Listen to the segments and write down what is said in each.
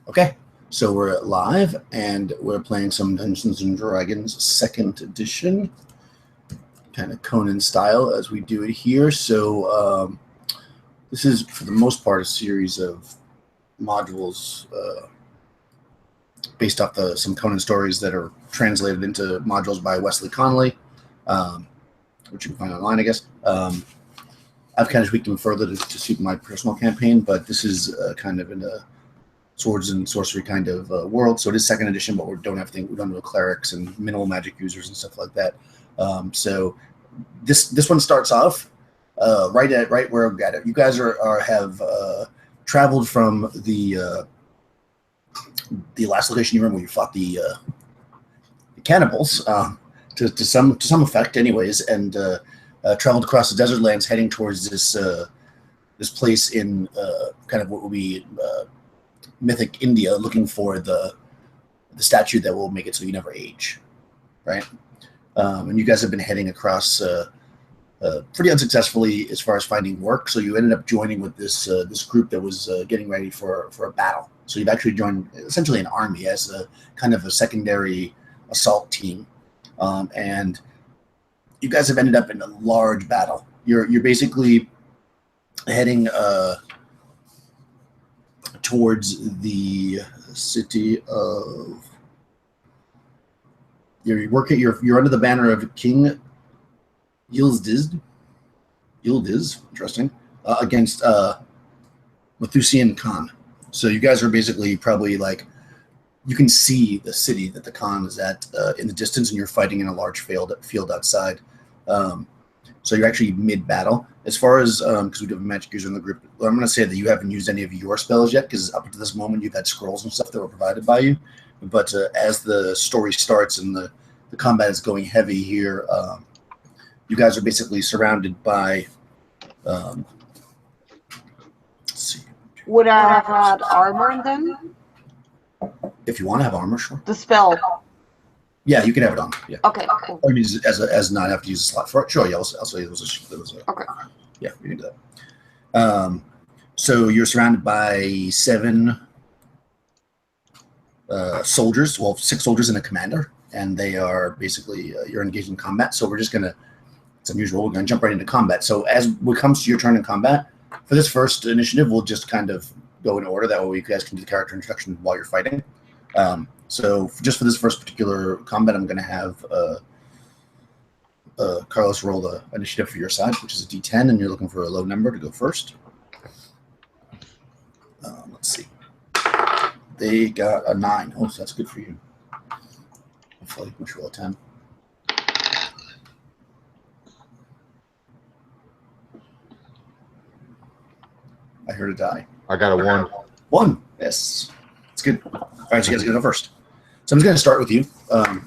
Okay, so we're live, and we're playing some Dungeons & Dragons 2nd edition, kind of Conan style as we do it here. So this is, for the most part, a series of modules based off some Conan stories that are translated into modules by Wesley Connolly, which you can find online, I guess. I've kind of tweaked them further to suit my personal campaign, but this is kind of in a swords and sorcery kind of world. So it is 2nd edition, but we don't have clerics and minimal magic users and stuff like that. So this one starts off right where I've got it. You guys have traveled from the last location you remember where you fought the cannibals to some effect, anyways, and traveled across the desert lands, heading towards this place in kind of what will be mythic India, looking for the statue that will make it so you never age, right? And you guys have been heading across pretty unsuccessfully as far as finding work. So you ended up joining with this group that was getting ready for a battle. So you've actually joined essentially an army as a kind of a secondary assault team, and you guys have ended up in a large battle. You're basically heading towards the city of. You're under the banner of King Yildiz, interesting, against Munthassem Knan. So you guys are basically probably like, you can see the city that the Khan is at in the distance, and you're fighting in a large field outside. So you're actually mid-battle. As far as, because we do have a magic user in the group, I'm going to say that you haven't used any of your spells yet, because up to this moment you've had scrolls and stuff that were provided by you. But as the story starts and the combat is going heavy here, you guys are basically surrounded by, let's see. Would I have had armor then? If you want to have armor, sure. The spell. Yeah, you can have it on. Yeah. Okay, cool. Or use it as not have to use a slot for it. Sure, yeah, I'll say there was a okay. Yeah, we can do that. So you're surrounded by 7 soldiers. Well, 6 soldiers and a commander, and they are basically you're engaged in combat. So we're just gonna, it's unusual. We're gonna jump right into combat. So as it comes to your turn in combat, for this first initiative, we'll just kind of go in order. That way, you guys can do the character introduction while you're fighting. So just for this first particular combat, I'm going to have Carlos roll the initiative for your side, which is a D10, and you're looking for a low number to go first. Let's see. They got a 9. Oh, so that's good for you. Hopefully, we should roll a 10. I heard a die. I got a 1. 1. Yes. It's good. All right, so you guys are going to go first. So I'm just going to start with you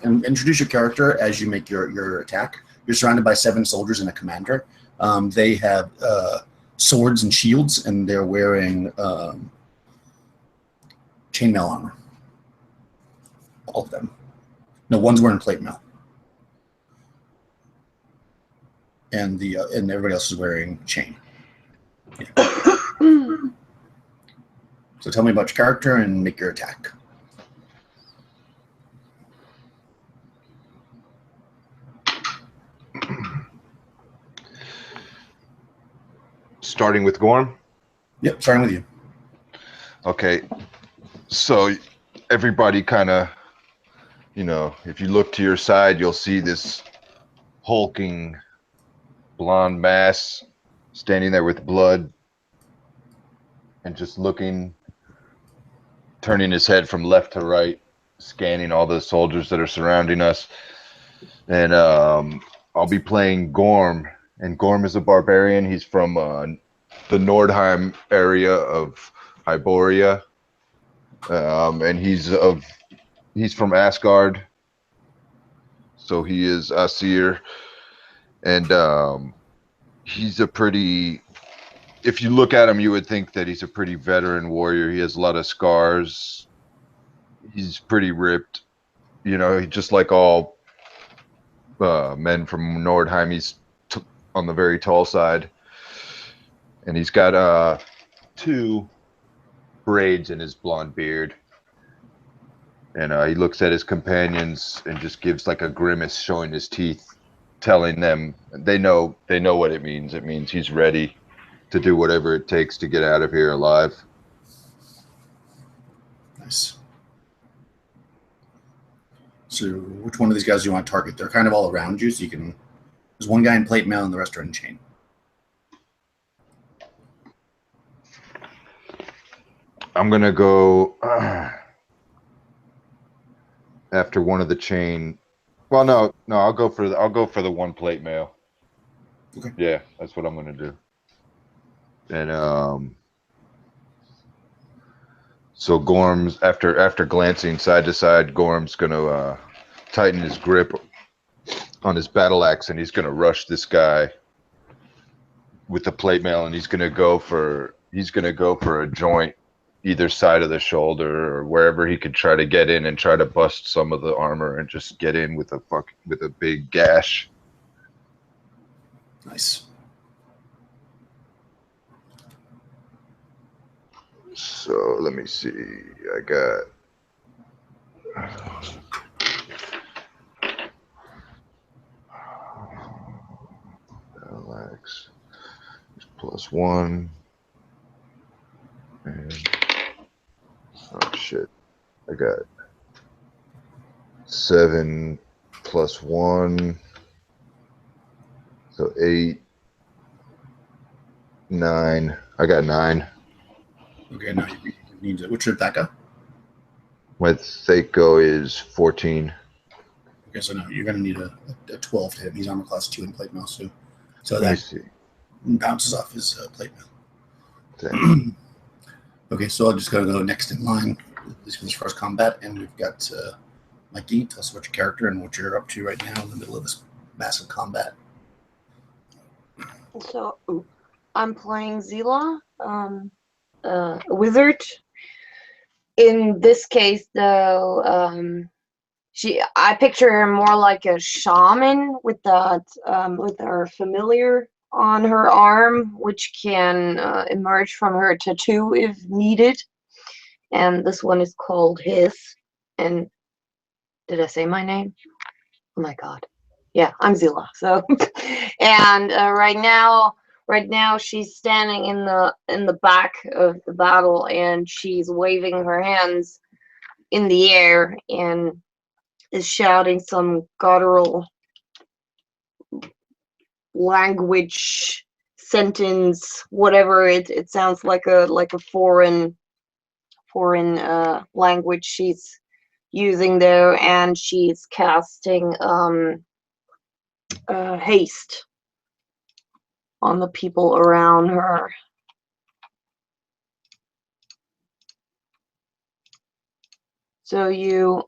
and introduce your character as you make your attack. You're surrounded by 7 soldiers and a commander. They have swords and shields, and they're wearing chainmail armor. All of them. No, one's wearing plate mail. And and everybody else is wearing chain. Yeah. So tell me about your character and make your attack. Starting with Gorm? Yep, starting with you. Okay. So everybody kind of, if you look to your side, you'll see this hulking blonde mass standing there with blood and just looking, turning his head from left to right, scanning all the soldiers that are surrounding us. And I'll be playing Gorm, and Gorm is a barbarian. He's from the Nordheim area of Hyboria, and he's from Asgard, so he is Asir, and he's a pretty. If you look at him, you would think that he's a pretty veteran warrior. He has a lot of scars. He's pretty ripped. He just like all men from Nordheim. He's on the very tall side, and he's got 2 braids in his blonde beard. And he looks at his companions and just gives like a grimace, showing his teeth, telling them they know what it means. It means he's ready to do whatever it takes to get out of here alive. Nice. So which one of these guys do you want to target? They're kind of all around you, so you can... There's one guy in plate mail and the rest are in chain. I'm going to go after one of the chain. Well, no, I'll go for the one plate mail. Okay. Yeah, that's what I'm going to do. And so Gorm's after glancing side to side, Gorm's going to tighten his grip on his battle axe, and he's going to rush this guy with the plate mail, and he's going to go for a joint either side of the shoulder or wherever he could try to get in and try to bust some of the armor and just get in with a big gash. Nice. So let me see. I got Alex +1 and oh shit. I got 7 +1, so 8, 9. I got 9. Okay, now you need to... What's your Thaka? My Thaco is 14. Okay, so no, you're going to need a 12 to hit. He's armor class 2 in plate mail, so Let me that see. bounces off his plate mail. Dang. Okay, so I'm just going to go next in line, at least for this first combat, and we've got Mikey. Tell us about your character and what you're up to right now in the middle of this massive combat. So I'm playing Zila, a wizard. In this case, though, I picture her more like a shaman with that with her familiar on her arm, which can emerge from her tattoo if needed. And this one is called His. And did I say my name? Oh my god. Yeah, I'm Zila. So, and right now she's standing in the back of the battle, and she's waving her hands in the air and is shouting some guttural language sentence, whatever it sounds like a foreign language she's using there, and she's casting haste on the people around her. So do you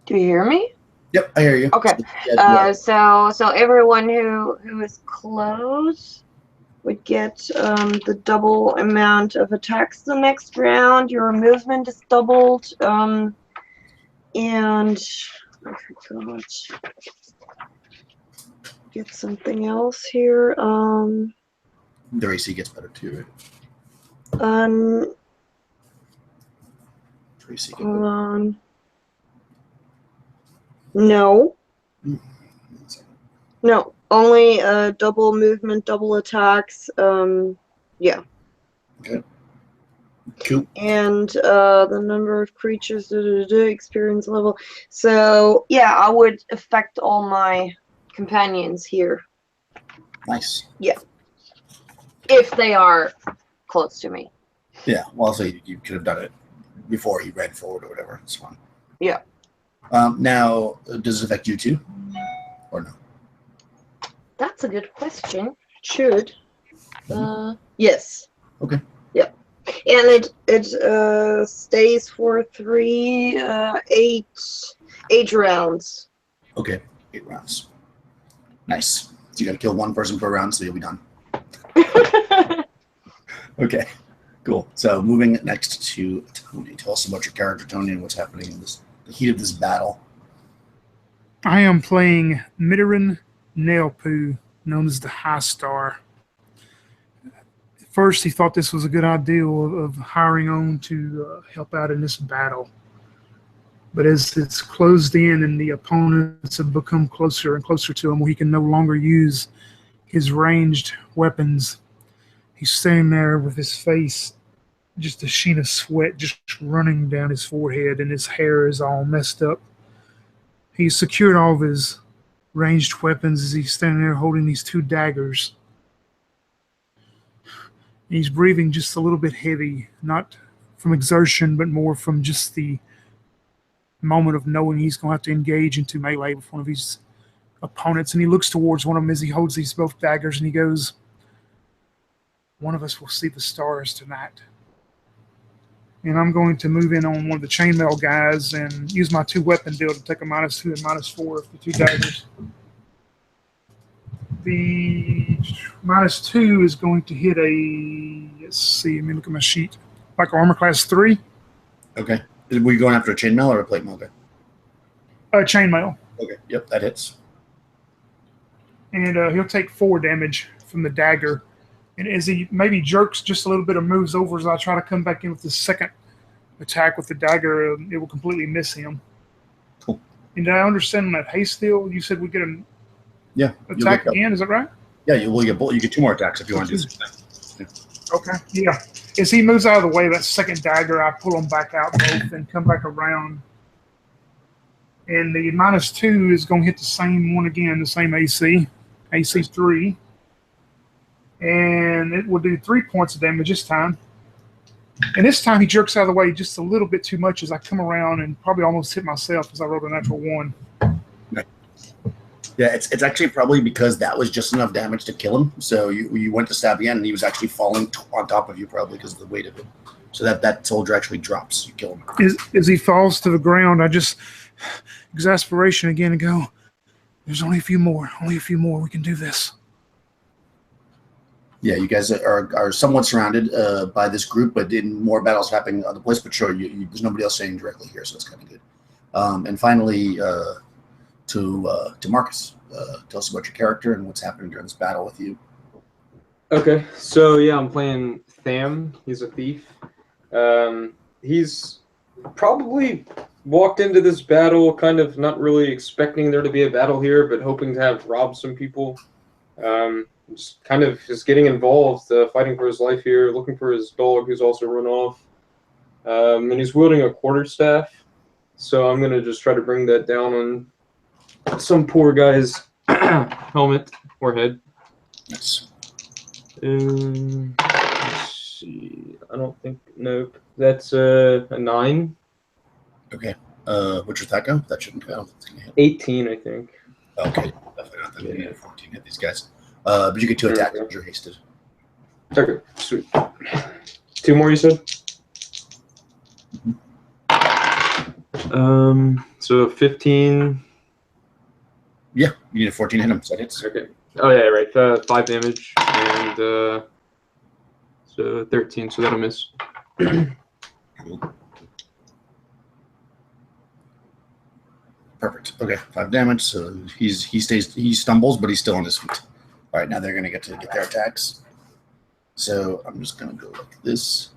hear me? Yep, I hear you. Okay. So everyone who is close would get the double amount of attacks the next round. Your movement is doubled. And I forgot. Get something else here. Their AC gets better too, right? AC get Hold on. No. No. Only double movement, double attacks. Yeah. Okay. Cool. And the number of creatures, experience level. So yeah, I would affect all my companions here. Nice. Yeah. If they are close to me. Yeah. Well, also you could have done it before he ran forward or whatever. It's fine. Yeah. Now, does it affect you too, or no? That's a good question. It should. Yes. Okay. Yep. And it stays for 8 rounds. Okay, 8 rounds. Nice. So you got to kill one person per round, so you'll be done. Okay, cool. So moving next to Tony. Tell us about your character, Tony, and what's happening in the heat of this battle. I am playing Mitaran Nailpoo, known as the High Star. At first, he thought this was a good idea of hiring on to help out in this battle. But as it's closed in and the opponents have become closer and closer to him, where he can no longer use his ranged weapons, he's standing there with his face, just a sheen of sweat just running down his forehead, and his hair is all messed up. He's secured all of his ranged weapons as he's standing there holding these 2 daggers. He's breathing just a little bit heavy, not from exertion, but more from just the moment of knowing he's going to have to engage into melee with one of his opponents. And he looks towards one of them as he holds these both daggers, and he goes, "One of us will see the stars tonight." And I'm going to move in on one of the chainmail guys and use my 2 weapon deal to take a -2 and -4 of the 2 daggers. The -2 is going to hit a, let's see, let me look at my sheet, like armor class 3. Okay. Were you going after a chainmail or a plate mail guy? Chainmail. Okay. Yep, that hits. And he'll take 4 damage from the dagger. And as he maybe jerks just a little bit or moves over, as I try to come back in with the second attack with the dagger, it will completely miss him. Cool. And did I understand on that haste deal, you said we get an attack get again, is that right? Yeah, you get 2 more attacks if you want to do this. Yeah. Okay, yeah. As he moves out of the way, that second dagger, I pull them back out both and come back around. And the -2 is going to hit the same one again, the same AC 3. And it will do 3 points of damage this time. And this time he jerks out of the way just a little bit too much as I come around and probably almost hit myself as I rolled a natural 1. Yeah, it's actually probably because that was just enough damage to kill him. So you went to stab again, and he was actually falling on top of you probably because of the weight of it. So that soldier actually drops. You kill him. As he falls to the ground, I just, exasperation again, and go, "There's only a few more. Only a few more. We can do this." Yeah, you guys are somewhat surrounded by this group, but in more battles happening other places. But sure, there's nobody else saying directly here, so it's kind of good. And finally, to Marcus, tell us about your character and what's happening during this battle with you. Okay, so yeah, I'm playing Tham. He's a thief. He's probably walked into this battle kind of not really expecting there to be a battle here, but hoping to have robbed some people. Just kind of just getting involved, fighting for his life here, looking for his dog who's also run off. And he's wielding a quarterstaff, so I'm going to just try to bring that down on some poor guy's helmet or head. Yes. Let's see. I don't think, nope. That's a 9. Okay. What's your attack go? That shouldn't count. 18, I think. Okay. Definitely not that many. 14 hit these guys. But you get 2 attacks because you're hasted. Okay, sweet. 2 more, you said? So 15. Yeah, you get 14 hit him, so that hits. Okay. Oh yeah, right. 5 damage and so 13. So that'll miss. Cool. Perfect. Okay, 5 damage. So he stumbles, but he's still on his feet. All right, now they're going to get their attacks. So I'm just going to go like this.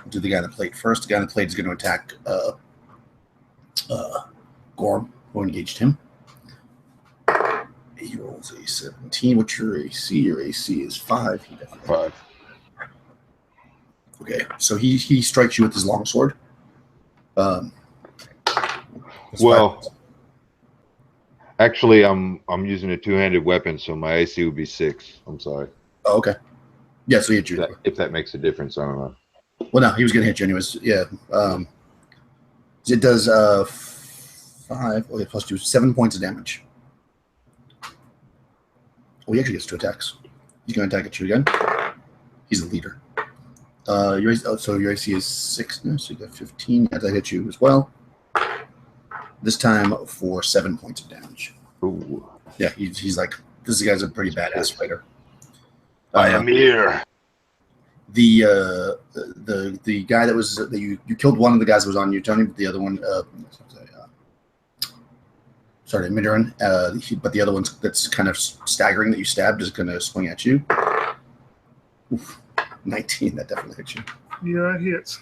Do the guy on the plate first. The guy on the plate is going to attack Gorm, who engaged him. He rolls a 17. What's your AC? Your AC is 5. 5. Okay, so he strikes you with his longsword. Well, actually, I'm using a 2-handed weapon, so my AC would be 6. I'm sorry. Oh, okay. Yeah, so he hit you. If that makes a difference, I don't know. Well, no, he was going to hit you anyways. Yeah. It does 5. Okay, plus 2, 7 points of damage. Oh, he actually gets 2 attacks. He's going to attack at you again. He's the leader. So your AC is 6 now, so you got 15. That hit you as well. This time for 7 points of damage. Ooh. Yeah, he's like, this guy's a pretty badass fighter. I am here. The guy that you killed one of the guys that was on you, Tony, but the other one, Midoran, but the other one that's kind of staggering that you stabbed is going to swing at you. Oof, 19, that definitely hits you. Yeah, that hits.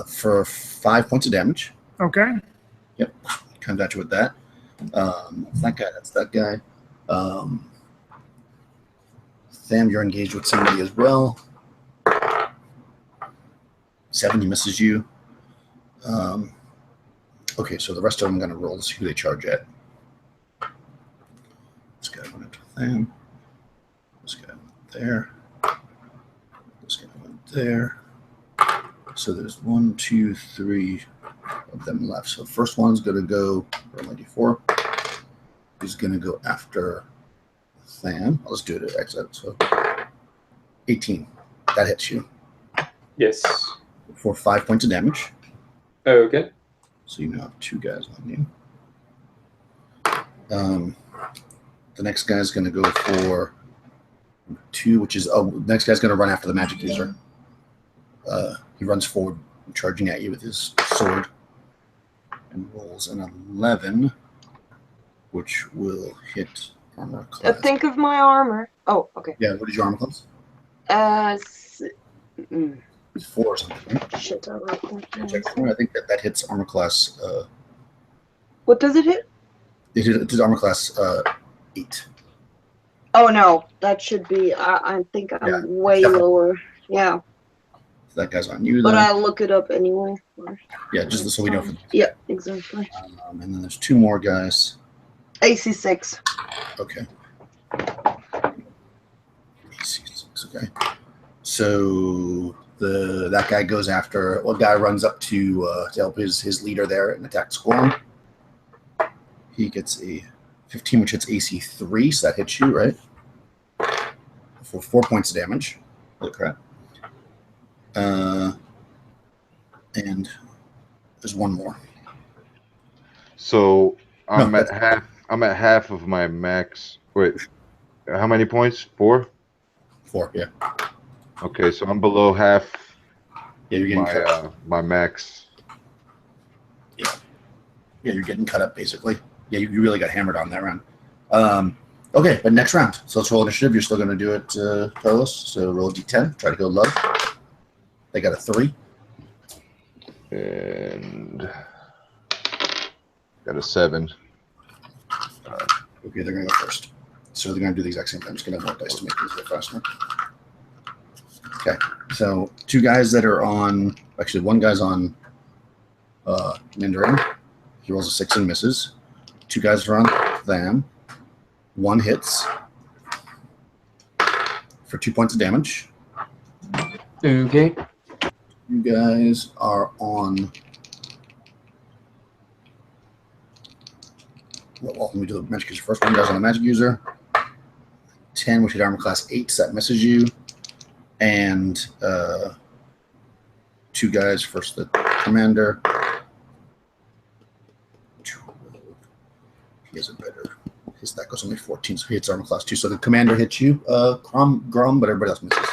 for 5 points of damage. Okay. Yep, comes at you with that. That's that guy. That's that guy. Sam, you're engaged with somebody as well. 7, he misses you. Okay, so the rest of them I'm going to roll to see who they charge at. This guy went into Sam. This guy went there. This guy went there. So there's 1, 2, 3 of them left. So the first one's going to go, roll my d4. He's going to go after Sam. I'll just do it at exit. So 18. That hits you. Yes. For 5 points of damage. Okay. So you now have 2 guys on you. The next guy's going to go for 2, which is the next guy's going to run after the magic user. He runs forward, charging at you with his sword, and rolls an 11, which will hit armor class. Think of my armor. Oh, okay. Yeah, what is your armor class? 4 or something, right? Shit, I wrote that down. I think that hits armor class. What does it hit? It hits armor class 8. Oh no, that should be. I think I'm way definitely lower. Yeah, So that guy's on you. but Then. I'll look it up anyway. Yeah, just so we know. Yeah, exactly. And then there's 2 more guys. AC 6. Okay. Okay. So that guy goes after. One guy runs up to help his leader there and attacks Gorm. He gets a 15, which hits AC 3, so that hits you, right? For 4 points of damage. Holy crap. And there's one more. So I'm at half. I'm at half of my max. Wait, how many points? 4. 4, yeah. Okay, so I'm below half. Yeah, you're getting cut up. My max. Yeah, you're getting cut up basically. Yeah, you really got hammered on that round. Okay, but next round. So let's roll initiative. You're still going to do it, Carlos. So roll a d10. Try to go low. They got a 3. And got a 7. Okay, they're going to go first. So they're going to do the exact same thing. I'm just going to have more dice to make these go faster. Okay, so 2 guys that are on. Actually, 1 guy's on Mandarin. He rolls a 6 and misses. 2 guys are on them. 1 hits for 2 points of damage. Okay. You guys are on. Well, let me do the magic user first. 1 guy's on the magic user. 10, which hit armor class 8, so that misses you. And 2 guys first. The commander. He has a better. His that goes only 14, so he hits armor class 2. So the commander hits you, Grom, but everybody else misses.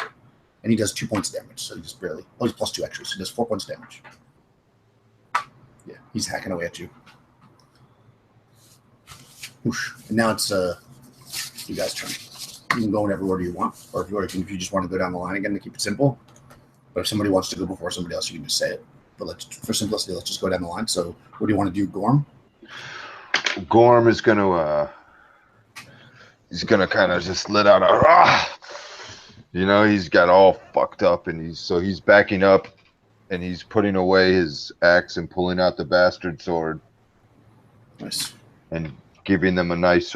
And he does 2 points of damage, so he just barely. Oh, he's plus 2 actually, so he does 4 points of damage. Yeah, he's hacking away at you. Whoosh. And now it's you guys' turn. You can go in every order you want, or if you just want to go down the line again to keep it simple. But if somebody wants to go before somebody else, you can just say it. But for simplicity, let's just go down the line. So, what do you want to do, Gorm? Gorm is gonna he's gonna kind of just let out a he's got all fucked up, and he's backing up, and he's putting away his axe and pulling out the bastard sword. Nice. And giving them a nice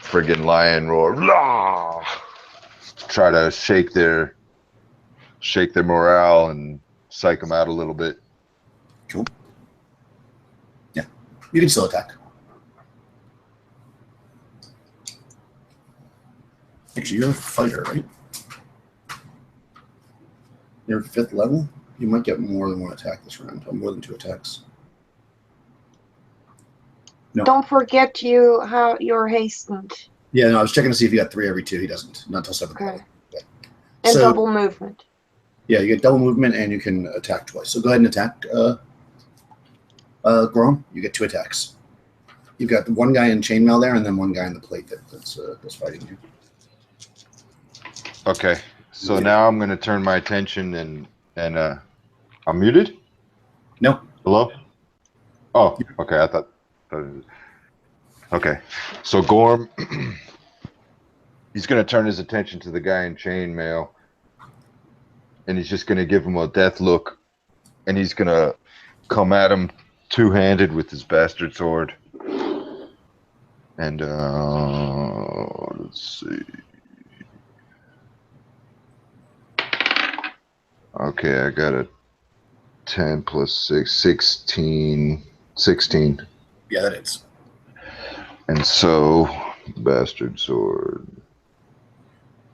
friggin' lion roar. Rah! Try to shake their morale and psych them out a little bit. Cool. Yeah, you can still attack. Actually, you're a fighter, right? You're 5th level. You might get more than 1 attack this round, or more than 2 attacks. No. Don't forget how you're hastened. Yeah, no, I was checking to see if you got 3 every 2. He doesn't. Not until 7th level. Okay. Yeah. And So- double movement. Yeah, you get double movement and you can attack twice. So go ahead and attack Grom. You get 2 attacks. You've got 1 guy in chainmail there, and then 1 guy in the plate that's fighting you. Okay, so now I'm going to turn my attention and And I'm muted? No. Hello? Oh, okay. I thought okay. So Gorm, he's going to turn his attention to the guy in chainmail, and he's just going to give him a death look, and he's going to come at him two-handed with his bastard sword. And let's see. Okay, I got a 10 plus 6, 16. 16. Yeah, that is. And so, bastard sword,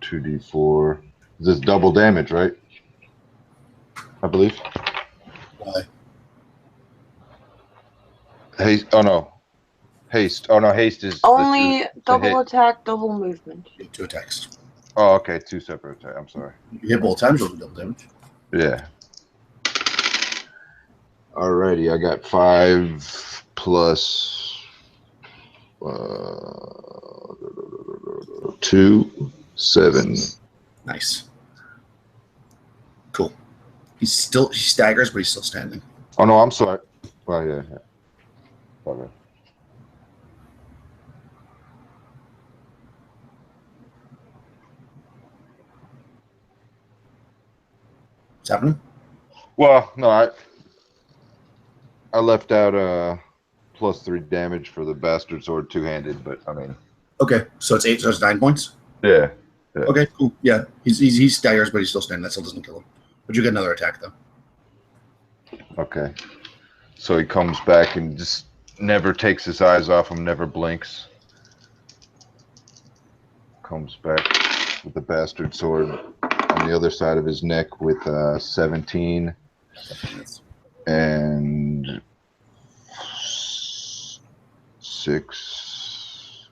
2d4. This is double damage, right? I believe. Why? Haste. Oh no. Haste. Oh no. Haste is Only double hit. attack, double movement. You have 2 attacks. Oh, okay. 2 separate attacks. I'm sorry. You hit both times, you'll do double damage. Yeah. Alrighty, I got 5 plus 2, 7. Nice. Cool. He staggers, but he's still standing. Oh no, I'm sorry. Well, yeah. Okay. What's happening? Well, no, I left out plus 3 damage for the bastard sword two-handed, but I mean. Okay, so it's 8, so it's 9 points? Yeah. Okay, cool. Yeah, he staggers, but he's still standing. That still doesn't kill him. But you get another attack, though. Okay. So he comes back and just never takes his eyes off him, never blinks. Comes back with the bastard sword on the other side of his neck with 17 and 6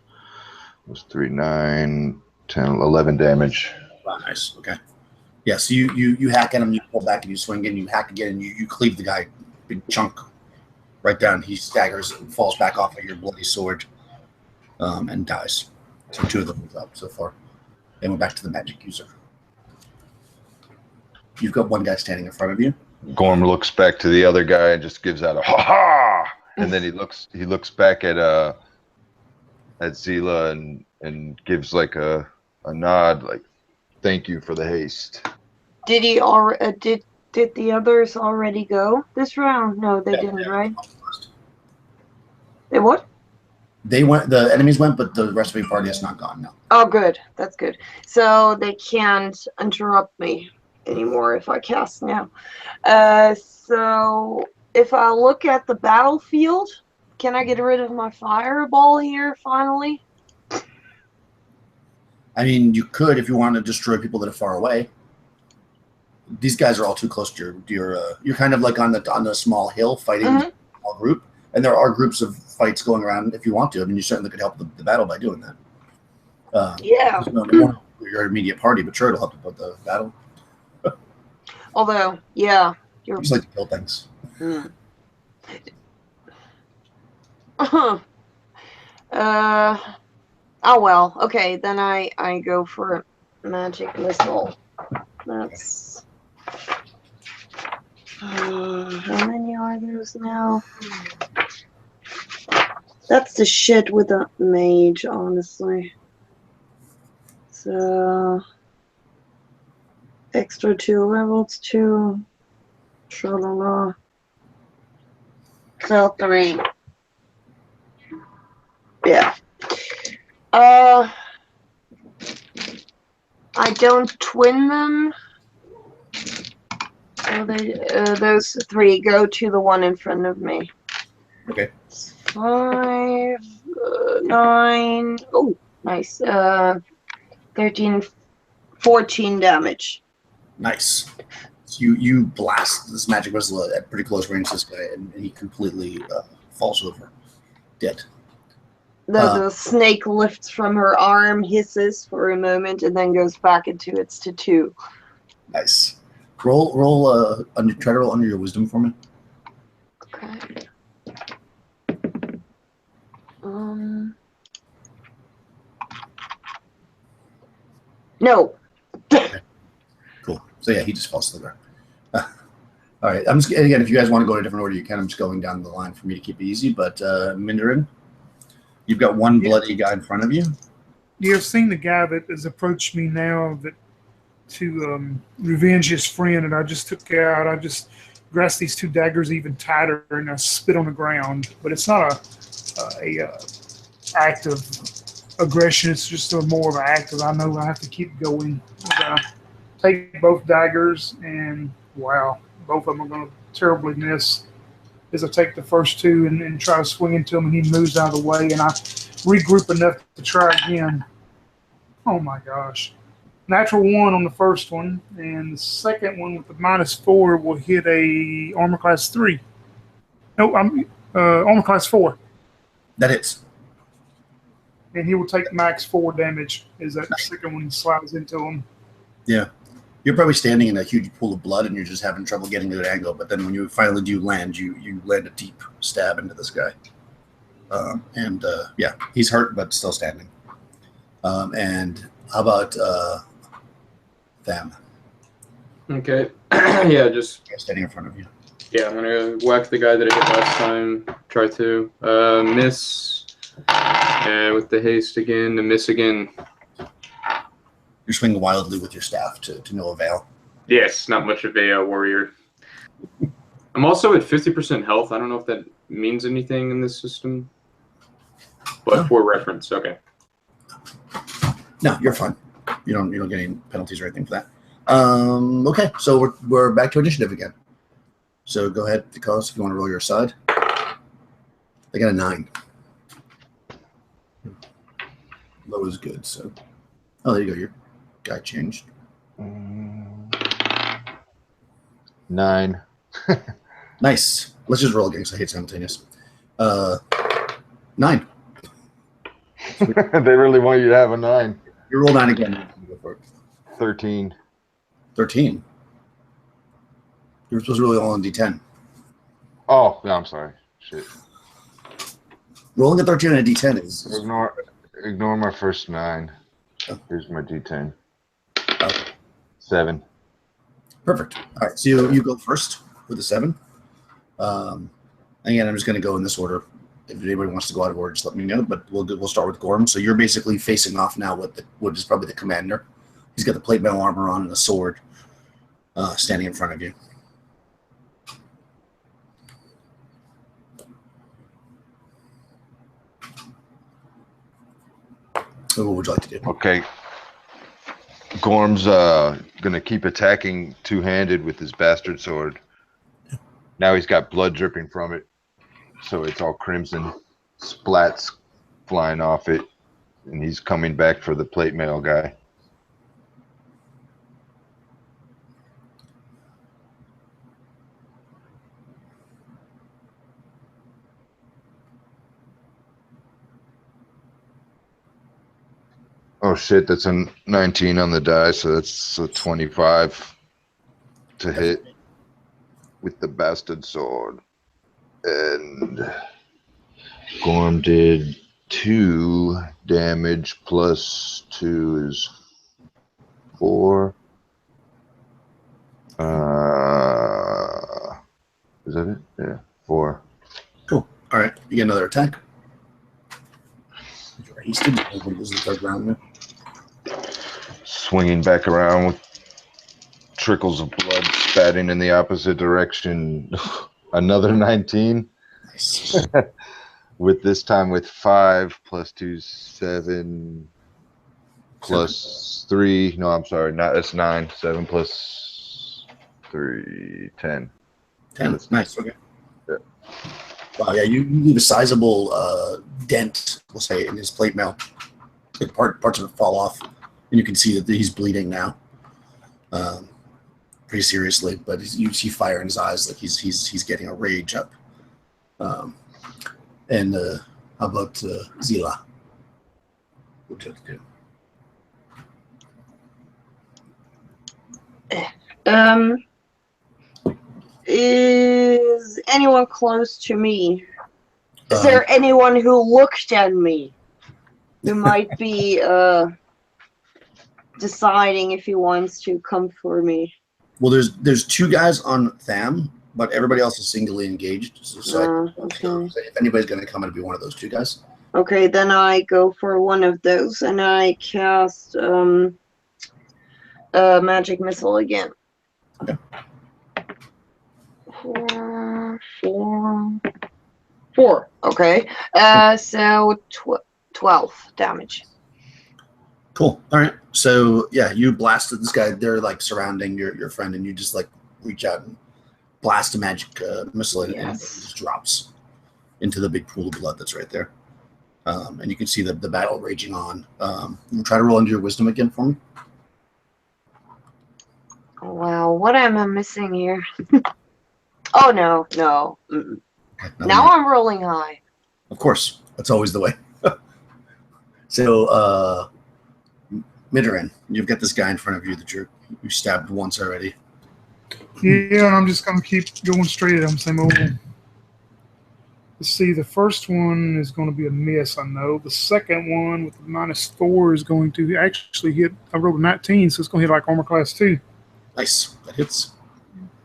was 3, 9, 10, 11 damage. Wow, nice. Okay. Yeah, so you hack at him, you pull back, and you swing in, you hack again, and you cleave the guy, big chunk, right down. He staggers and falls back off of your bloody sword, and dies. So 2 of them up so far. Then we're back to the magic user. You've got one guy standing in front of you. Gorm looks back to the other guy and just gives out a ha ha, and then he looks back at Zila and gives like a nod, like thank you for the haste. Did he already? Did the others already go this round? No, they didn't, right? They what? They went. The enemies went, but the rest of your party has not gone. No. Oh, good. That's good. So they can't interrupt me anymore if I cast now. So if I look at the battlefield, can I get rid of my fireball here finally? I mean, you could if you want to destroy people that are far away. These guys are all too close to your. You're kind of like on the small hill fighting a small group, and there are groups of fights going around. If you want to, I mean, you certainly could help the battle by doing that. Yeah. Your immediate party, but sure, it'll help with the battle. Although, yeah, You just like to kill things. Oh well. Okay, then I go for magic missile. That's how many are those now? That's the shit with a mage, honestly. So extra 2 levels 2. Shalala. So 3. Yeah. I don't twin them. So those 3 go to the one in front of me. Okay. 5, 9. Oh, nice. 13, 14 damage. Nice. So you blast this magic missile at pretty close range to this guy, and he completely falls over, dead. The snake lifts from her arm, hisses for a moment, and then goes back into its tattoo. Nice. Try to roll under your wisdom for me. Okay. No. Cool. So yeah, he just falls to the ground. All right. I'm just, again, if you guys want to go in a different order, you can. I'm just going down the line for me to keep it easy. But Mindarin, you've got one bloody guy in front of you. You've seen the guy that has approached me now that to revenge his friend, and I just took out. I just grasped these two daggers even tighter, and I spit on the ground. But it's not a act of aggression. It's just more of an act of I know I have to keep going. And, take both daggers, and wow, both of them are going to terribly miss. As I take the first two and try to swing into him, and he moves out of the way, and I regroup enough to try again. Oh my gosh. Natural 1 on the first one, and the second one with the -4 will hit a armor class 3. No, armor class 4. That hits. And he will take max 4 damage as that second one slides into him. Yeah. You're probably standing in a huge pool of blood, and you're just having trouble getting a good angle. But then when you finally do land, you land a deep stab into this guy. Yeah, he's hurt, but still standing. And how about them? Okay. Yeah, just standing in front of you. Yeah, I'm gonna whack the guy that I hit last time. Try to miss, and with the haste again, to miss again. You're swinging wildly with your staff to no avail. Yes, not much of a warrior. I'm also at 50% health. I don't know if that means anything in this system, but for reference, okay. No, you're fine. You don't get any penalties or anything for that. Okay, so we're back to initiative again. So go ahead, Atalis, if you want to roll your side. They got a 9. Low is good, so. Oh, there you go. Your guy changed. 9. Nice. Let's just roll again because I hate simultaneous. 9. They really want you to have a 9. You roll 9 again. Go for it. 13. 13. You were supposed to roll all on D10. Oh, yeah, I'm sorry. Shit. Rolling a 13 on a D10 is... Ignore my first 9. Oh. Here's my D10. Oh. 7. Perfect. All right, so you go first with a 7. Again, I'm just going to go in this order. If anybody wants to go out of order, just let me know. But we'll start with Gorm. So you're basically facing off now with what is probably the commander. He's got the plate mail armor on and a sword standing in front of you. So what would you like to do? Okay. Gorm's gonna keep attacking two-handed with his bastard sword. Now he's got blood dripping from it, so it's all crimson, splats flying off it, and he's coming back for the plate mail guy. Oh shit, that's a 19 on the die, so that's a 25 to hit with the bastard sword. And Gorm did 2 damage plus 2 is 4. Is that it? Yeah, 4. Cool. All right, you get another attack. This is the third round now. Swinging back around with trickles of blood spatting in the opposite direction. Another 19. Nice. With this time with 5 plus 2 7 plus 3. No, I'm sorry. That's 9. 7 plus 3 10. 10. That's nice. Okay. Yeah. Wow. Yeah, you leave a sizable dent, we'll say, in his plate mail. Like parts of it fall off, and you can see that he's bleeding now, pretty seriously. But you see fire in his eyes, like he's getting a rage up. And how about Zila? What would you like to do? Is anyone close to me? Is there anyone who looked at me who might be deciding if he wants to come for me? Well, there's 2 guys on Tham, but everybody else is singly engaged. So Okay. if anybody's going to come, it'll be one of those 2 guys. Okay, then I go for one of those and I cast a magic missile again. Okay. 4. Okay. So 12 damage. Cool. All right. So yeah, you blasted this guy. They're like surrounding your friend, and you just like reach out and blast a magic missile, and it just drops into the big pool of blood that's right there. And you can see the battle raging on. You try to roll into your wisdom again for me. Oh, wow, what am I missing here? Oh no. Mm-mm. Now I'm rolling high. Of course, that's always the way. So, Midran, you've got this guy in front of you that you stabbed once already. Yeah, and I'm just going to keep going straight at him, same old. Let's see, the first one is going to be a miss, I know. The second one with the -4 is going to actually hit. I rolled a 19, so it's going to hit like armor class 2. Nice. That hits.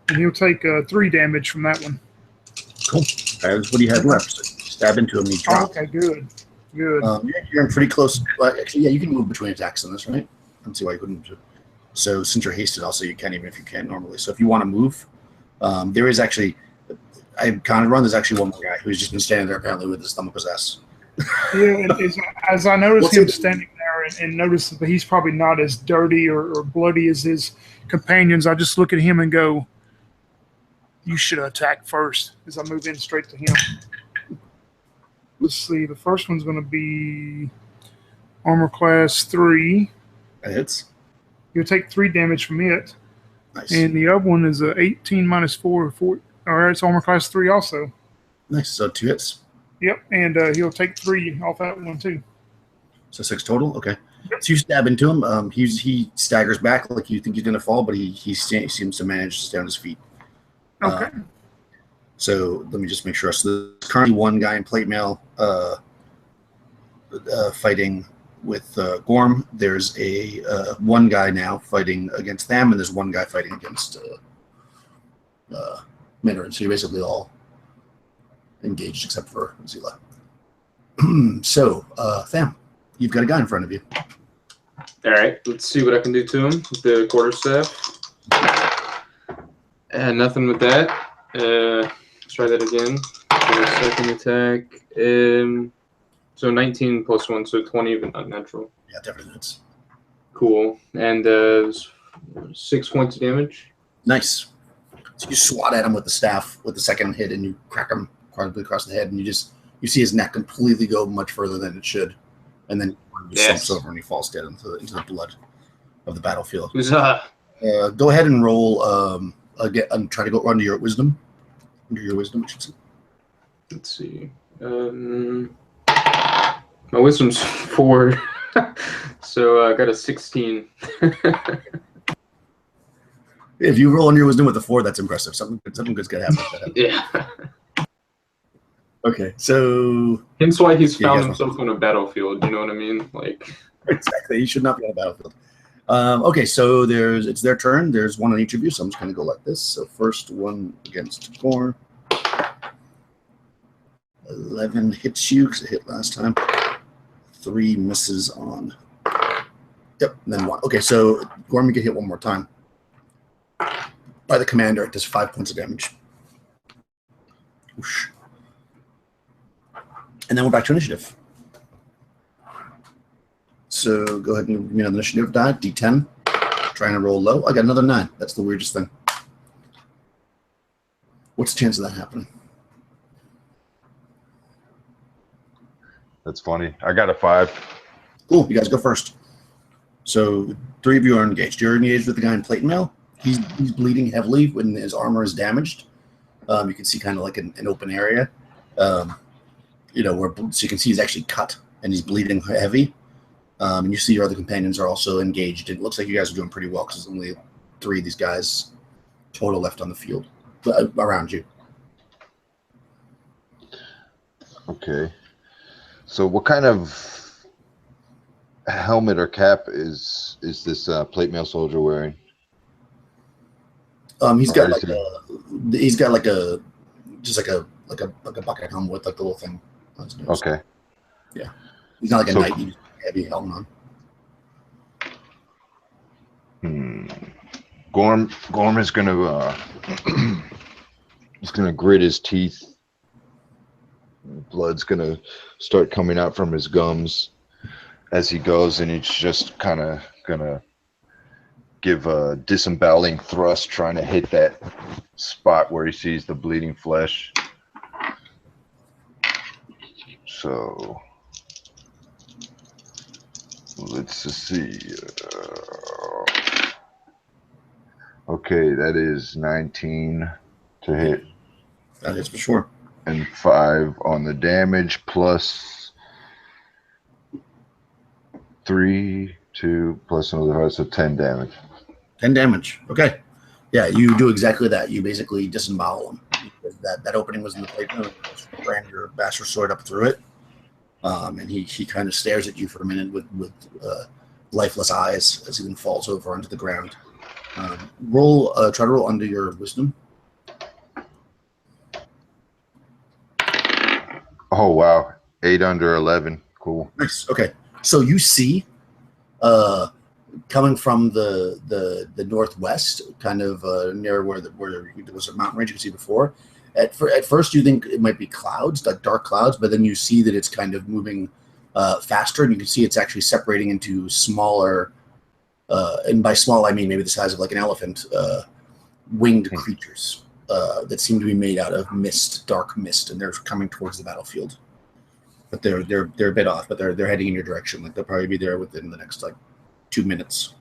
And he'll take 3 damage from that one. Cool. That's what he had left. So you stab into him and he drops. Oh, okay, good. Good. You're in pretty close. Well, actually, yeah, you can move between attacks on this, right? I don't see why you couldn't. So since you're hasted, also you can't even if you can normally. So if you want to move, there is actually. I kind of run. There's actually one more guy who's just been standing there apparently with his thumb up his ass. Yeah, as I noticed him standing there and noticed that he's probably not as dirty or bloody as his companions, I just look at him and go, "You should attack first." As I move in straight to him. Let's see. The first one's going to be armor class 3. That hits. You'll take 3 damage from it. Nice. And the other one is a 18 -4. All right, it's armor class 3 also. Nice. So 2 hits. Yep, and he'll take 3 off that one too. So 6 total. Okay. So you stab into him. He staggers back like you think he's going to fall, but he seems to manage to stay on his feet. Okay. So let me just make sure. So there's currently one guy in plate mail fighting with Gorm. There's a one guy now fighting against them, and there's one guy fighting against Minrin. So you're basically all engaged except for Zila. So, Tham, you've got a guy in front of you. All right, let's see what I can do to him with the quarterstaff. And nothing with that. Let's try that again. For the second attack. So 19 plus 1, so 20, but not natural. Yeah, definitely hits. Cool. And 6 points of damage. Nice. So you swat at him with the staff with the second hit, and you crack him quite across the head, and you see his neck completely go much further than it should, and then he slumps over and he falls dead into the blood of the battlefield. Go ahead and roll again and try to go under your wisdom. Under your wisdom, I should say. Let's see. My wisdom's 4, so I got a 16. If you roll under your wisdom with a 4, that's impressive. Something good's gonna happen. Yeah. Okay, so hence why he's found himself on a battlefield. You know what I mean? Like exactly, he should not be on a battlefield. Okay, so it's their turn. There's one on each of you, so I'm just gonna go like this. So first one against Gorm. 11 hits you because it hit last time. 3 misses on. Yep, and then 1. Okay, so Gorm, you get hit one more time by the commander. It does 5 points of damage. Whoosh. And then we're back to initiative. So go ahead and give me another initiative die, D10. Trying to roll low. I got another 9. That's the weirdest thing. What's the chance of that happening? That's funny. I got a 5. Cool. You guys go first. So 3 of you are engaged. You're engaged with the guy in plate mail. He's bleeding heavily when his armor is damaged. You can see kind of like an open area. So you can see he's actually cut and he's bleeding heavy. And you see your other companions are also engaged. It looks like you guys are doing pretty well because there's only 3 of these guys total left on the field around you. Okay. So what kind of helmet or cap is this plate mail soldier wearing? He's Or got is like it- he's got like a just like a bucket helmet with like the little thing on his nose. Okay. He's not like a So- knight. He's heavy helmet on. Gorm is gonna he's gonna grit his teeth. Blood's gonna start coming out from his gums as he goes, and he's just kind of gonna give a disemboweling thrust, trying to hit that spot where he sees the bleeding flesh. So let's just see. Okay, that is 19 to hit. That is for sure. And 5 on the damage, plus 3, 2, plus another 5, so 10 damage. 10 damage. Okay. Yeah, you do exactly that. You basically disembowel him. That opening was in the plate. You ran your bastard sword up through it. And he kind of stares at you for a minute with lifeless eyes as he then falls over onto the ground. Try to roll under your wisdom. Oh, wow. 8 under 11. Cool. Nice. Okay. So you see, coming from the northwest, kind of near where there was a mountain range you could see before. At first, you think it might be clouds, like dark clouds, but then you see that it's kind of moving faster, and you can see it's actually separating into smaller, and by small I mean maybe the size of like an elephant, winged creatures that seem to be made out of mist, dark mist, and they're coming towards the battlefield. But they're a bit off, but they're heading in your direction. Like they'll probably be there within the next like 2 minutes.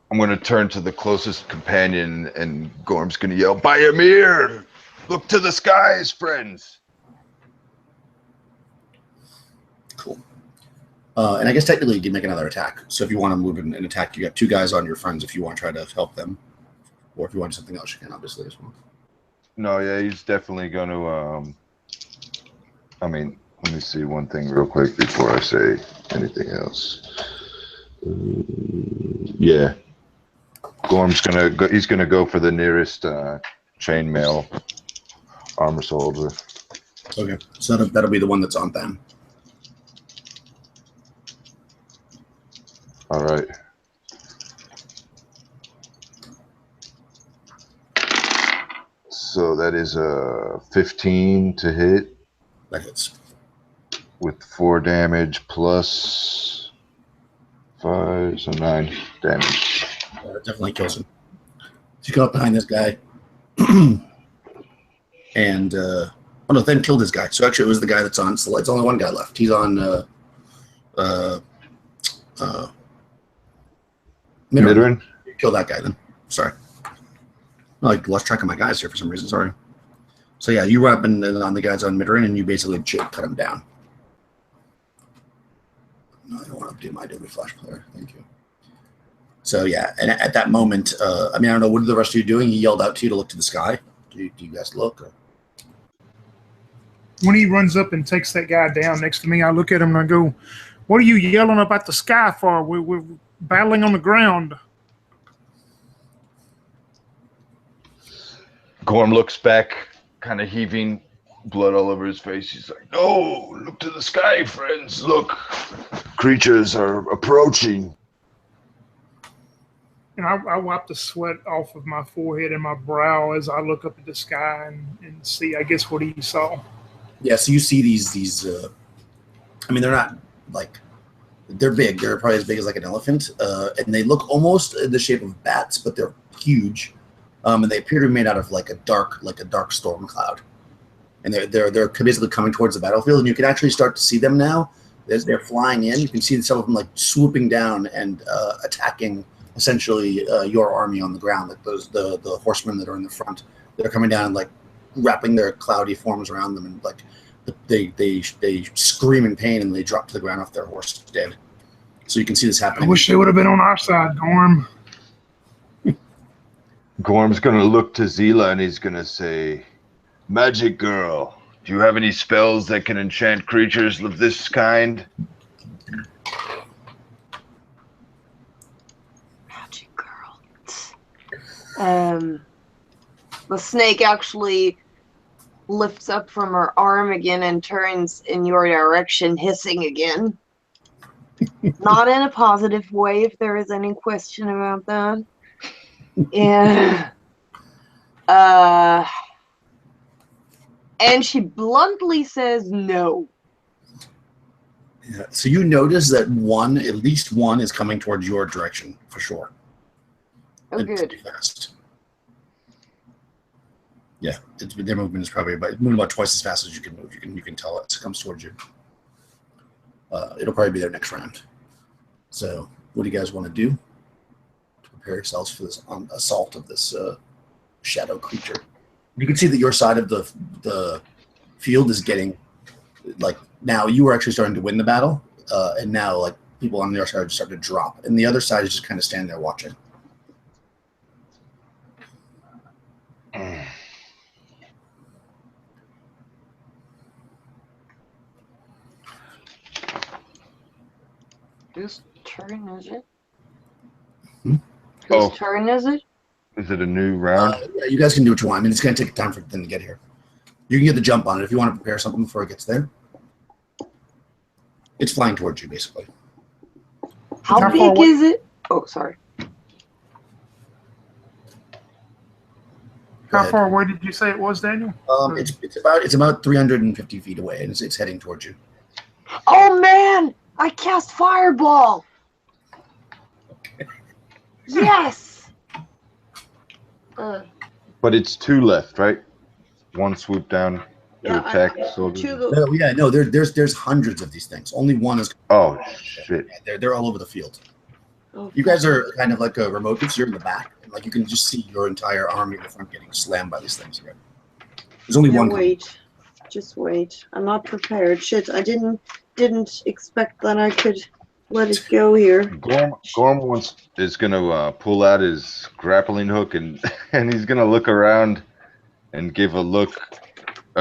I'm going to turn to the closest companion, and Gorm's going to yell, "By Ymir! Look to the skies, friends!" Cool. And I guess technically you can make another attack. So if you want to move and attack, you got 2 guys on your friends if you want to try to help them. Or if you want to do something else, you can obviously as well. No, yeah, he's definitely going to, I mean, let me see one thing real quick before I say anything else. Yeah. Gorm's going to go, he's going to go for the nearest chainmail armor soldier. Okay. So that'll be the one that's on them. All right. So that is a 15 to hit That hits. with 4 damage plus 5, so 9 damage. Definitely kills him. So you come up behind this guy, and oh no, then killed this guy. So actually, it was the guy that's on. So it's only one guy left. He's on Midrin? Kill that guy then. Sorry. I lost track of my guys here for some reason. Sorry. So yeah, you run up and on the guys on Midrin, and you basically cut him down. No, I don't want to do my Adobe Flash Player. Thank you. So yeah, and at that moment, I mean, I don't know, what are the rest of you doing? He yelled out to you to look to the sky. Do you guys look? Or? When he runs up and takes that guy down next to me, I look at him and I go, "What are you yelling about the sky for? We're battling on the ground." Gorm looks back, kind of heaving, blood all over his face. He's like, "No, look to the sky, friends. Look, creatures are approaching." And I wipe the sweat off of my forehead and my brow as I look up at the sky and see, I guess, what he saw. Yeah, so you see these I mean, they're not like, they're big. They're probably as big as like an elephant, and they look almost in the shape of bats, but they're huge, and they appear to be made out of like a dark storm cloud. And they're basically coming towards the battlefield, and you can actually start to see them now. They're flying in. You can see some of them like swooping down and attacking essentially your army on the ground, like the horsemen that are in the front. They're coming down and like wrapping their cloudy forms around them, and like they scream in pain and they drop to the ground off their horse dead. So you can see this happening. I wish they would have been on our side, Gorm. Gorm's gonna look to Zila and he's gonna say, "Magic girl, do you have any spells that can enchant creatures of this kind?" Magic girl. The snake actually lifts up from her arm again and turns in your direction, hissing again. Not in a positive way, if there is any question about that. Yeah. And she bluntly says no. Yeah. So you notice that at least one is coming towards your direction for sure. Oh, good. Fast. Yeah, their movement is probably moving about twice as fast as you can move. You can tell it comes towards you. It'll probably be their next round. So, what do you guys want to do to prepare yourselves for this assault of this shadow creature? You can see that your side of the field is getting now you were actually starting to win the battle, and now people on the other side are just starting to drop, and the other side is just kind of standing there watching. Whose turn is it? Hmm? Whose turn is it? Is it a new round? Yeah, you guys can do what you want. I mean, it's going to take time for them to get here. You can get the jump on it if you want to prepare something before it gets there. It's flying towards you, basically. How big is it? Oh, sorry. How far away did you say it was, Daniel? It's about 350 feet away, and it's heading towards you. Oh man! I cast fireball. Yes. But it's two left, right? One swoop down to attack soldiers. No, there's hundreds of these things. Only one is. Oh shit! Yeah, they're all over the field. Oh, you guys are kind of like a remote, because you're in the back, and you can just see your entire army in the front getting slammed by these things. Right? There's only one. Wait, just wait. I'm not prepared. Shit, I didn't expect that I could let it go here. Gorm is gonna pull out his grappling hook and he's gonna look around and give a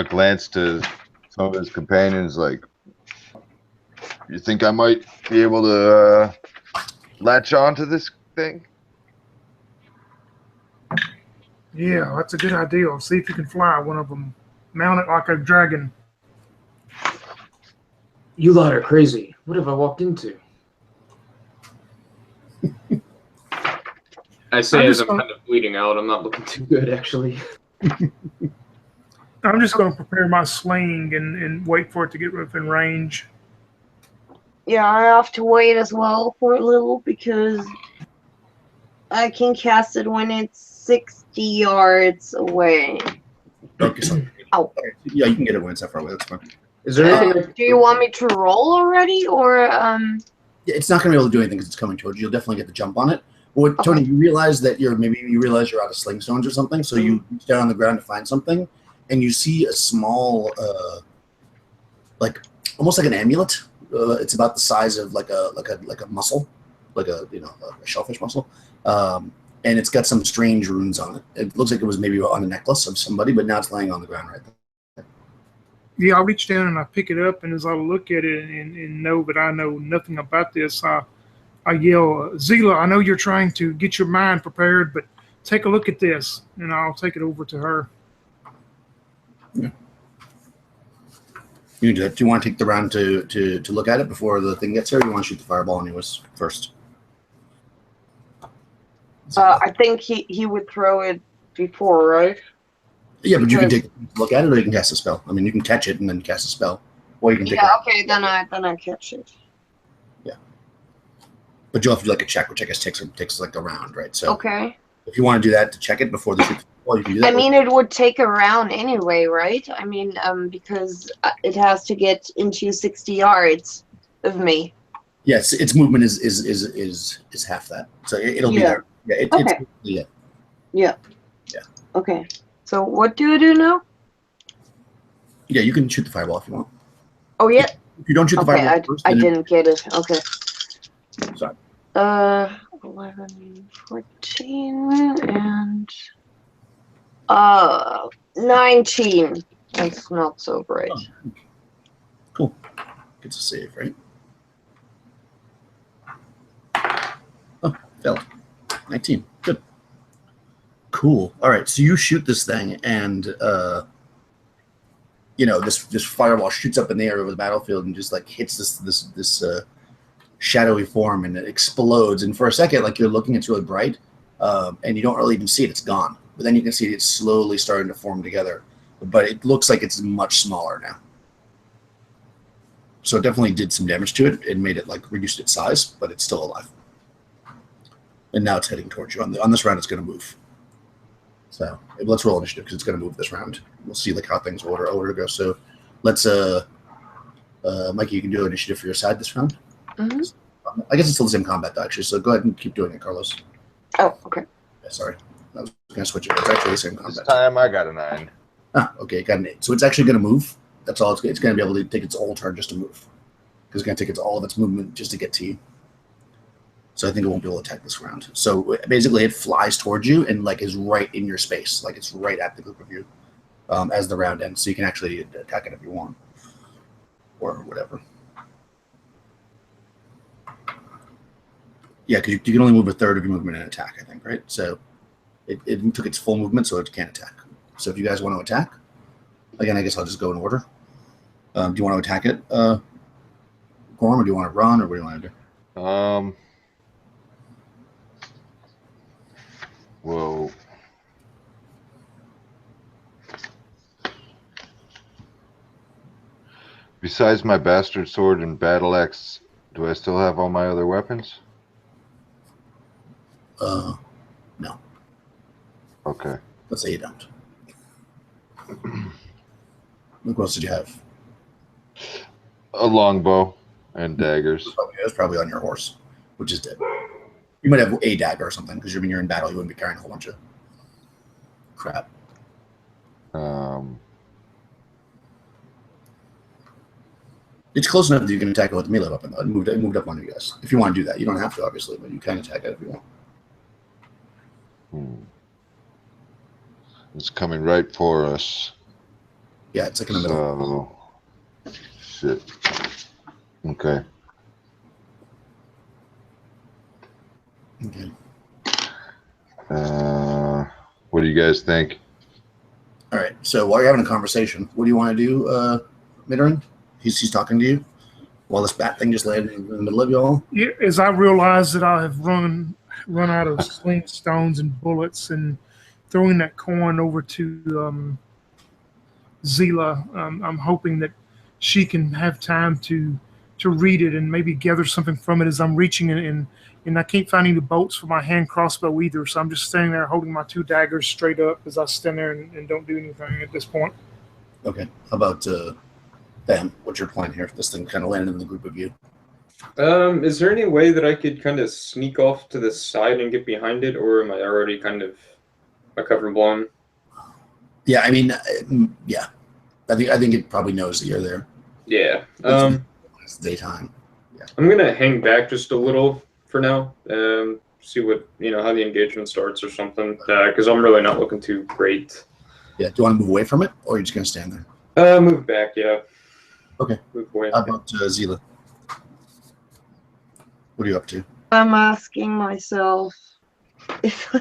glance to some of his companions. Like, you think I might be able to latch on to this thing? Yeah, that's a good idea. See if you can fly one of them. Mount it like a dragon. You lot are crazy. What have I walked into? I say as I'm kind of bleeding out. I'm not looking too good, actually. I'm just going to prepare my sling and wait for it to get within range. Yeah, I have to wait as well for a little because I can cast it when it's 60 yards away. Okay, so, yeah, you can get it when it's that far away. That's fine. Is there anything? Do you want me to roll already, or Yeah, it's not going to be able to do anything because it's coming towards you. You'll definitely get the jump on it. But Tony, you realize that you're out of sling stones or something. So you reach down on the ground to find something, and you see a small, almost like an amulet. It's about the size of like a mussel, like a shellfish mussel, and it's got some strange runes on it. It looks like it was maybe on a necklace of somebody, but now it's laying on the ground right there. Yeah, I reach down and I pick it up, and as I look at it and know that I know nothing about this, I yell, Zila, I know you're trying to get your mind prepared, but take a look at this, and I'll take it over to her. Yeah. You can do that. Do you want to take the round to look at it before the thing gets here, or do you want to shoot the fireball anyways first? I think he would throw it before, right? Yeah, but you can take a look at it, or you can cast a spell. I mean, you can catch it and then cast a spell, or you can take. Yeah, okay, then I catch it. Yeah, but you'll have to do a check, which I guess takes a round, right? So okay, if you want to do that to check it before the shoot, you can do that. I mean, it would take a round anyway, right? I mean, because it has to get into 60 yards of me. Yes, its movement is half that, so it'll be there. Yeah, okay. Yeah. Okay. So what do I do now? Yeah, you can shoot the fireball if you want. Oh yeah. If you don't shoot the fireball first, I didn't get it. Okay. Sorry. 11, 14, and 19. That's not so great. Oh, cool. Gets a save, right? Oh, failed. 19. Good. Cool. All right. So you shoot this thing, and this fireball shoots up in the air over the battlefield and just like hits this shadowy form, and it explodes. And for a second, like you're looking, it's really bright, and you don't really even see it. It's gone. But then you can see it's slowly starting to form together. But it looks like it's much smaller now. So it definitely did some damage to it. It made it like reduced its size, but it's still alive. And now it's heading towards you. On this round, it's going to move. So let's roll initiative because it's going to move this round. We'll see like how things order to go. So let's Mikey, you can do initiative for your side this round. Mm-hmm. I guess it's still the same combat though, actually. So go ahead and keep doing it, Carlos. Oh, okay. Yeah, sorry, I was going to switch it. It's actually the same combat. This time I got a 9. Ah, okay, got an 8. So it's actually going to move. That's all. It's going to be able to take its whole turn just to move. Because it's going to take all of its movement just to get to you. So I think it won't be able to attack this round. So basically, it flies towards you and like is right in your space, like it's right at the group of you as the round ends. So you can actually attack it if you want, or whatever. Yeah, because you can only move a third of your movement in an attack, I think, right? So it took its full movement, so it can't attack. So if you guys want to attack, again, I guess I'll just go in order. Do you want to attack it, Gorm, or do you want to run, or what do you want to do? Whoa. Besides my bastard sword and battle axe, do I still have all my other weapons? No. Okay. Let's say you don't. What else did you have? A longbow and daggers. That's probably on your horse, which is dead. You might have a dagger or something, because you're in battle. You wouldn't be carrying a whole bunch of crap. It's close enough that you can attack it with a melee weapon, though. It moved up on you guys. If you want to do that. You don't have to, obviously, but you can attack it if you want. It's coming right for us. Yeah, it's like in the middle. Shit. Okay. Okay. What do you guys think? All right. So while you're having a conversation, what do you want to do, Midrin? He's talking to you while this bat thing just landed in the middle of you all. Yeah, as I realize that I have run out of sling stones and bullets, and throwing that coin over to Zila, I'm hoping that she can have time to read it and maybe gather something from it as I'm reaching it, and I can't find any bolts for my hand crossbow either, so I'm just standing there holding my 2 daggers straight up as I stand there and don't do anything at this point. Okay. How about Ben? What's your plan here? If this thing kind of landed in the group of you. Is there any way that I could kind of sneak off to the side and get behind it, or am I already kind of a cover blown? Yeah, I mean, yeah. I think it probably knows that you're there. Yeah. It's daytime. Yeah. I'm gonna hang back just a little for now. See what how the engagement starts or something. Because I'm really not looking too great. Yeah. Do you want to move away from it, or are you just gonna stand there? Move back. Yeah. Okay. Move away. How about Zila? What are you up to? I'm asking myself if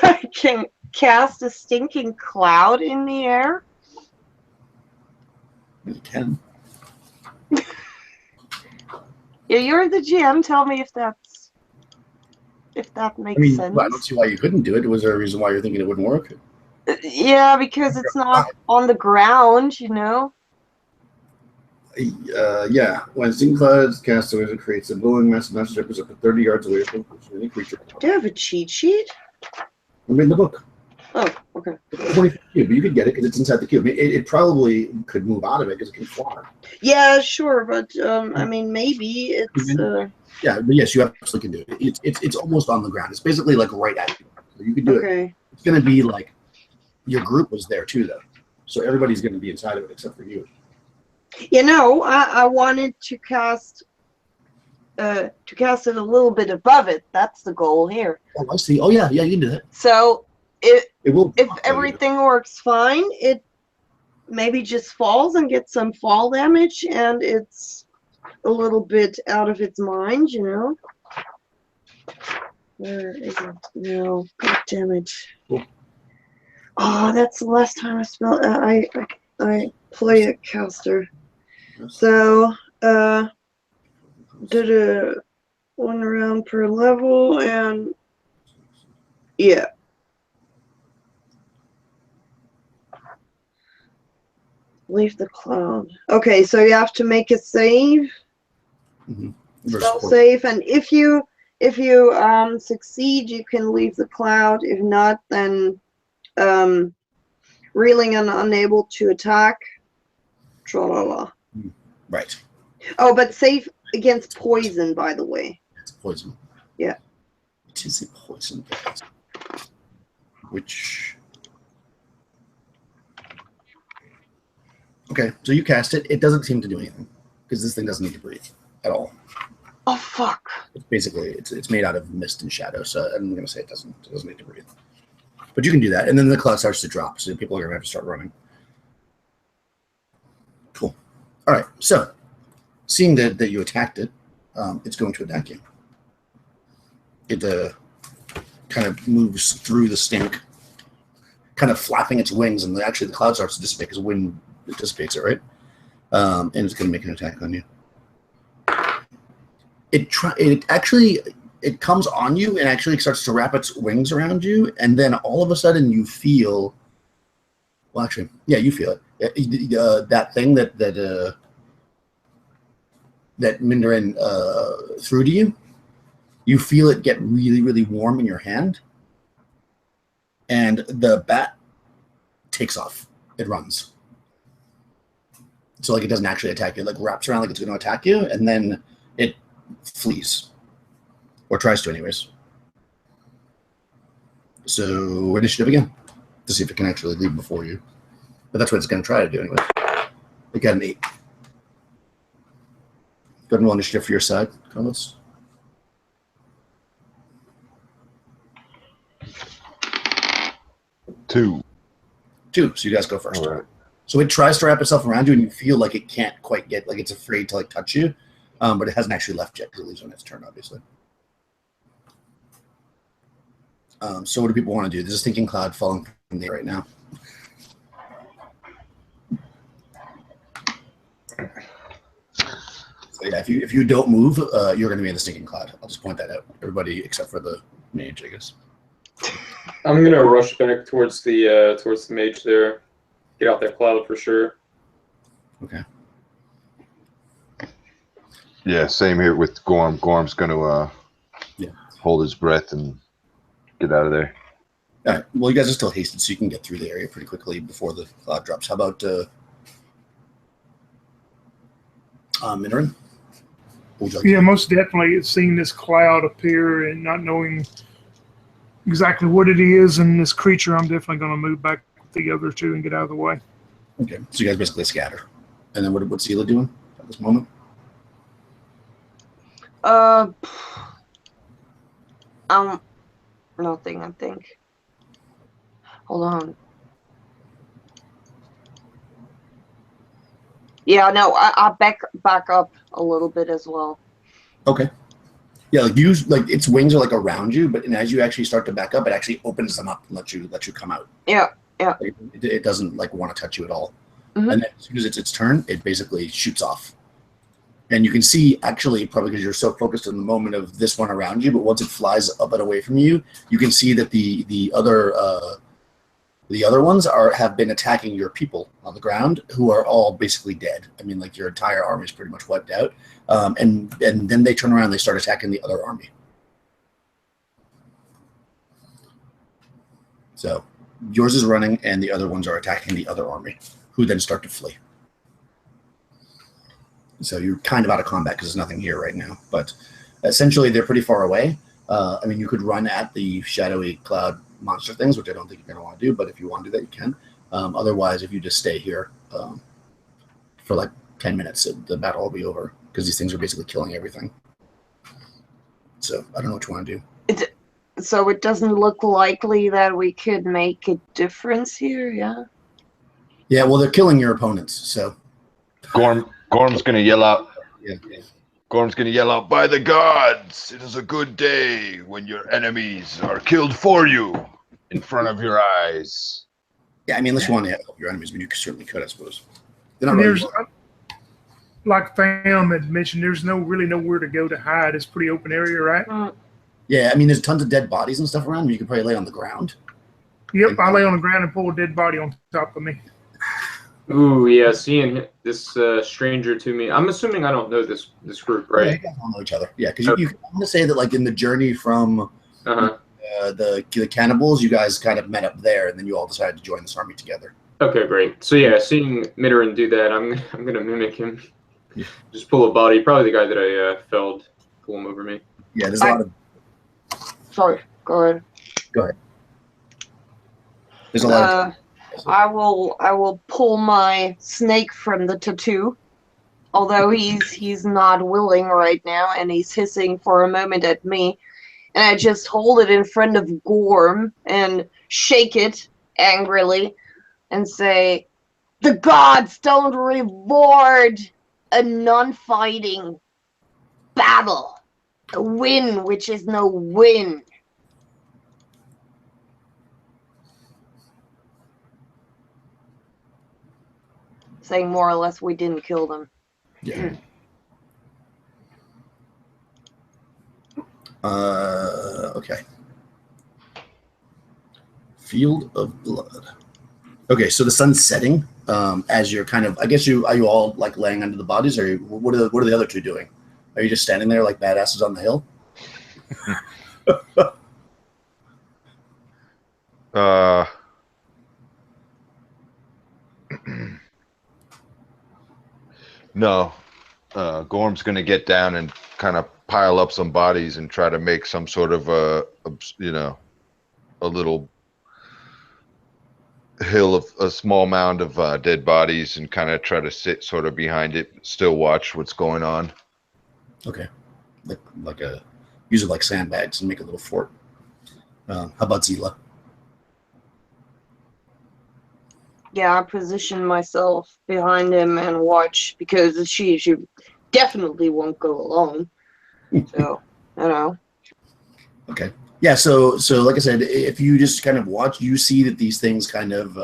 I can cast a stinking cloud in the air. You can. Yeah, you're the GM. Tell me if that makes sense. Well, I don't see why you couldn't do it. Was there a reason why you're thinking it wouldn't work? Yeah, because it's not on the ground, Yeah. When Sting Cloud is cast, it creates a blowing massive message up to 30 yards away from any creature. Do you have a cheat sheet? I'm in the book. Oh, okay. It's 20 feet cube, but you could get it because it's inside the cube. I mean, it probably could move out of it because it can fly. Yeah, sure, but I mean, maybe it's. Yeah, but yes, you absolutely can do it. It's almost on the ground. It's basically like right at you. So you can do it. It's going to be like your group was there too, though. So everybody's going to be inside of it except for you. I wanted to cast it a little bit above it. That's the goal here. Oh, I see. Oh, yeah, you can do that. So It will. if everything works fine, it maybe just falls and gets some fall damage, and it's a little bit out of its mind, Where is it? No, god damn it. Cool. Oh, that's the last time I spell. I play a caster. So, did a 1 round per level, and yeah. Leave the cloud. Okay, so you have to make a save. Spell save, and if you succeed, you can leave the cloud. If not, then reeling and unable to attack. Tra-la-la. Right. Oh, but save against poison, by the way. It's poison. Yeah. It is a poison gas. Which... Okay, so you cast it. It doesn't seem to do anything because this thing doesn't need to breathe at all. Oh fuck! It's basically it's made out of mist and shadow, so I'm gonna say it doesn't need to breathe. But you can do that, and then the cloud starts to drop, so people are gonna have to start running. Cool. All right. So, seeing that you attacked it, it's going to attack you. It kind of moves through the stink, kind of flapping its wings, and actually the cloud starts to dissipate because wind dissipates it, right? And it's going to make an attack on you. It comes on you and actually starts to wrap its wings around you, and then all of a sudden you feel. Well, actually, yeah, you feel it. That thing that Mindarin threw to you. You feel it get really, really warm in your hand, and the bat takes off. It runs. So, like, it doesn't actually attack you. It, like, wraps around like it's going to attack you, and then it flees. Or tries to, anyways. So, initiative again. To see if it can actually leave before you. But that's what it's going to try to do, anyways. It got an 8. Go ahead and roll initiative for your side, Carlos. Two. So you guys go first. All right. So it tries to wrap itself around you, and you feel like it can't quite get, like it's afraid to like touch you, but it hasn't actually left yet because it leaves on its turn, obviously. So what do people want to do? There's a stinking cloud falling from there right now. So yeah, if you don't move, you're going to be in the stinking cloud. I'll just point that out. Everybody except for the mage, I guess. I'm gonna rush back towards the mage there. Get out that cloud for sure. Okay. Yeah, same here with Gorm. Gorm's going to hold his breath and get out of there. All right. Well, you guys are still hasted, so you can get through the area pretty quickly before the cloud drops. How about Mindarin? Yeah, most definitely. It's seeing this cloud appear and not knowing exactly what it is and this creature, I'm definitely going to move back with the other two and get out of the way. Okay. So you guys basically scatter. And then what's Hila doing at this moment? Nothing, I think. Hold on. Yeah, no, I back up a little bit as well. Okay. Yeah, like its wings are like around you, but as you actually start to back up, it actually opens them up and let you come out. Yeah. Like, it doesn't like want to touch you at all. Mm-hmm. And then as soon as it's its turn, it basically shoots off. And you can see, actually, probably because you're so focused on the moment of this one around you, but once it flies up and away from you, you can see that the other ones have been attacking your people on the ground, who are all basically dead. I mean, like your entire army is pretty much wiped out. And then they turn around and they start attacking the other army. So yours is running, and the other ones are attacking the other army, who then start to flee. So you're kind of out of combat because there's nothing here right now. But essentially, they're pretty far away. I mean, you could run at the shadowy cloud monster things, which I don't think you're going to want to do. But if you want to do that, you can. Otherwise, if you just stay here for like 10 minutes, the battle will be over because these things are basically killing everything. So I don't know what you want to do. So it doesn't look likely that we could make a difference here, yeah? Yeah, well, they're killing your opponents, so... Gorm's going to yell out, Gorm's gonna yell out, "By the gods, it is a good day when your enemies are killed for you in front of your eyes." Yeah, I mean, unless you want to help your enemies, but you certainly could, I suppose. They're And not really. there's, like Tham had mentioned, there's really nowhere to go to hide. It's a pretty open area, right? Yeah, I mean, there's tons of dead bodies and stuff around. You could probably lay on the ground. Yep, I lay on the ground and pull a dead body on top of me. Ooh, yeah, seeing this stranger to me. I'm assuming I don't know this group, Yeah, right? you guys all know each other. Yeah, because you I'm going to say that, like, in the journey from the cannibals, you guys kind of met up there, and then you all decided to join this army together. Okay, great. So yeah, seeing Mitaran do that, I'm gonna mimic him. Yeah. Just pull a body, probably the guy that I felled, pull him over me. Yeah, there's a lot of. Sorry, go ahead. Go ahead. There's a lot of. I will pull my snake from the tattoo, although he's not willing right now, and he's hissing for a moment at me, and I just hold it in front of Gorm and shake it angrily, and say, "The gods don't reward a non-fighting battle, a win which is no win." Saying more or less we didn't kill them. Yeah. Okay. Field of Blood. Okay, so the sun's setting. As you're kind of, I guess are you all like laying under the bodies, or what are the other two doing? Are you just standing there like badasses on the hill? No. Gorm's gonna get down and kind of pile up some bodies and try to make some sort of a little hill of a small mound of dead bodies, and kind of try to sit sort of behind it, still watch what's going on. Okay, use it like sandbags and make a little fort. How about Zila? Yeah, I position myself behind him and watch, because she definitely won't go alone. So, Okay. Yeah, so like I said, if you just kind of watch, you see that these things kind of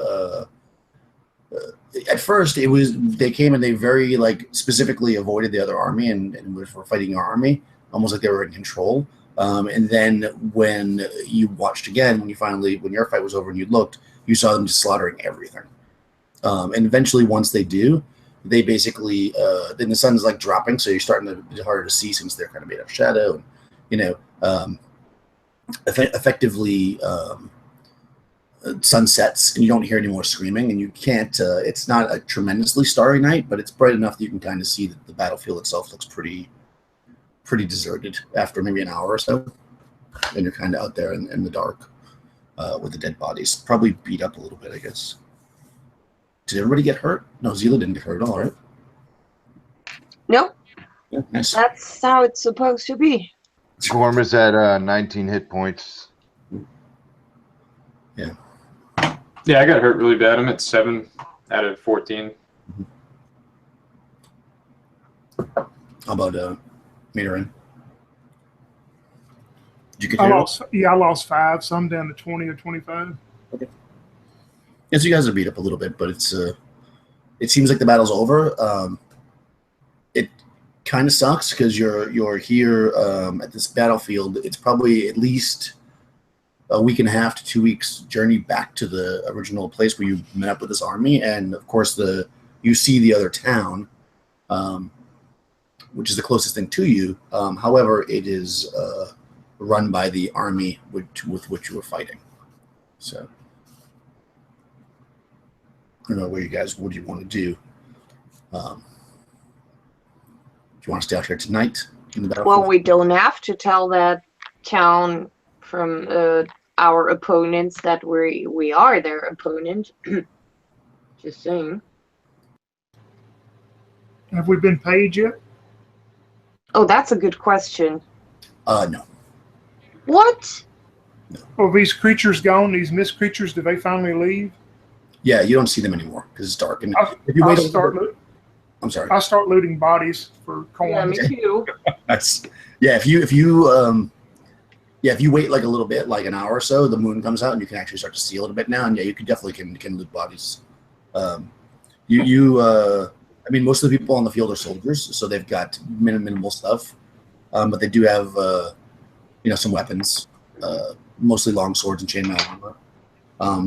at first they came and they very like specifically avoided the other army and were fighting your army, almost like they were in control. And then when you watched again, when your fight was over and you looked, you saw them just slaughtering everything. And eventually, once they do, they basically then the sun's like dropping, so you're starting to be harder to see since they're kind of made of shadow, and effectively sun sets, and you don't hear any more screaming, and you can't. It's not a tremendously starry night, but it's bright enough that you can kind of see that the battlefield itself looks pretty deserted after maybe an hour or so, and you're kind of out there in the dark with the dead bodies, probably beat up a little bit, I guess. Did everybody get hurt? No, Zila didn't get hurt at all, right? No. Yeah, nice. That's how it's supposed to be. Gorm is at 19 hit points. Yeah. Yeah, I got hurt really bad. I'm at 7 out of 14. How about Mitaran? Did you get I hit? lost 5, so I'm down to 20 or 25. Okay. Yeah, so you guys are beat up a little bit, but it's it seems like the battle's over. It kind of sucks because you're here at this battlefield. It's probably at least a week and a half to 2 weeks journey back to the original place where you met up with this army, and of course you see the other town, which is the closest thing to you. However, it is run by the army with which you were fighting. So. I don't know what do you want to do? Do you want to stay out here tonight in the battlefield? Well, we don't have to tell that town from our opponents that we are their opponent. Just saying. Have we been paid yet? Oh, that's a good question. No. What? Are these creatures gone? These mist creatures, did they finally leave? Yeah, you don't see them anymore because it's dark. And I'll start looking. I'm sorry. I start looting bodies for coins. Yeah, me too. That's yeah. If you wait like a little bit, like an hour or so, the moon comes out and you can actually start to see a little bit now. And yeah, you can definitely can loot bodies. I mean, most of the people on the field are soldiers, so they've got minimal stuff, but they do have some weapons, mostly long swords and chainmail armor.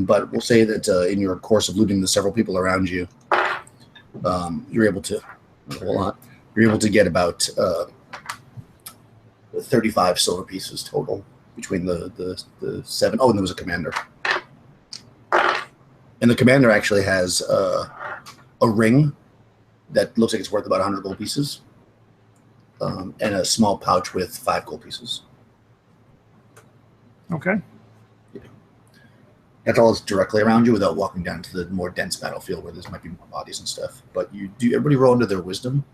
But we'll say that in your course of looting the several people around you, you're able to get about 35 silver pieces total between the 7. Oh, and there was a commander. And the commander actually has a ring that looks like it's worth about 100 gold pieces, and a small pouch with 5 gold pieces. Okay. That's all that's directly around you without walking down to the more dense battlefield where there might be more bodies and stuff. But everybody roll into their wisdom.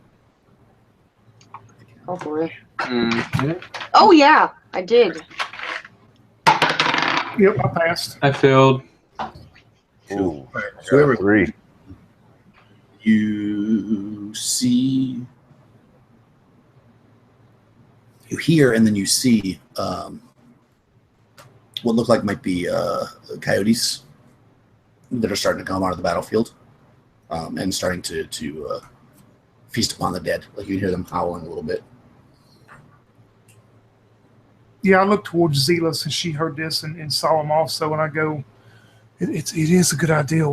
Oh, for it. Mm-hmm. Oh, yeah, I did. Yep, I passed. I failed. Ooh, So whoever 3. you hear, and then you see what look like might be coyotes that are starting to come out of the battlefield, and starting to feast upon the dead. Like you can hear them howling a little bit. Yeah, I look towards Zila since she heard this and saw him also, and I go, it is a good idea.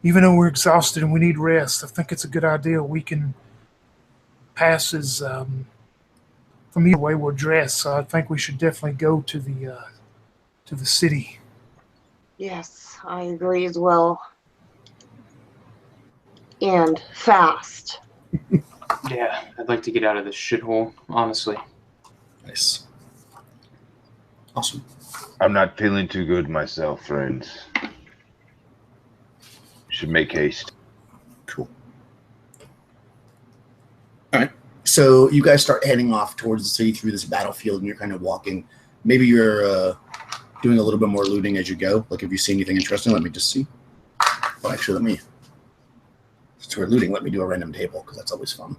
Even though we're exhausted and we need rest, I think it's a good idea. We can pass as from either way we're dressed. So I think we should definitely go to the city. Yes, I agree as well. And fast. Yeah, I'd like to get out of this shithole, honestly. Nice. Awesome. I'm not feeling too good myself, friends. Should make haste. Cool. All right. So you guys start heading off towards the city through this battlefield, and you're kind of walking. Maybe you're doing a little bit more looting as you go. Like, if you see anything interesting, let me just see. Well, actually, since we're looting, let me do a random table, because that's always fun.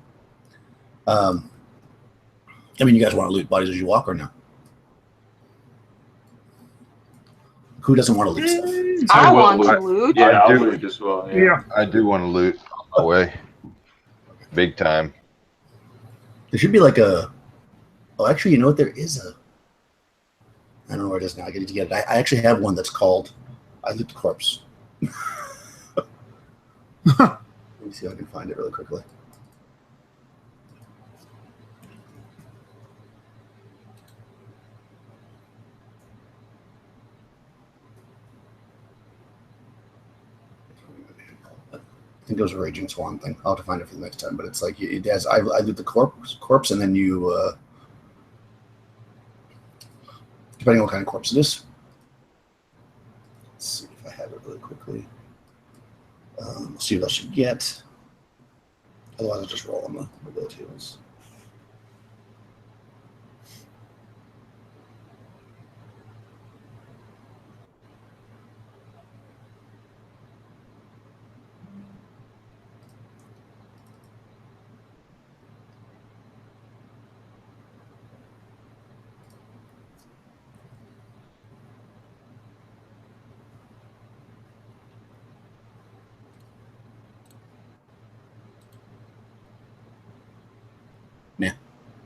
I mean, you guys want to loot bodies as you walk, or no? Who doesn't want to loot stuff? I want to loot. Yeah, I I'll do. loot as well. Yeah. I do want to loot away. Big time. There should be like a... Oh, actually, you know what? There is a... I don't know where it is now. I need to get it. I actually have one that's called I Loot the Corpse. Let me see if I can find it really quickly. I think it was a Raging Swan thing. I'll have to find it for the next time. But it's like it has I Loot the corpse, and then you... depending on what kind of corpse it is. Let's see if I have it really quickly. Let's see what else you get. Otherwise, I'll just roll on the ability tables.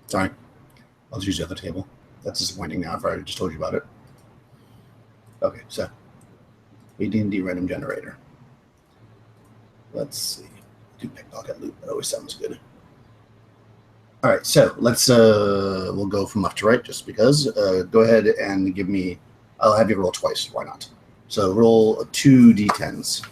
Sorry. I'll just use the other table. That's disappointing now if I already just told you about it. Okay, so AD&D random generator. Let's see. Do pickpocket loot. That always sounds good. All right, so let's we'll go from left to right just because. Go ahead and give me... I'll have you roll twice. Why not? So roll 2 d10s.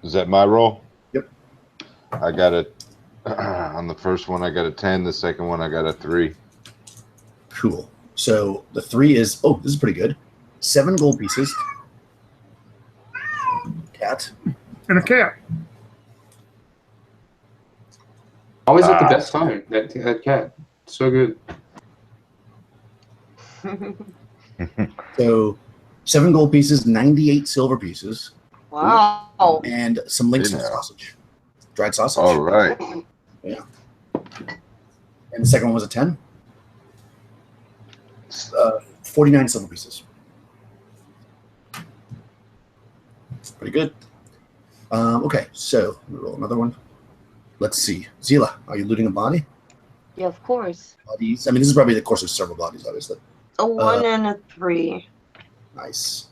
Is that my roll? Yep. I got it. On the first one, I got a 10. The second one, I got a 3. Cool. So the 3 is... Oh, this is pretty good. 7 gold pieces. Cat. And a cat. Always at the best time. That cat, so good. So 7 gold pieces, 98 silver pieces, Wow. and some links of Yeah. sausage, dried sausage. All right. And the second one was a 10. 49 silver pieces. Pretty good. Okay, so we'll roll another one. Let's see. Zila, are you looting a body? Yeah, of course. Bodies. I mean, this is probably the course of several bodies, obviously. A 1 and a 3. Nice.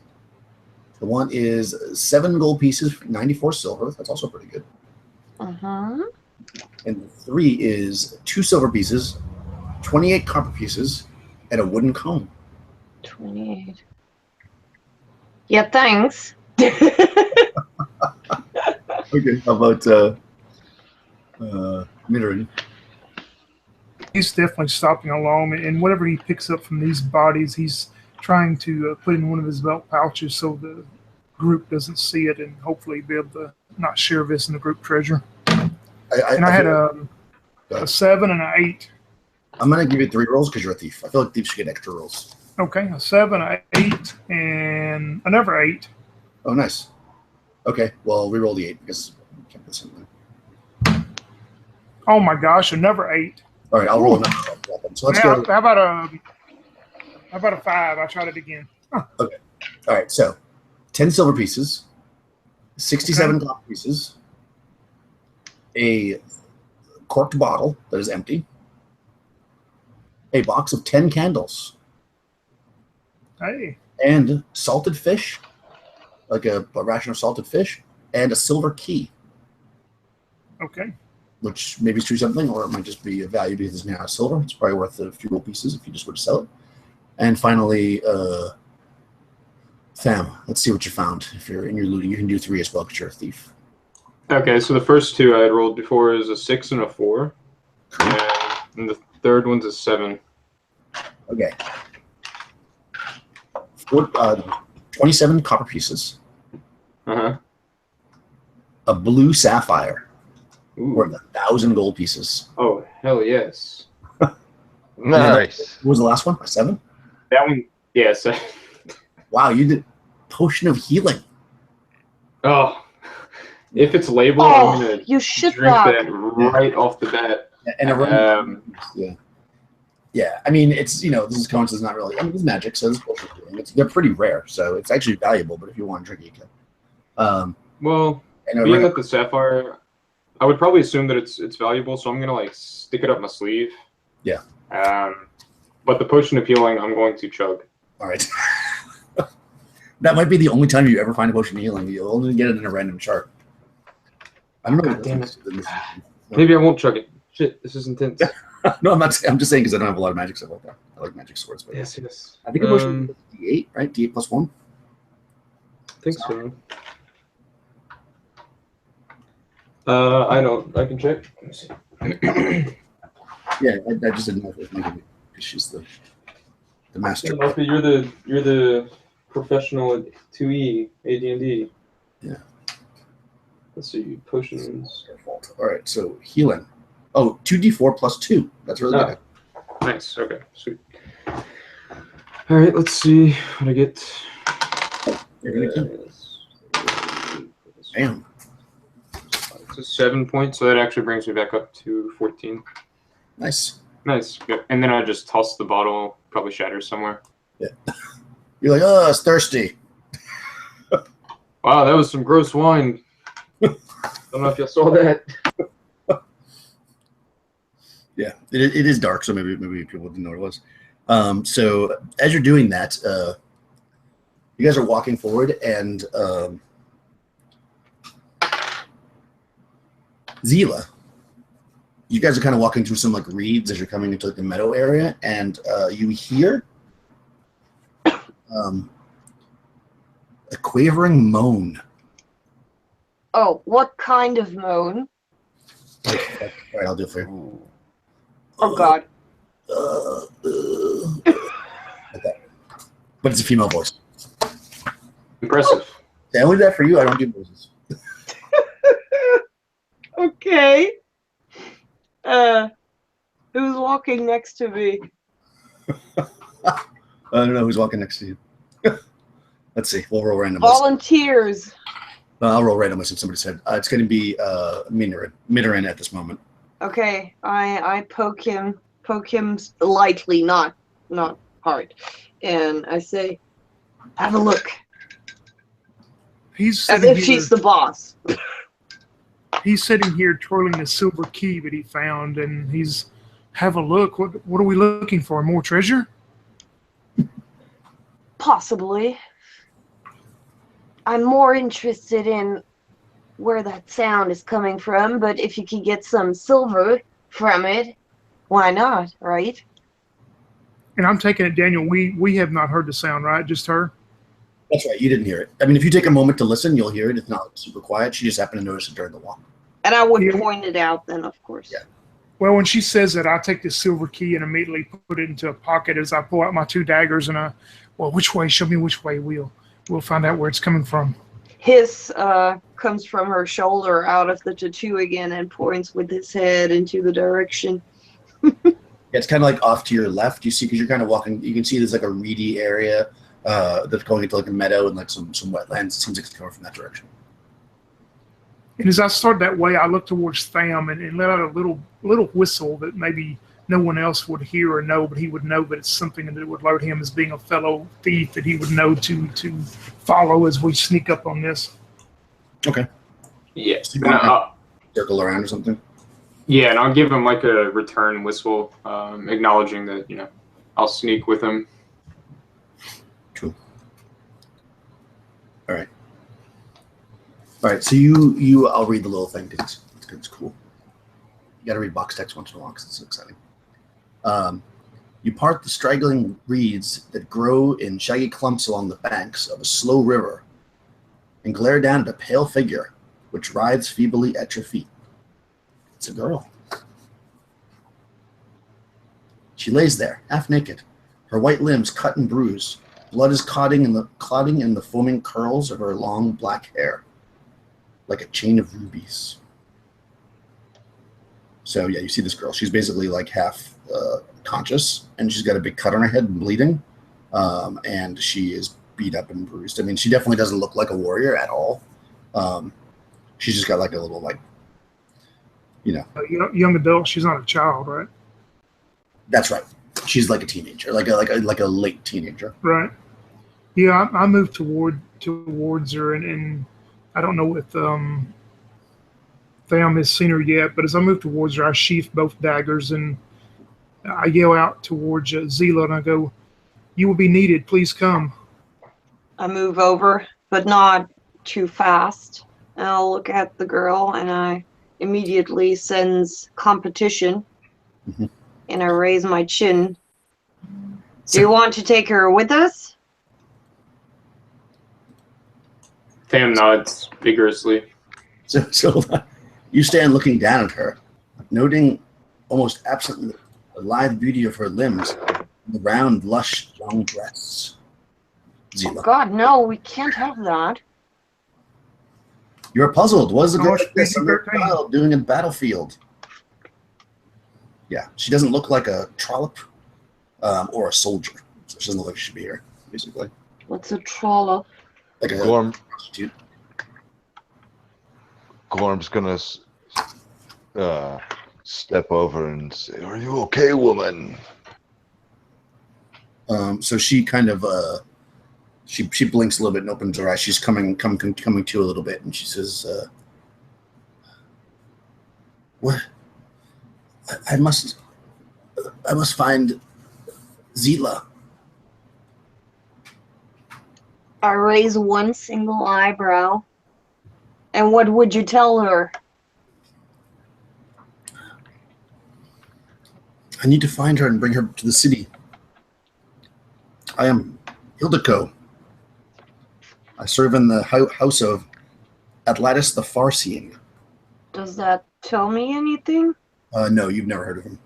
The one is 7 gold pieces, 94 silver. That's also pretty good. Uh-huh. And the 3 is 2 silver pieces, 28 copper pieces, and a wooden comb. 28. Yeah, thanks. Okay, how about Midrin? He's definitely stopping along, and whatever he picks up from these bodies, he's trying to put in one of his belt pouches so the group doesn't see it, and hopefully be able to not share this in the group treasure. I had a 7 and an 8. I'm going to give you 3 rolls because you're a thief. I feel like thieves should get extra rolls. Okay, a 7, an 8, and another 8. Oh, nice. Okay, well, we roll the 8 because we can't put something there. Oh my gosh, another 8. All right, I'll roll another weapon. So let's go. How about a 5? I tried it again. Okay. All right, so 10 silver pieces, 67 copper pieces, a corked bottle that is empty, a box of 10 candles, Hey. and salted fish, like a ration of salted fish, and a silver key, Okay. which maybe is true something, or it might just be a value because it's now silver. It's probably worth a few gold pieces if you just were to sell it. And finally, Tham, let's see what you found. If you're in your looting, you can do 3 as well because you're a thief. Okay, so the first 2 I had rolled before is a 6 and a 4, and the third one's a 7. Okay. 27 copper pieces, Uh-huh. a blue sapphire, Ooh. worth 1,000 gold pieces. Oh, hell yes. Nice. What was the last one? A 7? That one, yes. Wow, you did potion of healing. Oh, if it's labeled, I'm Oh, gonna you should drink not. that right off the bat. And yeah. I mean, it's, this is coincidence, not really. I mean, it's magic, so it's potion of healing. They're pretty rare, so it's actually valuable. But if you want to drink it, you can. Well, And being that the sapphire, I would probably assume that it's valuable, so I'm gonna stick it up my sleeve. Yeah. But the potion of healing, I'm going to chug. All right. That might be the only time you ever find a potion of healing. You'll only get it in a random chart. I don't know. God damn it. Maybe I won't chug it. Shit, this is intense. No, I'm not. I'm just saying because I don't have a lot of magic stuff like that. I like magic swords, but Yes. I think a potion is D8, right? D8 plus 1. I think so. I don't. I can check. Let me see. Yeah, I just didn't know if it was because she's the master. Luffy, you're the professional at 2E AD&D. Yeah. Let's see, potions. All right, so healing. Oh, 2d4 plus 2. That's really good. Nice. Okay. Sweet. All right. Let's see what I get. You're gonna kill. Damn. It's a 7 points, so that actually brings me back up to 14. Nice. Nice. Yep. And then I just toss the bottle. Probably shatters somewhere. Yeah. You're like, oh, it's thirsty. Wow, that was some gross wine. Don't know if you saw that. Yeah, it is dark, so maybe people didn't know what it was. So as you're doing that, you guys are walking forward, and Zila, you guys are kind of walking through some reeds as you're coming into the meadow area, and you hear a quavering moan. Oh, what kind of moan? All right, I'll do it for you. Oh, God. Like that. But it's a female voice. Impressive. I only do that for you. I don't do voices. Okay. Who's walking next to me? I don't know who's walking next to you. Let's see. We'll roll random. Volunteers. I'll roll randomly since somebody said. It's going to be Minorin at this moment. Okay, I poke him lightly, not hard, and I say, "Have a look." He's As sitting if here, she's the boss. He's sitting here twirling the silver key that he found, and he's have a look. What are we looking for? More treasure? Possibly. I'm more interested in where that sound is coming from, but if you can get some silver from it, why not, right? And I'm taking it, Daniel. We have not heard the sound, right? Just her. That's right. You didn't hear it. I mean, if you take a moment to listen, you'll hear it. It's not super quiet. She just happened to notice it during the walk. And I would Yeah. point it out then, of course. Yeah. Well, when she says that, I take the silver key and immediately put it into a pocket as I pull out my 2 daggers and which way? Show me which way. We'll find out where it's coming from. His comes from her shoulder out of the tattoo again and points with his head into the direction. Yeah, it's kind of like off to your left. You see, because you're kind of walking, you can see there's like a reedy area that's going into like a meadow and like some wetlands. It seems like it's coming from that direction. And as I start that way, I look towards Tham and let out a little whistle that maybe no one else would hear or know, but he would know that it's something that would alert him as being a fellow thief that he would know to follow as we sneak up on this. Okay. Yeah. So you want to circle around or something? Yeah, and I'll give him like a return whistle, acknowledging that, I'll sneak with him. Cool. All right. So I'll read the little thing because it's cool. You got to read box text once in a while because it's so exciting. You part the straggling reeds that grow in shaggy clumps along the banks of a slow river and glare down at a pale figure which writhes feebly at your feet. It's a girl. She lays there, half naked, her white limbs cut and bruised. Blood is clotting in the foaming curls of her long black hair, like a chain of rubies. So yeah, you see this girl. She's basically like half conscious, and she's got a big cut on her head and bleeding, and she is beat up and bruised. I mean, she definitely doesn't look like a warrior at all. She's just got like a little like, A young adult. She's not a child, right? That's right. She's like a teenager, like a late teenager. Right. Yeah, I move towards her, and I don't know if Tham has seen her yet, but as I move towards her, I sheath both daggers and I yell out towards Zila and I go, "You will be needed. Please come." I move over, but not too fast. And I'll look at the girl and I immediately sense competition. Mm-hmm. And I raise my chin. Do you want to take her with us? Tham nods vigorously. So you stand looking down at her, noting almost absently the lithe beauty of her limbs, and the round, lush, young breasts. Zila, God, no, we can't have that. you're puzzled. What is a girl Oh, like this she's under 13. child doing in a battlefield? Yeah, she doesn't look like a trollop or a soldier. So she doesn't look like she should be here, basically. What's a trollop? Like a Gorm, prostitute. Gorm's gonna step over and say, "Are you okay, woman?" So she kind of she blinks a little bit and opens her eyes. She's coming to a little bit, and she says, "What? I must find Zila." I raise one single eyebrow. And what would you tell her? I need to find her and bring her to the city. I am Hildico. I serve in the house of Atalis the Farseeing. Does that tell me anything? No, you've never heard of him.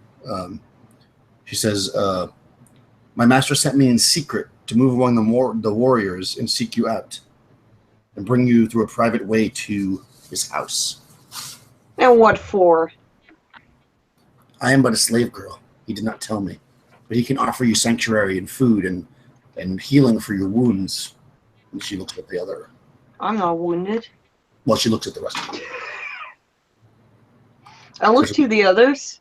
She says, my master sent me in secret to move among the warriors and seek you out and bring you through a private way to his house. And what for? I am but a slave girl. He did not tell me. But he can offer you sanctuary and food and healing for your wounds. And she looks at the other. I'm not wounded. Well, she looks at the rest of them. I look to the others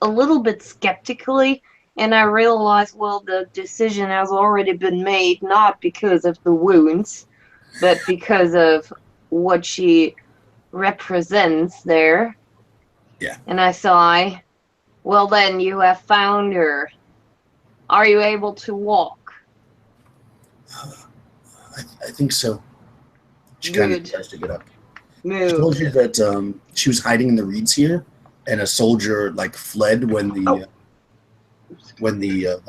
a little bit skeptically, and I realize, well, the decision has already been made, not because of the wounds, but because of what she represents there. Yeah. And I sigh, well, then you have found her. Are you able to walk? I think so. She kind of Good. tries to get up. She Move. told you that she was hiding in the reeds here, and a soldier like fled when the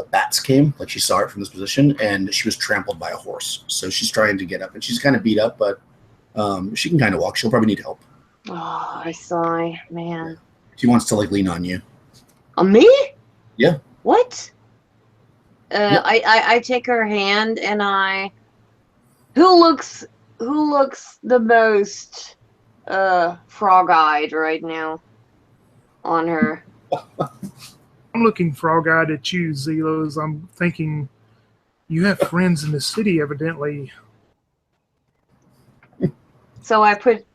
bats came. Like she saw it from this position, and she was trampled by a horse. So she's trying to get up, and she's kind of beat up, but she can kind of walk. She'll probably need help. Oh, I sigh, man. She wants to like lean on you. On me? Yeah. What? Yeah. I take her hand and I. Who looks the most frog-eyed right now on her? I'm looking frog-eyed at you, Zelos. I'm thinking you have friends in the city, evidently. So I put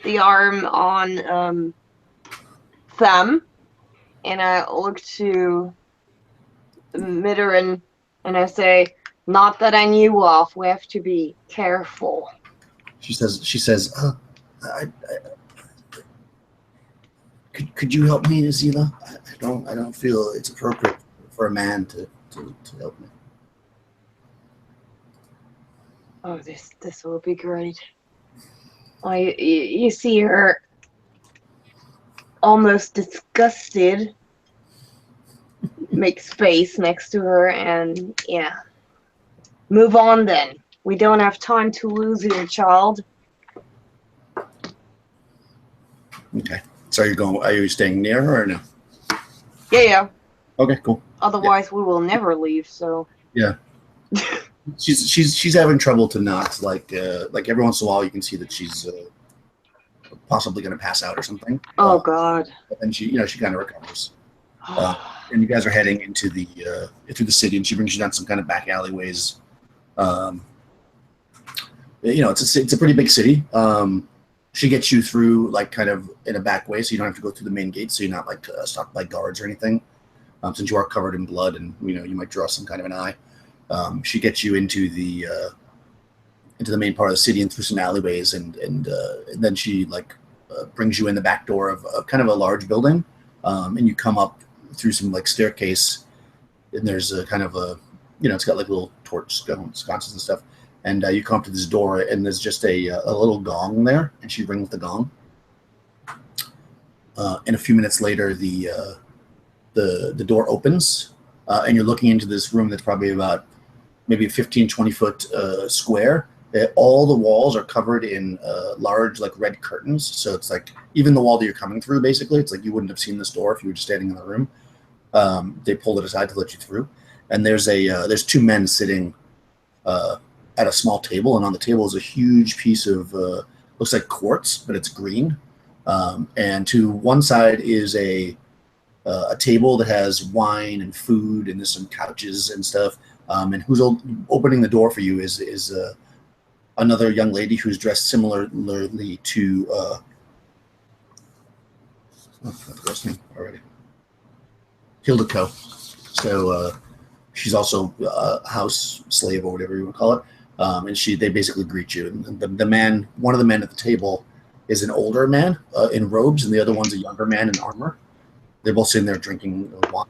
the arm on Them, and I look to Mitterin and I say, "Not that I knew of. We have to be careful." She says, could you help me, Azila? I don't feel it's appropriate for a man to help me. Oh, this will be great. Oh, you see her almost disgusted. Makes face next to her, and yeah. Move on then. We don't have time to lose here, child. Okay. So are you staying near her or no? Yeah. Okay, cool. Otherwise, we will never leave. So. Yeah. she's having trouble to not like every once in a while you can see that she's possibly going to pass out or something. Oh God. And she kind of recovers. And you guys are heading into through the city, and she brings you down some kind of back alleyways. It's a pretty big city. She gets you through like kind of in a back way, so you don't have to go through the main gate, so you're not like stopped by guards or anything. Since you are covered in blood, and you might draw some kind of an eye. She gets you into the main part of the city and through some alleyways, and then she brings you in the back door of kind of a large building, and you come up through some like staircase, and there's a kind of a it's got like little torch sconces and stuff, and you come up to this door, and there's just a little gong there, and she rings the gong. And a few minutes later, the door opens, and you're looking into this room that's probably about maybe a 15-20 foot square. All the walls are covered in large like red curtains, so it's like even the wall that you're coming through, basically it's like you wouldn't have seen this door if you were just standing in the room. They pulled it aside to let you through, and there's two men sitting at a small table, and on the table is a huge piece of looks like quartz, but it's green, and to one side is a table that has wine and food, and there's some couches and stuff. And who's opening the door for you is another young lady who's dressed similarly to I forgot the girl's name already. Hildico. So she's also a house slave or whatever you want to call it. And they basically greet you. And one of the men at the table is an older man in robes, and the other one's a younger man in armor. They're both sitting there drinking wine.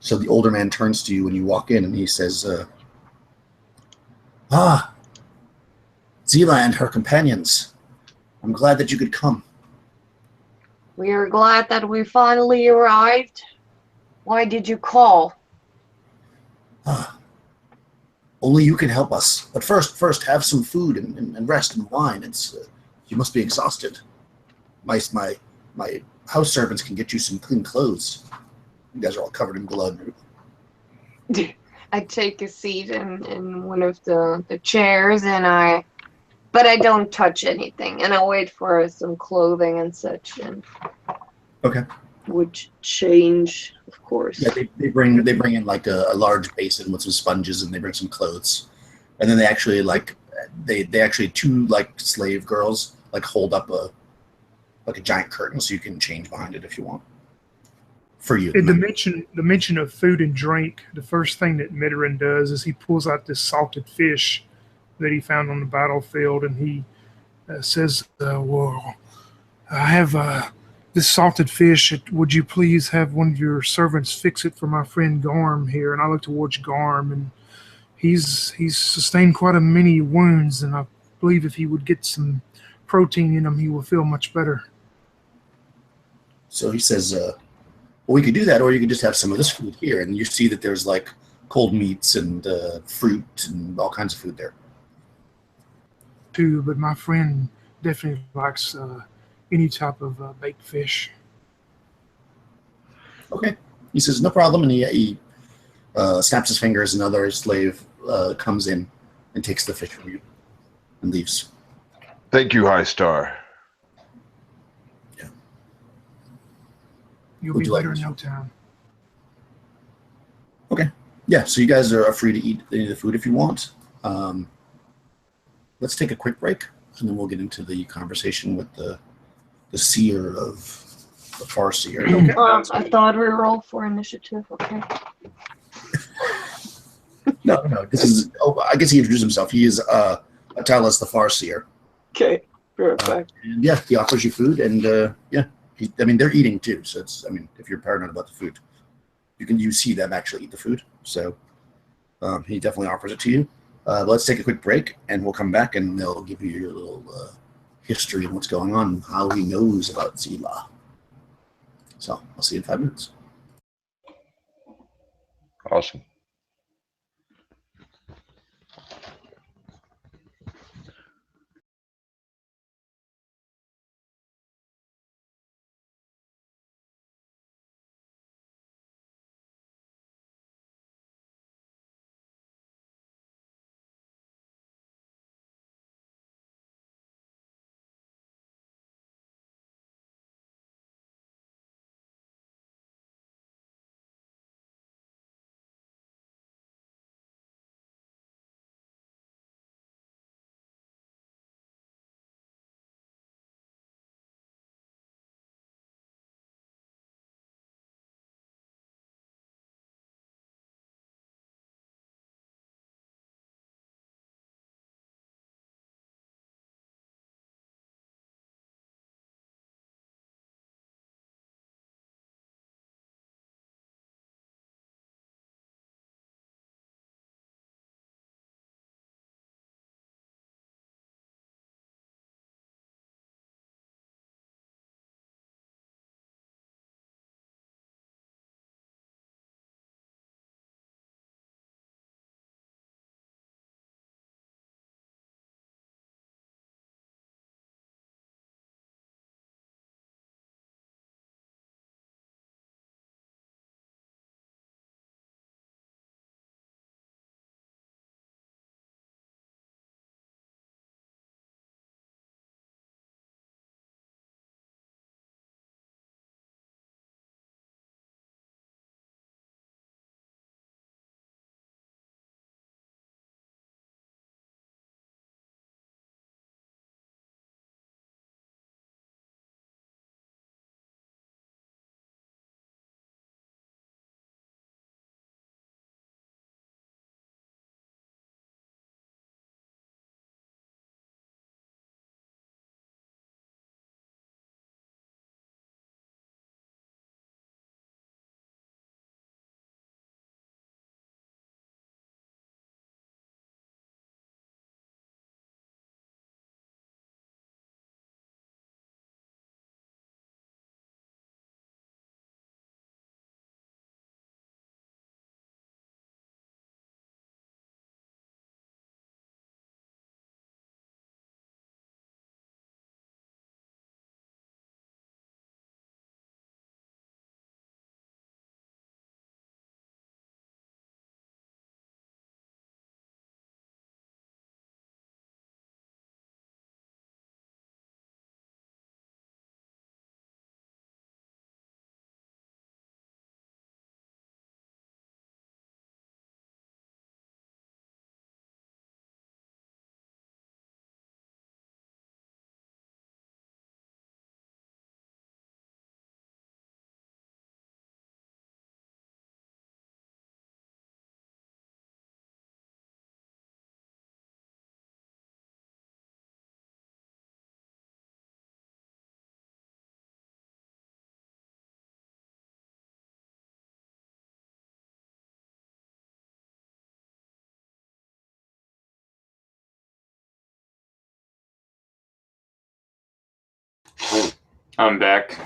So the older man turns to you when you walk in, and he says, Zila and her companions. I'm glad that you could come. We are glad that we finally arrived. Why did you call? Only you can help us. But first, have some food and rest and wine. You must be exhausted. My house servants can get you some clean clothes. You guys are all covered in blood. I take a seat in one of the chairs, but I don't touch anything, and I wait for some clothing and such. And Okay. would change, of course. Yeah, they bring in like a large basin with some sponges, and they bring some clothes, and then they actually they actually two like slave girls like hold up a giant curtain so you can change behind it if you want. For you, The mention of food and drink, the first thing that Midoran does is he pulls out this salted fish that he found on the battlefield, and he says, well, I have this salted fish. Would you please have one of your servants fix it for my friend Garm here? And I look towards Garm, and he's sustained quite a many wounds, and I believe if he would get some protein in him, he will feel much better. So he says, well, we could do that, or you could just have some of this food here. And you see that there's like cold meats and fruit and all kinds of food there. Too, but my friend definitely likes any type of baked fish. Okay. He says, no problem. And he snaps his fingers. Another slave comes in and takes the fish from you and leaves. Thank you, High Star. Yeah. You'll be better in no time. Okay. Yeah, so you guys are free to eat any of the food if you want. Let's take a quick break, and then we'll get into the conversation with the seer of the far seer. Okay. I thought we were all for initiative. Okay. No. This is. Oh, I guess he introduced himself. He is Atalis, the far seer. Okay. Perfect. And yeah, he offers you food, and yeah, they're eating too. So it's. If you're paranoid about the food, you see them actually eat the food. So he definitely offers it to you. Let's take a quick break, and we'll come back, and they'll give you your little history of what's going on, how he knows about Zila. So I'll see you in 5 minutes. Awesome. I'm back.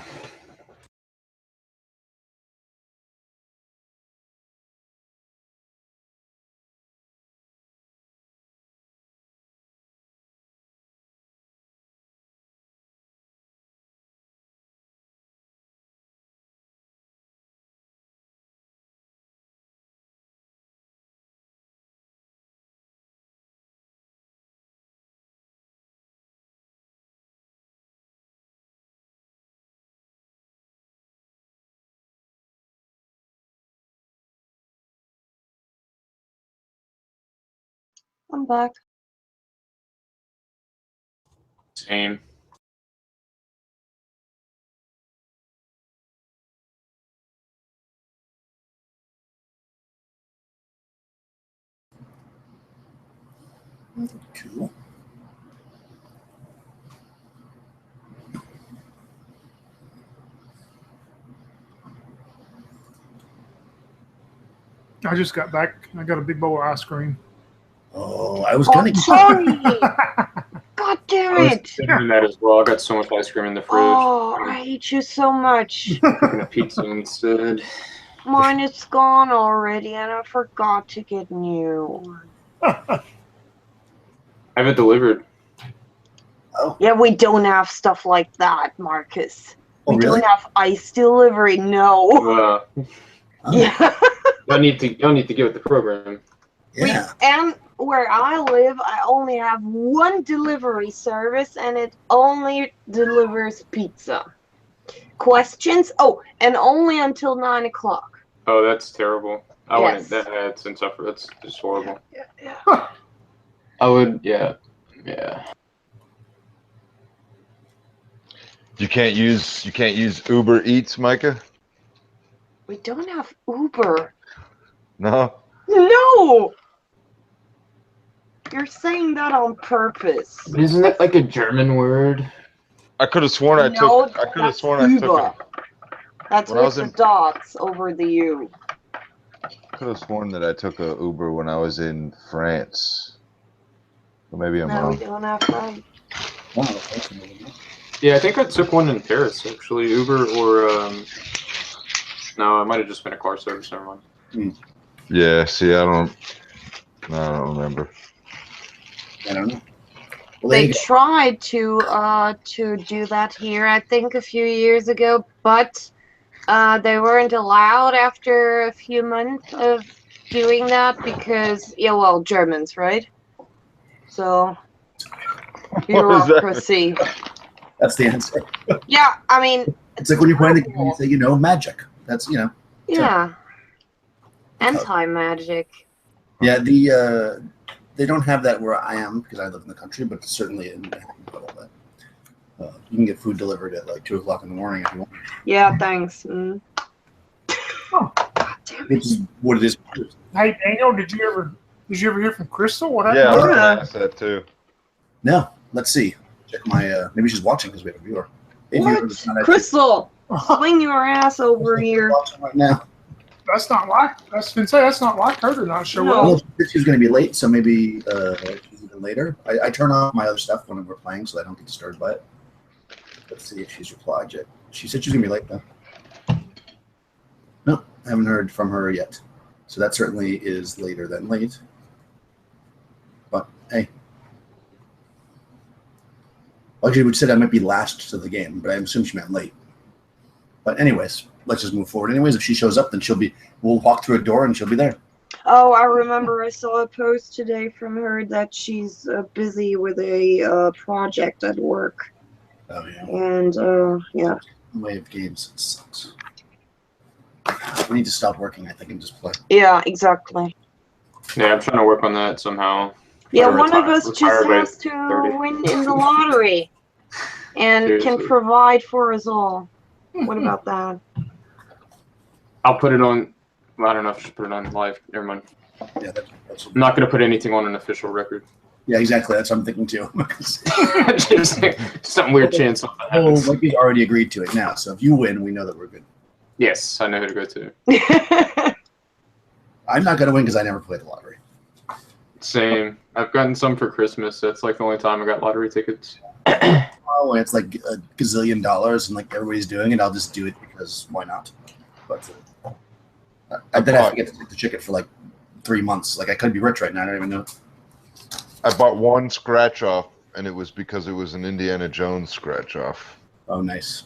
I'm back. Same. Cool. I just got back. I got a big bowl of ice cream. Oh, I was gonna. Tony! God damn I was it! considering that as well. I got so much ice cream in the fridge. Oh, I hate you so much. Cooking a pizza instead. Mine is gone already, and I forgot to get new. I have it delivered. Oh, Yeah, we don't have stuff like that, Marcus. oh We really? don't have ice delivery. No. Oh, Yeah. Don't need to give it the program. yeah. And where I live, I only have one delivery service, and it only delivers pizza. Questions? Oh, and only until 9 o'clock. Oh, that's terrible. I Yes. wouldn't. That's insufferable. That's just horrible. Yeah. I would. Yeah. You can't use Uber Eats, Micah? We don't have Uber. No. No! You're saying that on purpose. But isn't that like a German word? I could have sworn I No, took. I could have that's sworn I Uber. took. That's When I with was the in- dots over the U. Could have sworn that I took a Uber when I was in France. Or maybe I'm No, we wrong. don't have that. Wow, that's amazing. Yeah, I think I took one in Paris actually. Uber or no, it might have just been a car service. Never mind. Yeah. See, I don't remember. I don't know. Well, there They you go. tried to do that here, I think, a few years ago, but they weren't allowed after a few months of doing that because, yeah, well, Germans, right? So, What is that? bureaucracy. That's the answer. Yeah, I mean, It's like when you're playing the game, you say, magic. That's yeah. Anti-magic. Yeah, they don't have that where I am because I live in the country, but certainly in all that. You can get food delivered at like 2 o'clock in the morning if you want. Yeah, thanks. Mm. Oh. God damn it. Which is what it is. Hey, Daniel, did you ever hear from Crystal? What happened? Yeah, I was Yeah. gonna ask that too. No, let's see. Check my. Maybe she's watching because we have a viewer. Hey, viewer, it's not What? actually Crystal, swing your ass over here. watching right now. That's not like. That's not like her to not show No. up. Well, she said she was going to be late, so maybe she's even later. I turn off my other stuff when we're playing so I don't get disturbed by it. Let's see if she's replied yet. She said she's going to be late, though. No, I haven't heard from her yet. So that certainly is later than late. But, hey. Actually, we said I might be last to the game, but I assume she meant late. But anyways, let's just move forward. Anyways, if she shows up, then we'll walk through a door and she'll be there. Oh, I remember I saw a post today from her that she's busy with a project at work. Oh, yeah. And, yeah. Way of games sucks. We need to stop working, I think, and just play. Yeah, exactly. Yeah, I'm trying to work on that somehow. Yeah, Retire- one of us just retire by has to 30. win in the lottery and can Seriously. provide for us all. What about that? I'll put it on. Well, I don't know if I should put it on live. Never mind. Yeah, that's I'm not going to put anything on an official record. yeah, exactly. That's what I'm thinking too. Just some weird chance something Oh, happens. like he's already agreed to it now. So if you win, we know that we're good. Yes, I know who to go to. I'm not going to win because I never play the lottery. Same. I've gotten some for Christmas. That's like the only time I got lottery tickets. When it's like a gazillion dollars and like everybody's doing it, I'll just do it because why not? But then I forget to take the ticket for like 3 months. Like I could be rich right now. I don't even know. I bought one scratch off, and it was because it was an Indiana Jones scratch off. Oh, nice.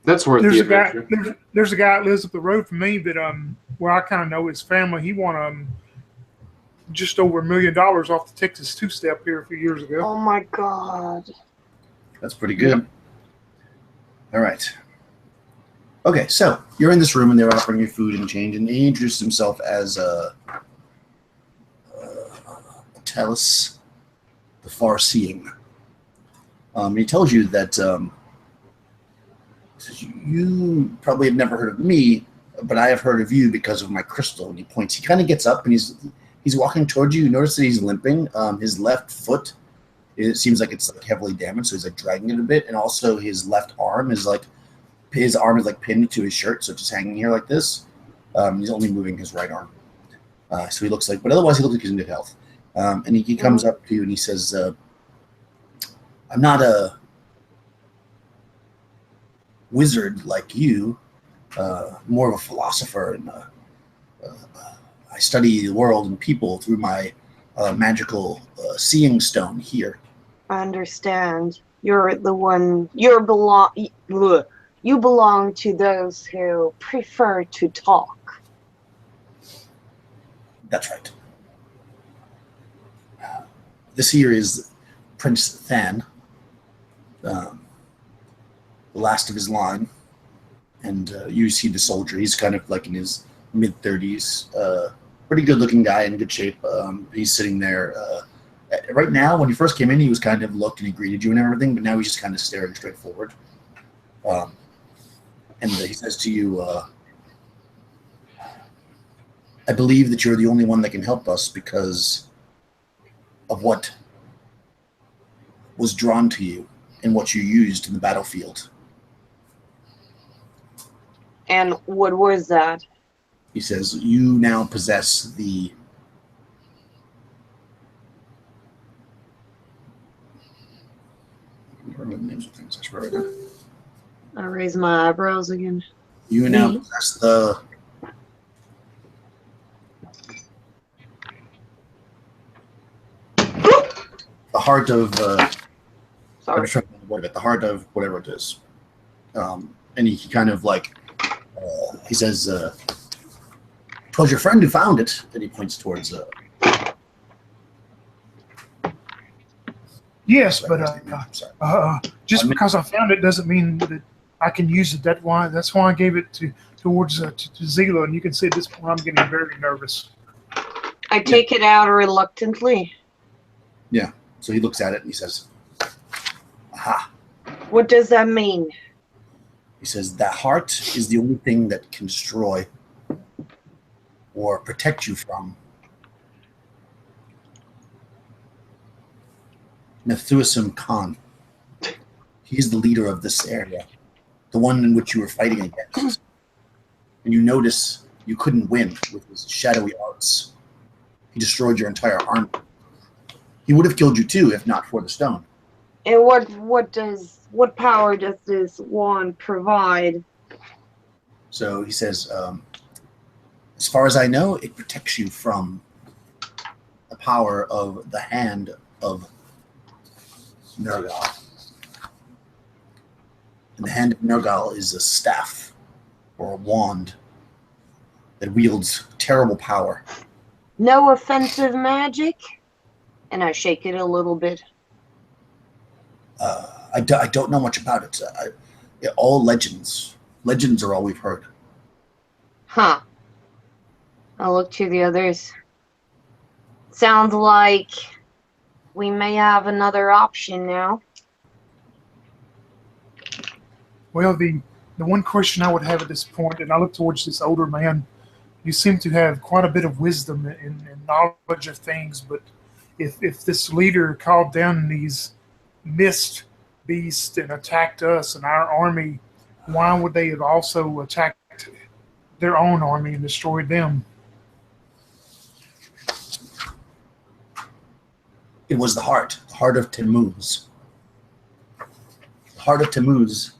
That's worth There's the a guy. adventure. There's a guy that lives up the road from me that where I kind of know his family. He won just over $1 million off the Texas two-step here a few years ago. Oh my god. That's pretty good. All right. Okay, so you're in this room and they're offering you food and change, and he introduced himself as Atalis, the far-seeing. He tells you that you probably have never heard of me, but I have heard of you because of my crystal. And he points. He kind of gets up and he's walking towards you. You notice that he's limping. His left foot, it seems like it's like heavily damaged, so he's like dragging it a bit, and also his left arm is like pinned to his shirt, so it's just hanging here like this. He's only moving his right arm, so he looks like, but otherwise he looks like he's in good health. And he comes up to you and he says, "I'm not a wizard like you, more of a philosopher, and I study the world and people through my magical seeing stone here." I understand. You're the one. You belong to those who prefer to talk. That's right. This here is Prince Than, the last of his line, and you see the soldier. He's kind of like in his mid-30s, pretty good-looking guy, in good shape. He's sitting there. Right now, when he first came in, he was kind of looked and he greeted you and everything, but now he's just kind of staring straight forward. And he says to you, "I believe that you're the only one that can help us because of what was drawn to you and what you used in the battlefield." And what was that? He says, "You now possess the names of things. I swear right now. I raise my eyebrows again. You now possess the heart of Sorry. I'm trying to think of it, the heart of whatever it is." And he kind of like he says, "'Twas your friend who found it." And he points towards Yes, but sorry. just because I found it doesn't mean that I can use it. That's why I gave it towards to Zila, and you can see at this point I'm getting very nervous. I take it out reluctantly. Yeah. So he looks at it and he says, "Aha." What does that mean? He says, "That heart is the only thing that can destroy or protect you from Munthassem Knan. He's the leader of this area, the one in which you were fighting against. And you notice you couldn't win with his shadowy arts. He destroyed your entire army. He would have killed you too if not for the stone." And what power does this wand provide? So he says, "As far as I know, it protects you from the power of the hand of Nergal. And the hand of Nergal is a staff or a wand that wields terrible power." No offensive magic? And I shake it a little bit. I don't know much about it. All legends. Legends are all we've heard. Huh. I'll look to the others. Sounds like we may have another option now. Well, the one question I would have at this point, and I look towards this older man, you seem to have quite a bit of wisdom and knowledge of things, but if this leader called down these mist beasts and attacked us and our army, why would they have also attacked their own army and destroyed them? It was the heart of Tammuz. The heart of Tammuz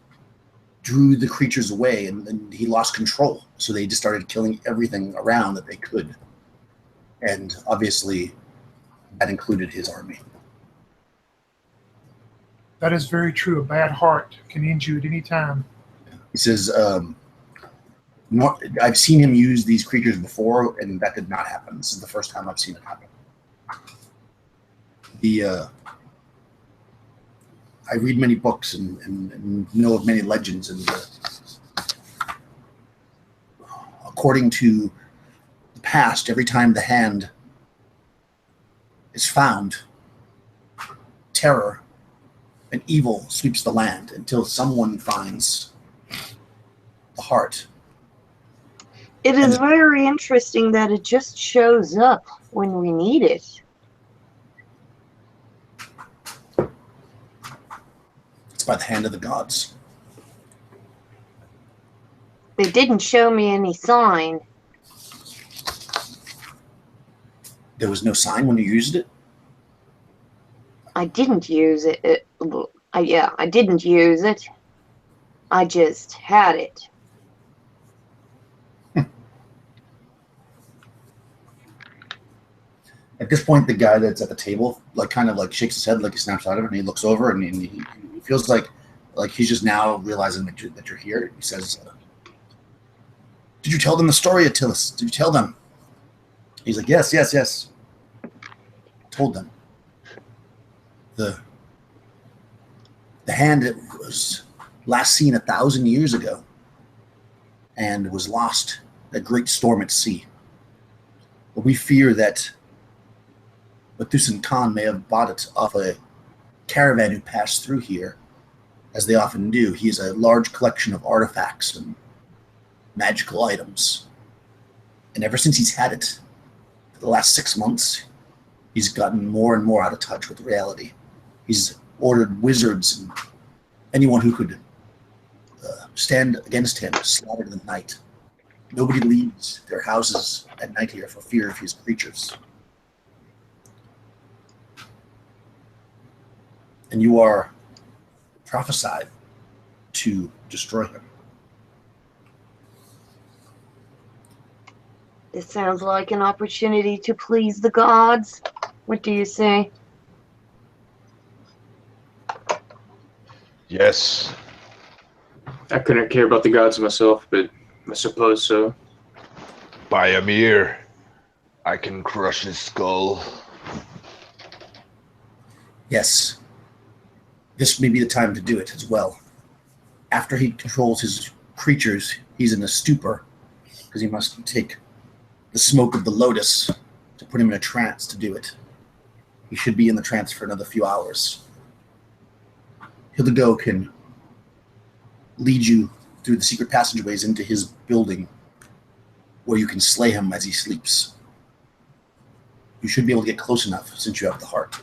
drew the creatures away, and then he lost control. So they just started killing everything around that they could. And obviously, that included his army. That is very true. A bad heart can end you at any time. He says, I've seen him use these creatures before, and that did not happen. This is the first time I've seen it happen. I read many books and know of many legends, and according to the past, every time the hand is found, terror and evil sweeps the land until someone finds the heart. It is very interesting that it just shows up when we need it. It's by the hand of the gods. They didn't show me any sign. There was no sign when you used it? I didn't use it. I didn't use it. I just had it. At this point, the guy that's at the table, kind of shakes his head, he snaps out of it, and he looks over, and he feels like he's just now realizing that you're here. He says, "Did you tell them the story, Atalis? Did you tell them?" He's like, "Yes. Told them. The hand that was last seen 1,000 years ago, and was lost in a great storm at sea. But we fear that Munthassem Knan may have bought it off a caravan who passed through here, as they often do. He has a large collection of artifacts and magical items. And ever since he's had it, for the last 6 months, he's gotten more and more out of touch with reality. He's ordered wizards and anyone who could stand against him slaughtered in the night. Nobody leaves their houses at night here for fear of his creatures. And you are prophesied to destroy him." This sounds like an opportunity to please the gods. What do you say? Yes. I couldn't care about the gods myself, but I suppose so. By Amir, I can crush his skull. Yes. This may be the time to do it as well. After he controls his creatures, he's in a stupor, because he must take the smoke of the lotus to put him in a trance to do it. He should be in the trance for another few hours. Hildico can lead you through the secret passageways into his building, where you can slay him as he sleeps. You should be able to get close enough since you have the heart.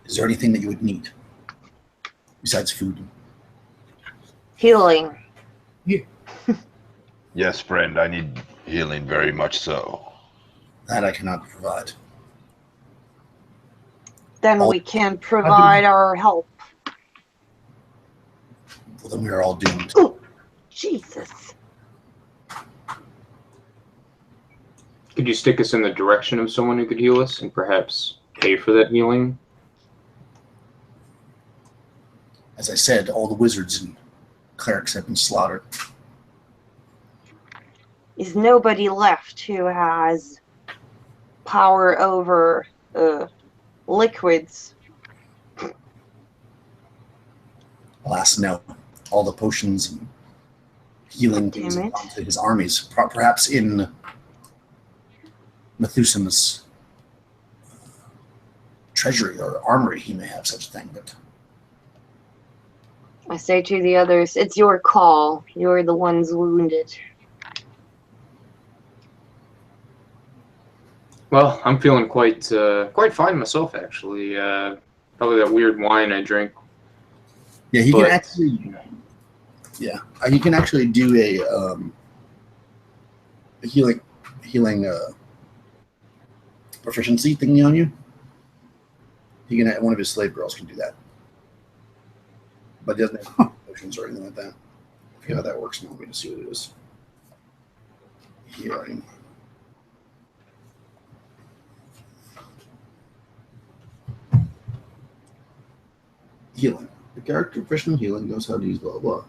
Is there anything that you would need besides food? Healing. Yes, friend, I need healing very much so. That I cannot provide. Then we can provide our help. Well, then we are all doomed. Oh, Jesus. Could you stick us in the direction of someone who could heal us and perhaps pay for that healing? As I said, all the wizards and clerics have been slaughtered. Is nobody left who has power over liquids? Alas, no. All the potions and healing things have gone to his armies. Perhaps in Munthasem's treasury or armory, he may have such a thing, but I say to the others, it's your call. You're the ones wounded. Well, I'm feeling quite fine myself, actually. Probably that weird wine I drank. yeah, he can actually Yeah, you can actually do a healing proficiency thingy on you. He can one of his slave girls can do that, but he doesn't have potions or anything like that. I forget how that works. Now, let me see what it is. Healing. Healing. The character professional healing knows how to use blah blah.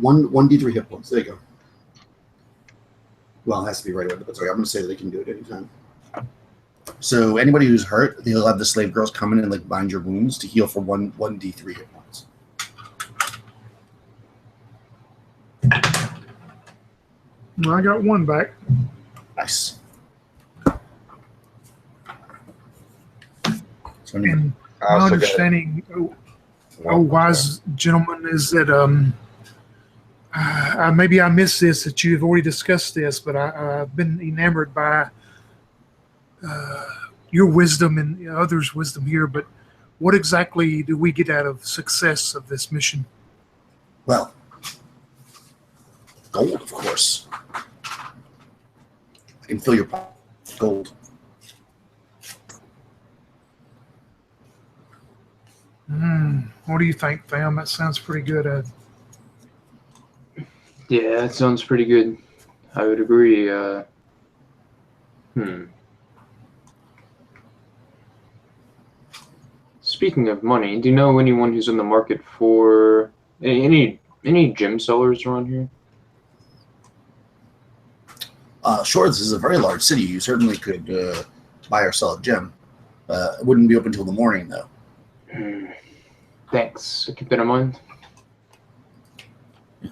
1d3 hit points. There you go. Well, it has to be right away, but sorry, I'm going to say that they can do it anytime. So anybody who's hurt, they'll have the slave girls come in and like bind your wounds to heal for 1d3 hit points. Well, I got one back. Nice. So And I my also got understanding, one. wise gentlemen, is that maybe I missed this, that you've already discussed this, but I've been enamored by your wisdom and others' wisdom here. But what exactly do we get out of success of this mission? well, gold, of course. I can fill your pocket with gold. What do you think, fam? That sounds pretty good. Yeah, that sounds pretty good. I would agree. Speaking of money, do you know anyone who's in the market for any gem sellers around here? Sure, this is a very large city. You certainly could buy or sell a gem. It wouldn't be open until the morning, though. Thanks. I'll keep that in mind. Yeah,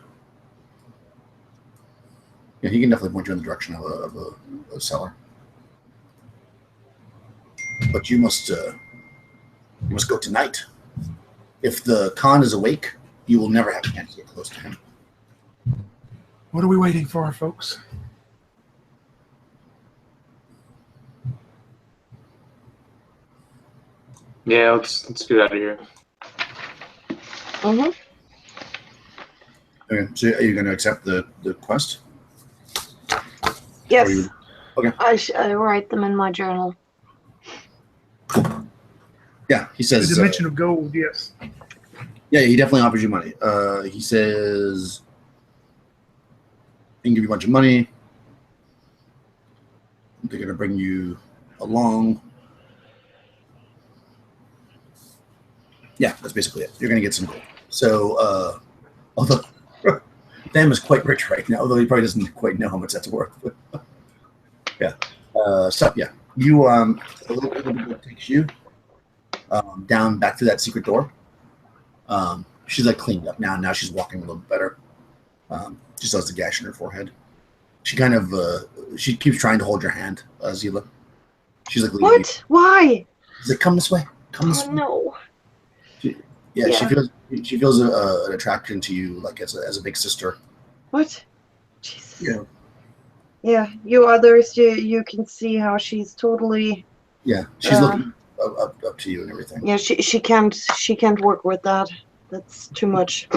he can definitely point you in the direction of a seller. But you must go tonight. If the Khan is awake, you will never have a chance to get close to him. What are we waiting for, folks? Yeah, let's get out of here. Mm-hmm. Okay, so are you going to accept the quest? Yes. Or you- okay. I write them in my journal. Yeah, he The says. dimension of gold, yes. Yeah, he definitely offers you money. He says he can give you a bunch of money. They're going to bring you along. Yeah, that's basically it. You're going to get some gold. So, although Tham is quite rich right now, although he probably doesn't quite know how much that's worth. Yeah. So, yeah. You, a little bit takes you down back to that secret door. She's like cleaned up now. Now she's walking a little bit better. She still has the gash in her forehead. She kind of she keeps trying to hold your hand, Zila. She's like, leading What? Why? She's like, come this way. Come this Oh way. no. Yeah, Yeah. she feels an attraction to you, like as a big sister. What? Jesus. Yeah. Yeah. You others, you can see how she's totally. Yeah, she's looking up to you and everything. Yeah. She can't work with that. That's too much.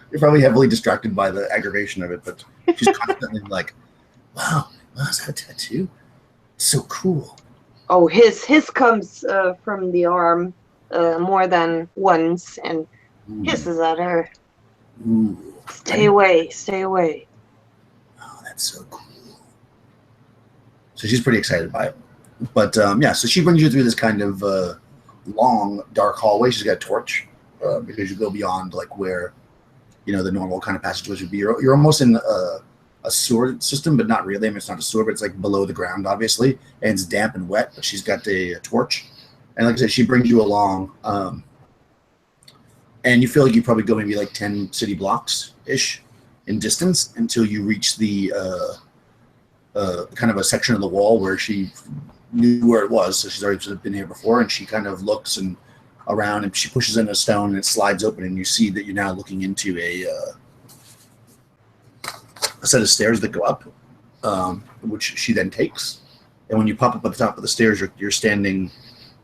You're probably heavily distracted by the aggravation of it, but she's constantly like, "Wow, is that a tattoo? It's so cool." Oh, his comes from the arm more than once and hisses at her. Ooh. Stay away, stay away. Oh, that's so cool. So she's pretty excited by it. But yeah, so she brings you through this kind of long, dark hallway. She's got a torch because you go beyond like where, the normal kind of passageways would be. You're almost in a sewer system, but not really. I mean, it's not a sewer, but it's like below the ground, obviously. And it's damp and wet, but she's got a torch. And like I said, she brings you along. And you feel like you probably go maybe like 10 city blocks-ish in distance until you reach the kind of a section of the wall where she knew where it was. So she's already been here before, and she kind of looks and around, and she pushes in a stone, and it slides open, and you see that you're now looking into a set of stairs that go up, which she then takes. And when you pop up at the top of the stairs, you're standing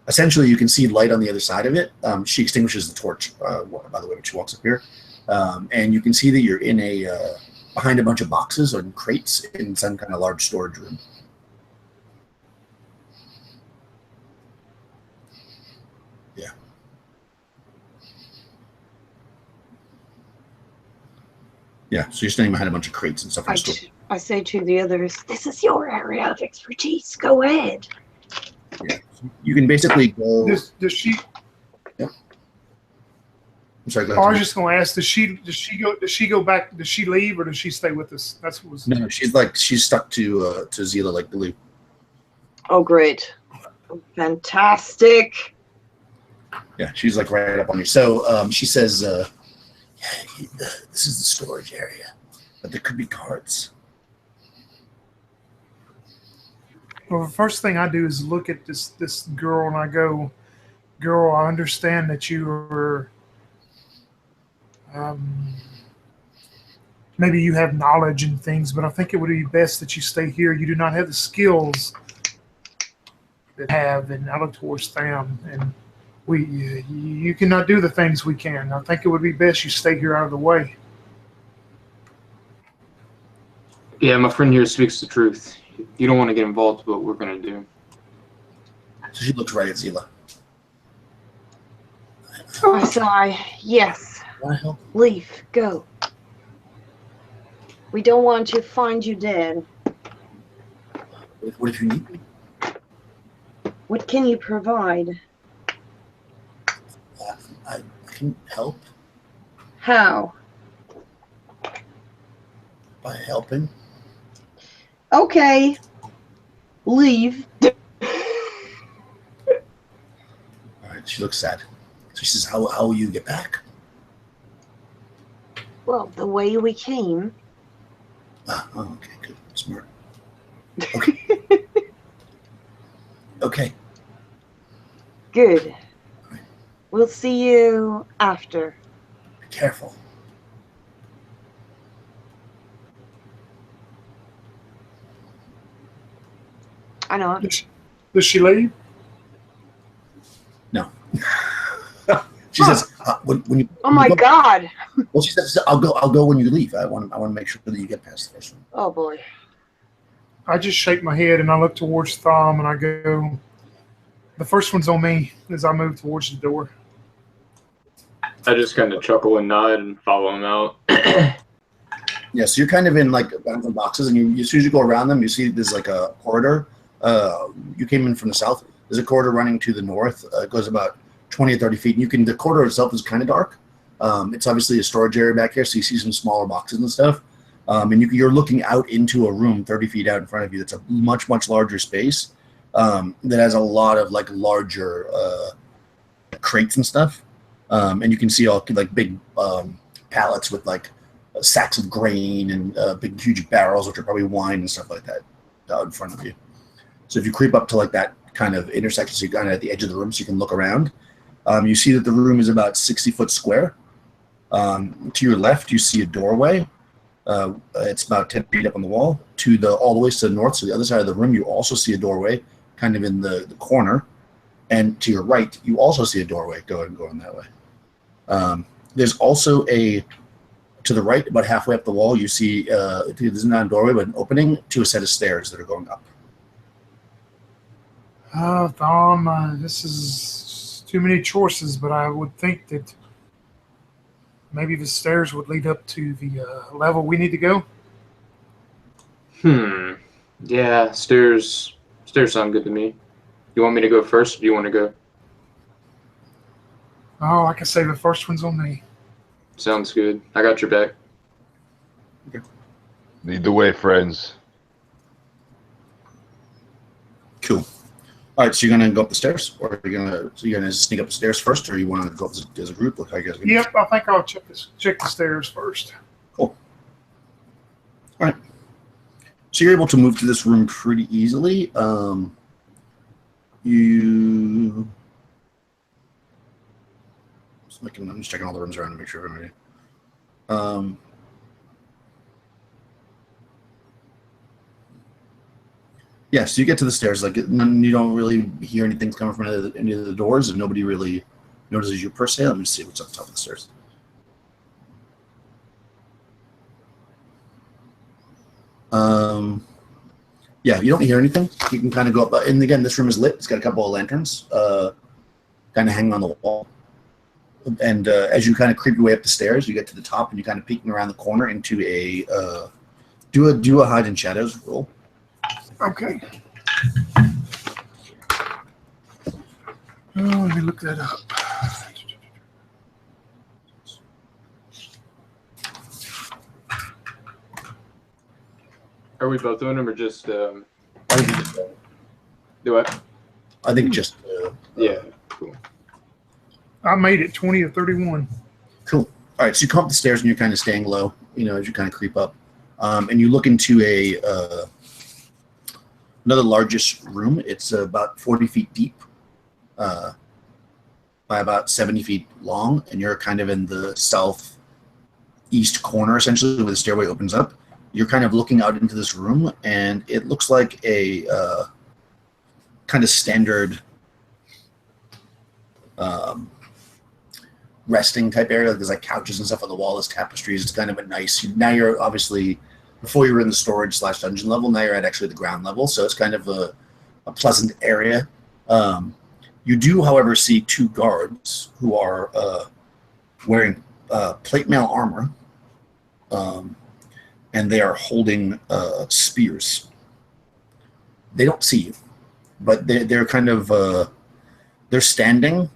essentially, you can see light on the other side of it. She extinguishes the torch, by the way, when she walks up here. And you can see that you're in behind a bunch of boxes or crates in some kind of large storage room. Yeah. Yeah, so you're standing behind a bunch of crates and stuff. I say to the others, this is your area of expertise. Go ahead. Yeah. You can basically go. Does she? Yeah. I'm sorry. Go Oh, I ahead. was just going to ask. Does she go back? Does she leave or does she stay with us? That's what was. No, she's stuck to Zila like the leaf. Oh, great. Fantastic. Yeah, she's like right up on you. So she says, "This is the storage area, but there could be guards." Well, the first thing I do is look at this girl and I go, "Girl, I understand that you are maybe you have knowledge and things, but I think it would be best that you stay here. You do not have the skills that I have." And I look towards Tham, and you cannot do the things we can. I think it would be best you stay here out of the way. Yeah, my friend here speaks the truth. You don't want to get involved with what we're going to do. So she looks right at Zila. I sigh, yes. Want to help? Leave, go. We don't want to find you dead. What if you need me? What can you provide? I can help How? by helping. Okay. Leave. All right. She looks sad. So she says, "How will you get back?" Well, the way we came. Oh, okay, good, smart. Okay. Okay. Good. We'll see you after. Be careful. I know. Does she leave? No. She says, when you. Oh my God. Well, she says, I'll go when you leave. I want to make sure that you get past the first one." Oh boy. I just shake my head and I look towards Tham and I go, the first one's on me as I move towards the door. I just kind of chuckle and nod and follow him out. Yeah, so you're kind of in like abandoned boxes, and as soon as you go around them, you see there's like a corridor. You came in from the south. There's a corridor running to the north. It goes about 20 or 30 feet. And the corridor itself is kind of dark. It's obviously a storage area back here, so you see some smaller boxes and stuff. And you're looking out into a room 30 feet out in front of you. That's a much, much larger space that has a lot of like larger crates and stuff. And you can see all like big pallets with like sacks of grain and big, huge barrels, which are probably wine and stuff like that out in front of you. So if you creep up to like that kind of intersection, so you're kind of at the edge of the room so you can look around, you see that the room is about 60 foot square. To your left, you see a doorway. It's about 10 feet up on the wall. All the way to the north, so the other side of the room, you also see a doorway kind of in the corner. And to your right, you also see a doorway going that way. There's also to the right, about halfway up the wall, you see there's not a doorway, but an opening to a set of stairs that are going up. Tham, this is too many choices, but I would think that maybe the stairs would lead up to the level we need to go. Yeah, stairs sound good to me. You want me to go first, or do you want to go? Oh, like I say, the first one's on me. Sounds good. I got your back. Okay. Lead the way, friends. Cool. All right, so you're gonna go up the stairs, or you're gonna sneak up the stairs first, or you want to go up as a group? Look how you guys. Yep, I think I'll check the stairs first. Cool. All right. So you're able to move to this room pretty easily. I'm just checking all the rooms around to make sure everybody. Yeah, so you get to the stairs. Like you don't really hear anything coming from any of the doors, and nobody really notices you per se. Let me see what's up top of the stairs. Yeah, you don't hear anything. You can kind of go up, and again, this room is lit. It's got a couple of lanterns, kind of hanging on the wall. And as you kind of creep your way up the stairs, you get to the top, and you kind of peeking around the corner into a do a hide in shadows roll. Okay. Oh, let me look that up. Are we both doing them or just I think do what? I think just Yeah, cool. I made it 20 or 31. cool. All right, so you come up the stairs and you're kind of staying low, as you kind of creep up, and you look into another largest room. It's about 40 feet deep, by about 70 feet long, and you're kind of in the southeast corner, essentially, where the stairway opens up. You're kind of looking out into this room, and it looks like a kind of standard resting type area. Like there's like couches and stuff on the wall. There's tapestries. It's kind of a nice. Now you're obviously, before you were in the storage / dungeon level. Now you're at actually the ground level, so it's kind of a pleasant area. You do, however, see two guards who are wearing plate mail armor. And they are holding spears. They don't see you, but they're kind of they're standing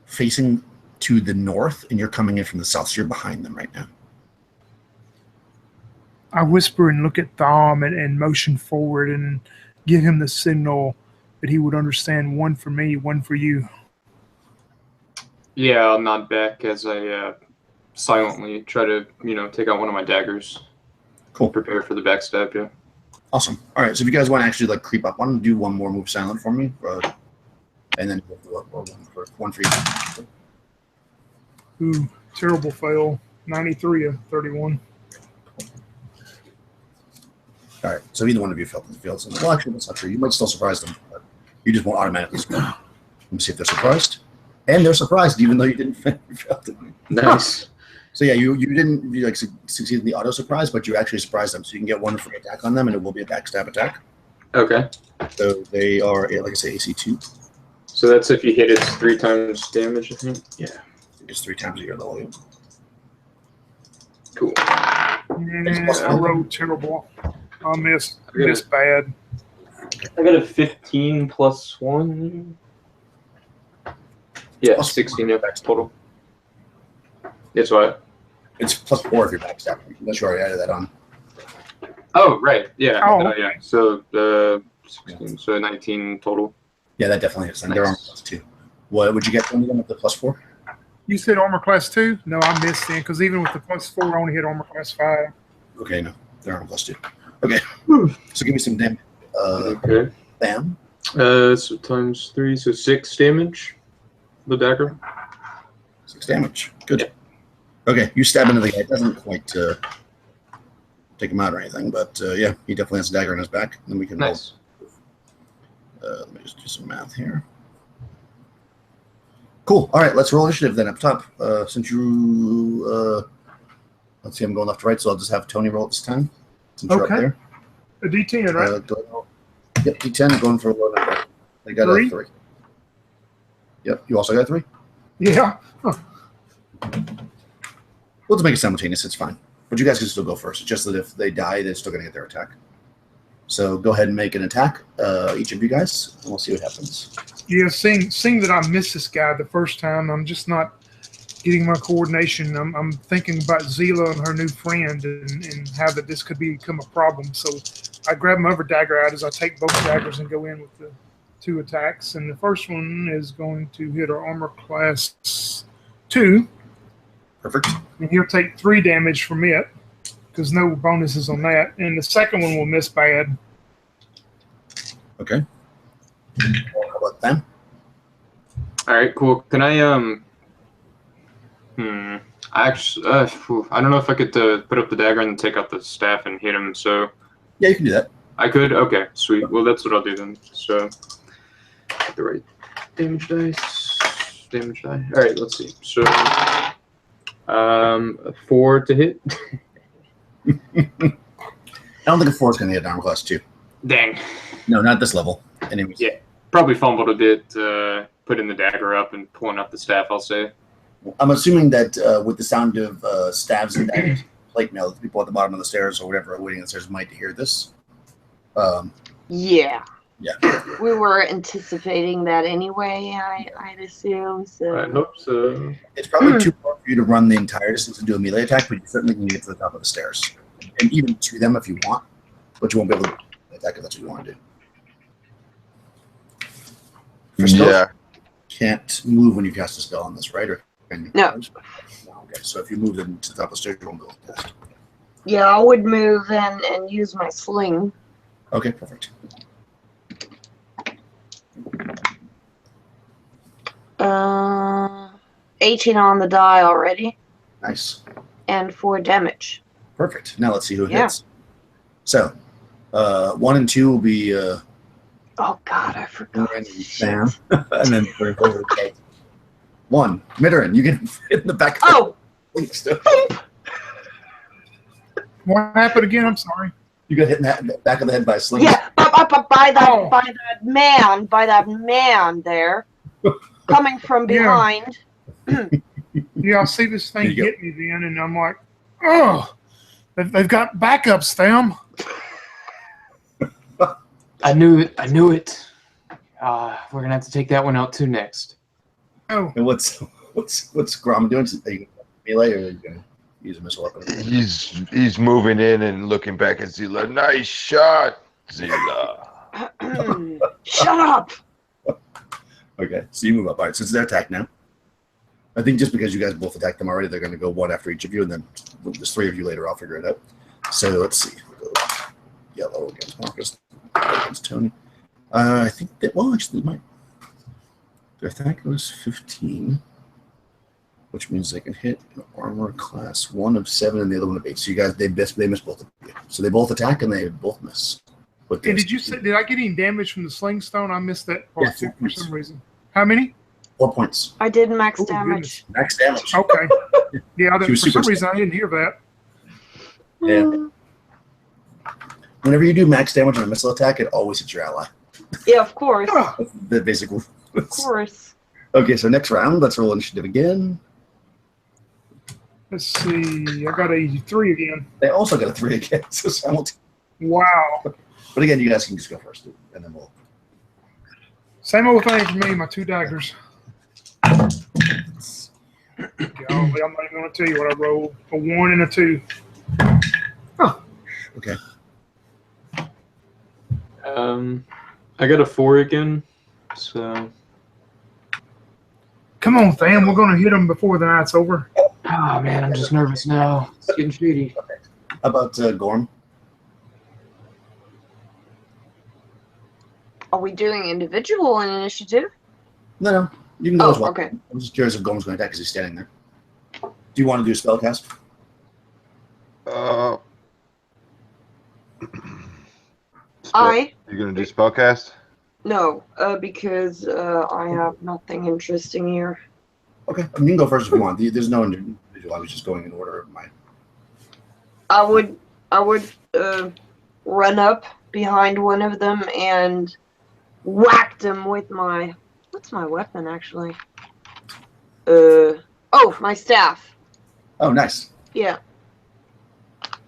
facing to the north, and you're coming in from the south, so you're behind them right now. I whisper and look at Thom and motion forward and give him the signal that he would understand, one for me, one for you. Yeah, I'll nod back as I silently try to, take out one of my daggers. Cool. Prepare for the backstab, yeah. Awesome. All right, so if you guys want to actually like creep up, why don't you do one more move silent for me, and then one for you. Ooh, terrible fail. 93 of 31. All right, so either one of you felt the field. Well, actually, that's not true. You might still surprise them, but you just won't automatically score. Let me see if they're surprised. And they're surprised, even though you didn't fail it. Nice. So yeah, you didn't succeed in the auto surprise, but you actually surprised them. So you can get one free attack on them, and it will be a backstab attack. Okay. So they are, like I say, AC 2. So that's if you hit it 3 times damage, I think. Yeah. I think it's 3 times a year level. Yeah. Cool. Yeah, I rolled terrible. I missed bad. I got a 15 plus 1. Yeah, Plus 16 total. That's what? It's plus 4 if you're backstabbing, unless you already added that on. Oh, right. Yeah. Oh. Yeah. So 16, so 19 total. Yeah, that definitely hits them. Nice. They're on plus 2. What would you get from them with the plus 4? You said armor class 2? No, I missed it, because even with the plus 4, I only hit armor class 5. Okay, no, they're on plus 2. Okay, so give me some damage. Okay. Bam. So times 3, so 6 damage. The dagger. 6 damage. Good. Okay, you stab into the guy. It doesn't quite take him out or anything, but yeah, he definitely has a dagger in his back. And then we can Nice. roll. Let me just do some math here. Cool. All right, let's roll initiative then up top. Since you, let's see, I'm going left to right, so I'll just have Tony roll this time. Since you're up Okay. there. A D10, right? Yep, D10, going for a low number. They got 3? a 3. Yep, you also got a 3? Yeah. Huh. We'll just make it simultaneous, it's fine. But you guys can still go first. It's just that if they die, they're still going to get their attack. So go ahead and make an attack, each of you guys, and we'll see what happens. Yeah, seeing that I missed this guy the first time, I'm just not getting my coordination. I'm thinking about Zila and her new friend and how that this could become a problem. So I grab my other dagger out as I take both daggers and go in with the 2 attacks. And the first one is going to hit our armor class 2. Perfect. And he'll take 3 damage from it, because no bonuses on that. And the second one will miss bad. Okay. How about them? All right, cool. Can I I actually, I don't know if I could put up the dagger and then take out the staff and hit him. So Yeah, you can do that. I could. Okay, sweet. Well, that's what I'll do then. So get the right damage dice. Damage die. All right, let's see. So 4 to hit. I don't think a 4 is going to hit armor class 2. Dang. No, not this level. Anyways. Yeah. Probably fumbled a bit putting the dagger up and pulling up the staff, I'll say. I'm assuming that with the sound of stabs and daggers, plate mail, the people at the bottom of the stairs or whatever waiting on the stairs might hear this. Yeah. Yeah. We were anticipating that anyway, I'd assume. So. Nope. So It's probably too far for you to run the entire distance and do a melee attack, but you certainly can get to the top of the stairs. And even to them if you want, but you won't be able to attack if that's what you want to do. For stealth, Yeah. can't move when you cast a spell on this, right? Or can you? No. Okay, so if you move them to the top of the stairs, you won't be able to cast. Yeah, I would move and use my sling. Okay, perfect. 18 on the die already, Nice. and 4 damage. Perfect. Now let's see who Yeah. hits. So, 1 and 2 will be Oh God, I forgot. Sam, and then 3 4 will be 1. Midrin, you get hit in the back. Oh, What happened again? I'm sorry. You got hit in the back of the head by a sling. yeah, by that man there, coming from Yeah. behind. Yeah, I see this thing There you go. hit me then, and I'm like, oh, they've got backups, fam. I knew it. I knew it. We're gonna have to take that one out too next. Oh, And what's Grom doing? Are you gonna melee or are you gonna use a missile weapon? He's moving in and looking back at Zila. Nice shot, Zila. Shut up! Okay, so you move up. All right, so it's their attack now. I think just because you guys both attacked them already, they're going to go 1 after each of you, and then there's 3 of you later. I'll figure it out. So let's see. We'll go yellow against Marcus, against Tony. I think that, well, actually, their attack was 15, which means they can hit an armor class 1 of 7 and the other one of 8. So you guys, they miss both of you. So they both attack and they both miss. But and did I get any damage from the sling stone? I missed that part Yeah, too for some reason. How many? 4 points. I did max Oh, damage. Max damage. Okay. Yeah, She was for some super reason I didn't hear that. Yeah. Whenever you do max damage on a missile attack, it always hits your ally. Yeah, of course. That's the basic rule. Of course. Okay, so next round, let's roll initiative again. Let's see. I got a 3 again. They also got a 3 again, so simultaneously. Wow. But again, you guys can just go first, and then we'll. Same old thing for me, my 2 daggers. Golly, I'm not even going to tell you what I rolled. A 1 and a 2. Okay. I got a 4 again. So. Come on, fam. We're going to hit them before the night's over. Oh man, I'm just nervous now. It's getting shady. How about Gorm? Are we doing individual and initiative? No, you can go as Oh, well. okay. I'm just curious if Gorm's going to attack because he's standing there. Do you want to do a spell cast? You gonna do spellcast? No, because I have nothing interesting here. Okay, I mean, you can go first if you want. There's no individual. I was just going in order of mine. I would run up behind one of them and whack them with my, what's my weapon actually? Oh, my staff. Oh, nice. Yeah.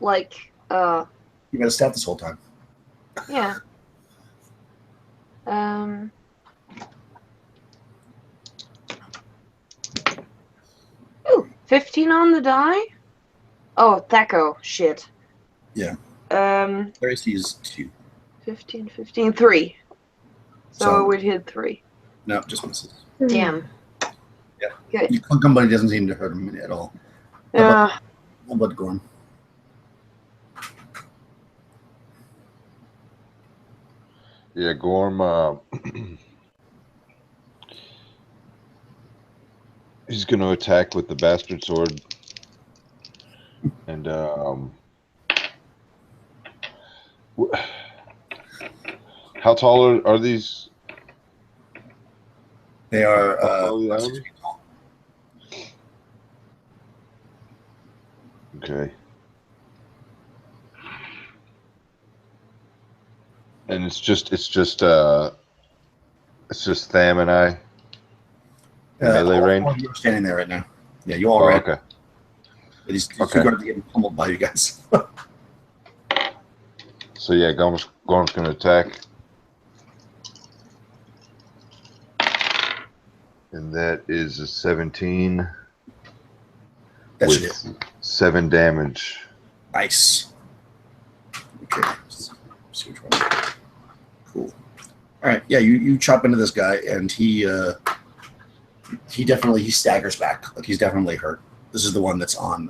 Like, You got a staff this whole time. yeah. Ooh, 15 on the die? Oh, Thaco, shit. Yeah. Their Their AC is 2. 15, 15, 3. So it would hit 3. No, just misses. Damn. Yeah. Good. You clunk him, but it doesn't seem to hurt him at all. Yeah. How about Gorm? Yeah, Gorm. He's going to attack with the bastard sword And how tall are these? They are How tall are the 6 items? feet tall. Okay. And it's just Tham and I. Melee All range? four of you are standing there right now. Yeah, you all Oh, ran. okay. These Okay. two guards are getting pummeled by you guys. So yeah, Gorm's gonna attack. And that is a 17 That should hit. with 7 damage. Nice. Okay. Let's see which one. Cool. All right. Yeah, you chop into this guy, and he staggers back. Like he's definitely hurt. This is the one that's on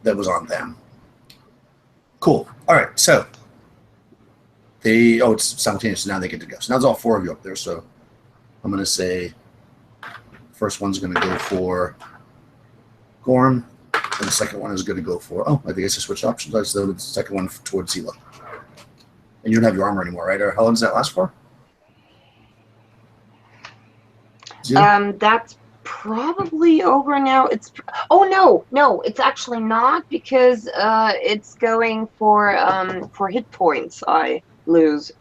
that was on them. Cool. All right. So it's simultaneous. So now they get to go. So now there's all four of you up there. So I'm gonna say first one's gonna go for Gorm, and the second one is gonna go for I think I just switched options. So the second one towards Zila. And you don't have your armor anymore, right? Or how long does that last for? Zila? That's probably over now. No, it's actually not because it's going for hit points I lose.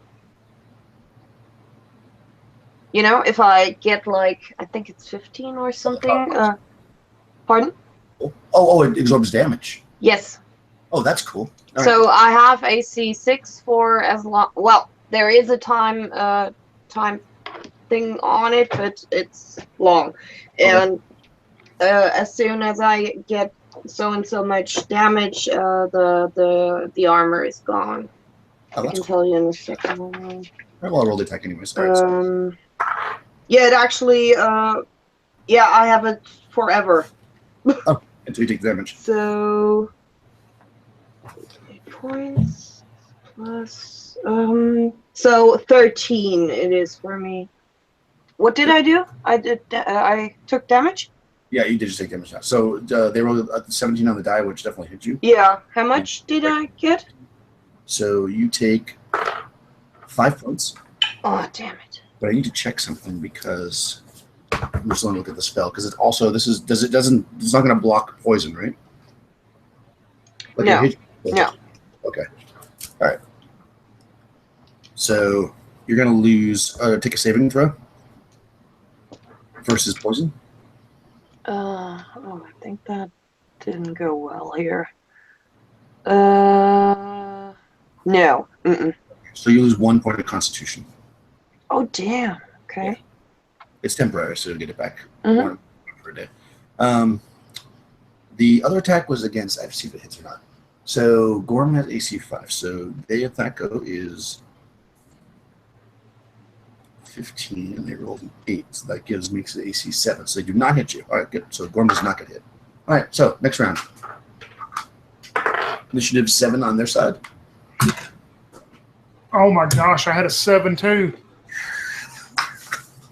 You know, if I get like I think it's 15 or something. Pardon? It absorbs damage. Yes. Oh, that's cool. All So right. I have AC 6 for as long. Well, there is a time thing on it, but it's long. And as soon as I get so and so much damage, the armor is gone. Oh, I that's can cool. tell you in a second. All right, well, I'll roll the attack anyways. All right, so Yeah, it actually. Yeah, I have it forever. until you take damage. So 8 points plus so 13 it is for me. What did I do? I took damage? Yeah, you did just take damage now. So they rolled a 17 on the die, which definitely hit you. Yeah. How much did I get? So you take 5 points. Oh, damn it. But I need to check something because I'm just going to look at the spell because it also it's not going to block poison, right? Like No. it hit you. No. Okay. All right. So you're going to lose. Take a saving throw versus poison. I think that didn't go well here. No. Mm-mm. So you lose 1 point of Constitution. Oh, damn. Okay. Yeah. It's temporary, so you'll get it back Mhm. per day. The other attack was against. I have to see if it hits or not. So Gorm has AC 5. So the attack go is 15, and they rolled an 8. So that makes it AC 7. So they do not hit you. All right, good. So Gorm does not get hit. All right, so next round. Initiative 7 on their side. Oh my gosh, I had a 7 too.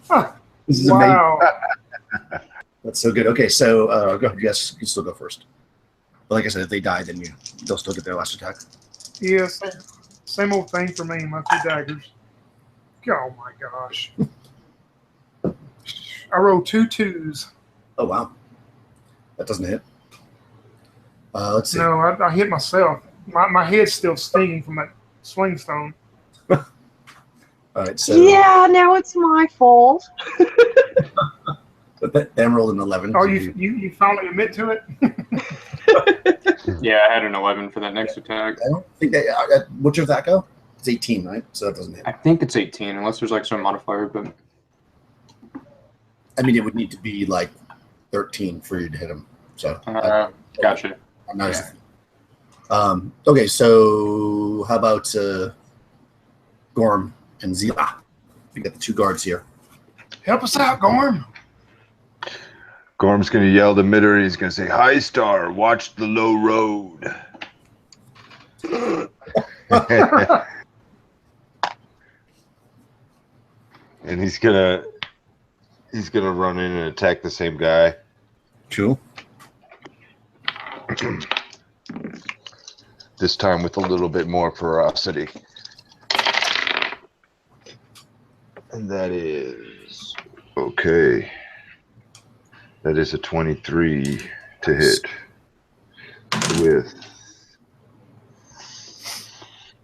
Huh. This is Wow. amazing. That's so good. Okay, so go ahead. Yes, you can still go first. But like I said, if they die, then they'll still get their last attack. Yes, same old thing for me, my 2 daggers. Oh my gosh. I rolled 2 2s. Oh wow, that doesn't hit. Let's see. No, I hit myself. My head's still stinging from that swing stone. All right, so Yeah, now it's my fault. but them rolled an 11. Oh, so you finally admit to it? Yeah, I had an 11 for that next attack. I don't think that. What's your attack go? It's 18, right? So that doesn't hit. I think it's 18, unless there's like some modifier, but I mean, it would need to be like 13 for you to hit him. So gotcha. I'm not. Okay, so how about Gorm and Zila? We got the 2 guards here. Help us out, Gorm. Gorm's gonna yell to Mitter. He's gonna say, "High Star, watch the low road." And he's gonna run in and attack the same guy. Cool. This time with a little bit more ferocity. And that is okay. That is a 23 to hit with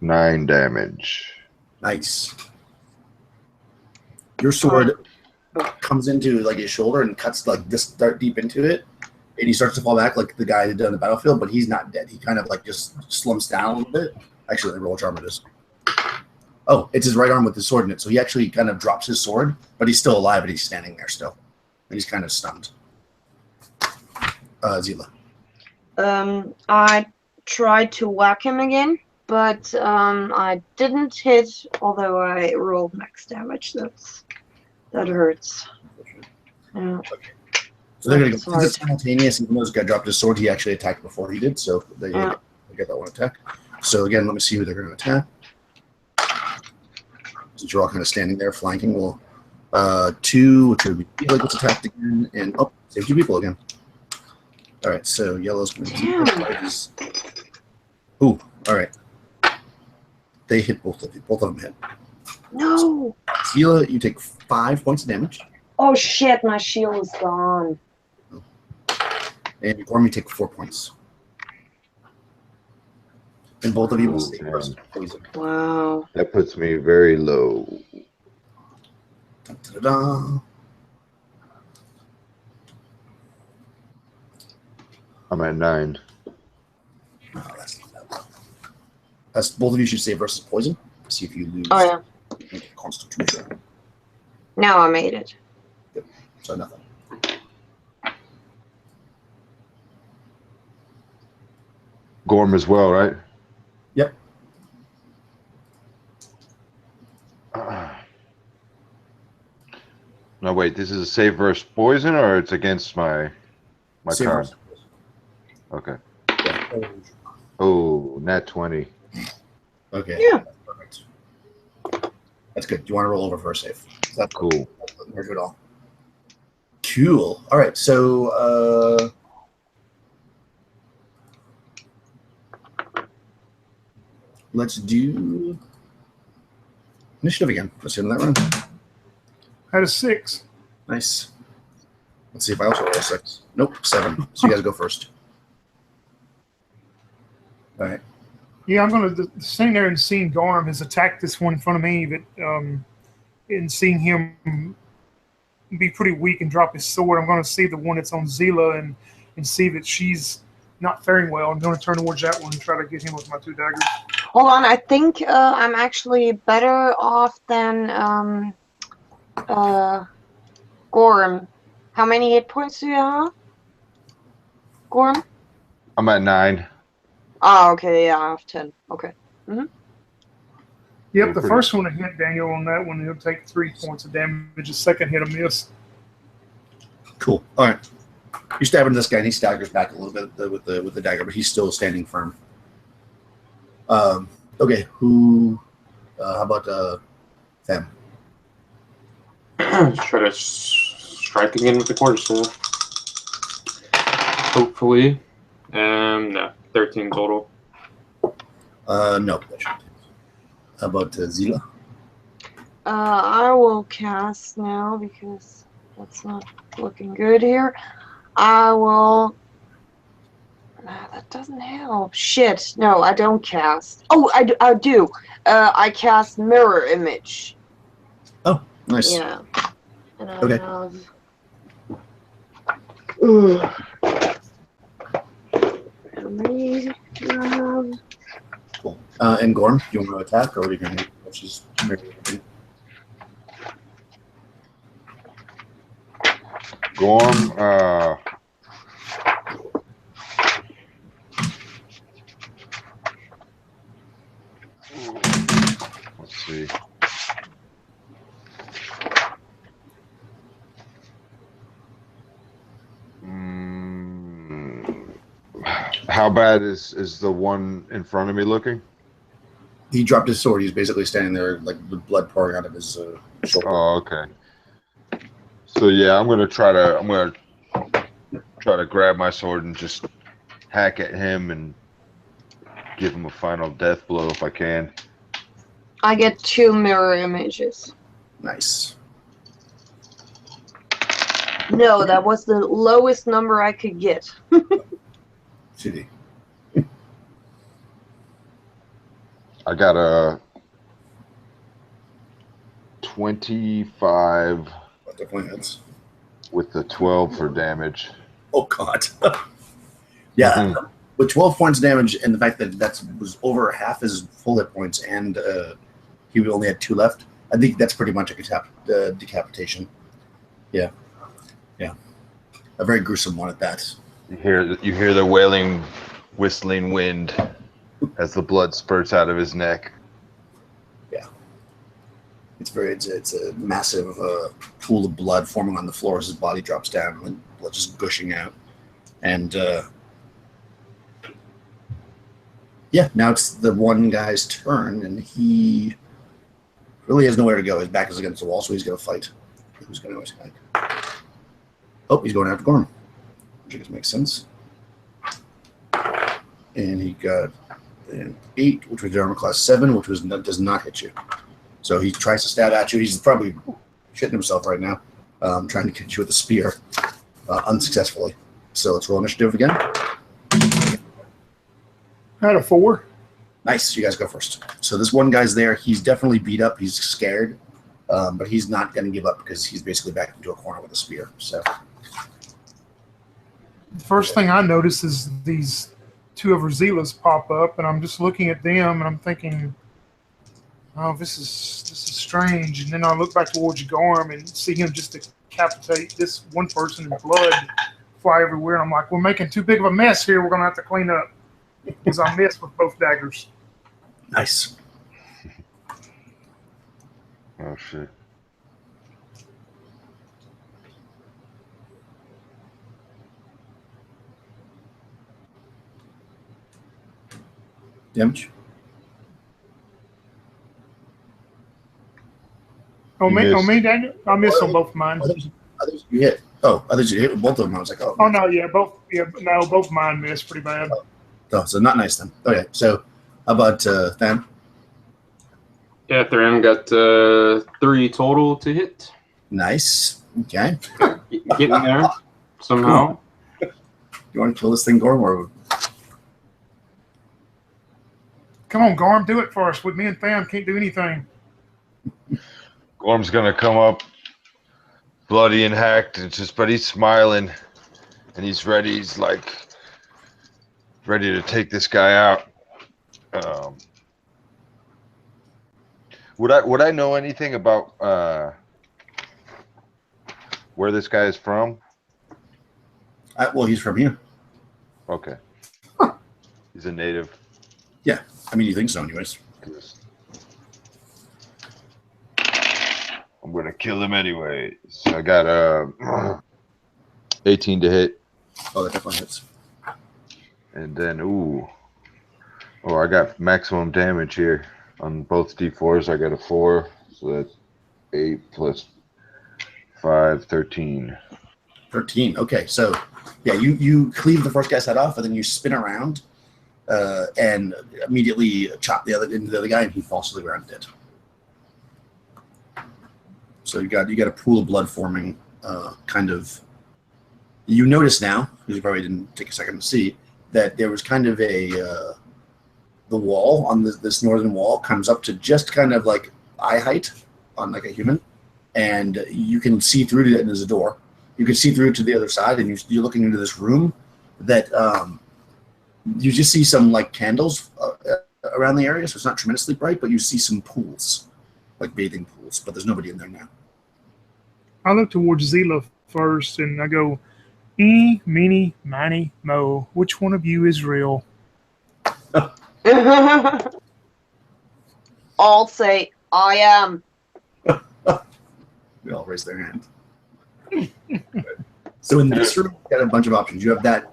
9 damage. Nice. Your sword comes into like his shoulder and cuts like this dart deep into it, and he starts to fall back like the guy that did on the battlefield, but he's not dead. He kind of like just slumps down a little bit. Actually, let me roll charm it is. Oh, it's his right arm with the sword in it. So he actually kind of drops his sword, but he's still alive and he's standing there still. And he's kind of stunned. Zila. I tried to whack him again, but I didn't hit, although I rolled max damage. That hurts. Yeah. Okay. So they're going to go, because it's simultaneous, even though this guy dropped his sword, he actually attacked before he did, so they get that one attack. So again, let me see who they're going to attack. Since you're all kind of standing there flanking, we'll 2, which would be Felix gets attacked again, and save 2 people again. All right, so yellow's going to ooh, all right. They hit both of you. Both of them hit. No. Zila, you take 5 points of damage. Oh shit! My shield is gone. And Gorm, you take 4 points. And both of you will stay poison. Wow. That puts me very low. Da-da-da. I'm at 9. No, that's not that low. That's both of you should save versus poison. See if you lose. Oh yeah. Make a Constitution. Now I made it. Good. So nothing. Gorm as well, right? Yep. No, wait. This is a save versus poison, or it's against my Save card? versus poison. Okay. Yeah. Oh, nat 20. Okay. Yeah. Perfect. That's good. Do you want to roll over for a save? That's Cool. Doesn't hurt you at all. Cool. All right. So, let's do initiative again. Let's hit on that run. Had a 6. Nice. Let's see if I also roll a 6. Nope, 7. So you guys go first. All right. Yeah, I'm going to sitting there and seeing Garm has attacked this one in front of me, but and seeing him be pretty weak and drop his sword, I'm going to see the one that's on Zila and see that she's not faring well. I'm going to turn towards that one and try to get him with my 2 daggers. Hold on, I think I'm actually better off than Gorm. How many hit points do you have? Gorm? I'm at 9. Oh, okay, yeah, I have 10. Okay. Mm-hmm. Yep, the first one to hit Daniel on that one, he'll take 3 points of damage. The second hit a miss. Cool. All right. You're stabbing this guy, and he staggers back a little bit with the dagger, but he's still standing firm. Okay. Who? How about Fem? Just try to strike again with the quarterstaff. Hopefully. No. 13 total. No. How about Zila? I will cast now because that's not looking good here. I will. That doesn't help. Shit. No, I don't cast. Oh, I do. I cast mirror image. Oh, nice. Yeah. And I Okay. have. How many do I have? Cool. And Gorm, do you want to attack, or what are you going to do? She's Gorm, let's see. How bad is the one in front of me looking? He dropped his sword. He's basically standing there, like with blood pouring out of his shoulder. Oh, okay. So yeah, I'm gonna try to grab my sword and just hack at him and give him a final death blow if I can. I get 2 mirror images. Nice. No, that was the lowest number I could get. Shitty. I got a 25 What the point is? with the 12 for damage. Oh God. Yeah. With 12 points damage and the fact that that was over half his full hit points and he only had 2 left, I think that's pretty much a decapitation. Yeah. Yeah. A very gruesome one at that. You hear the wailing, whistling wind as the blood spurts out of his neck. Yeah. It's a massive pool of blood forming on the floor as his body drops down and blood just gushing out. And yeah, now it's the one guy's turn, and he really has nowhere to go. His back is against the wall, so he's going to fight. Who's going to attack? Oh, he's going after Gorm, which I guess makes sense. And he got an 8, which was armor class 7, which does not hit you. So he tries to stab at you. He's probably shitting himself right now, trying to hit you with a spear, unsuccessfully. So let's roll initiative again. I had a 4. Nice. You guys go first. So this one guy's there. He's definitely beat up. He's scared, but he's not going to give up because he's basically backed into a corner with a spear. So The first thing I notice is these 2 of Roselas pop up, and I'm just looking at them, and I'm thinking, oh, this is strange. And then I look back towards Gorm and see him just decapitate this one person and blood fly everywhere. And I'm like, we're making too big of a mess here. We're going to have to clean up. Because I missed with both daggers. nice. Oh, shit. Damage. Oh, You me, Daniel? I missed on both of mine. Others you hit. Oh, others you hit with both of them. I was like, oh. Oh, no, yeah, both of mine missed pretty bad. Oh, so not nice then. Okay, so how about Tham? Yeah, Turan got 3 total to hit. Nice. Okay. Getting there somehow. You want to kill this thing, Gorm, or Come on, Gorm, do it for us. With me and Tham, can't do anything. Gorm's gonna come up, bloody and hacked, but he's smiling, and he's ready. He's like ready to take this guy out. Would I know anything about where this guy is from? well, he's from here. Okay. He's a native. Yeah, I mean, you think so, anyways. I'm gonna kill him anyway. So I got 18 to hit, Oh, that definitely hits. and then I got maximum damage here on both D4s. I got a 4, so that's 8 plus 5, 13. 13. Okay, so yeah, you cleave the first guy's head off, and then you spin around and immediately chop the other guy, and he falls to the ground dead. So you got a pool of blood forming, kind of. You notice now, because you probably didn't take a second to see, that there was kind of the wall on this northern wall comes up to just kind of like eye height on like a human, and you can see through to it, and there's a door. You can see through to the other side, and you're looking into this room that you just see some like candles around the area, so it's not tremendously bright, but you see some pools, like bathing pools, but there's nobody in there now. I look towards Zila first, and I go, meeny, miny, mo. Which one of you is real? All say, I am. They all raise their hand. So in this room, you've got a bunch of options. You have that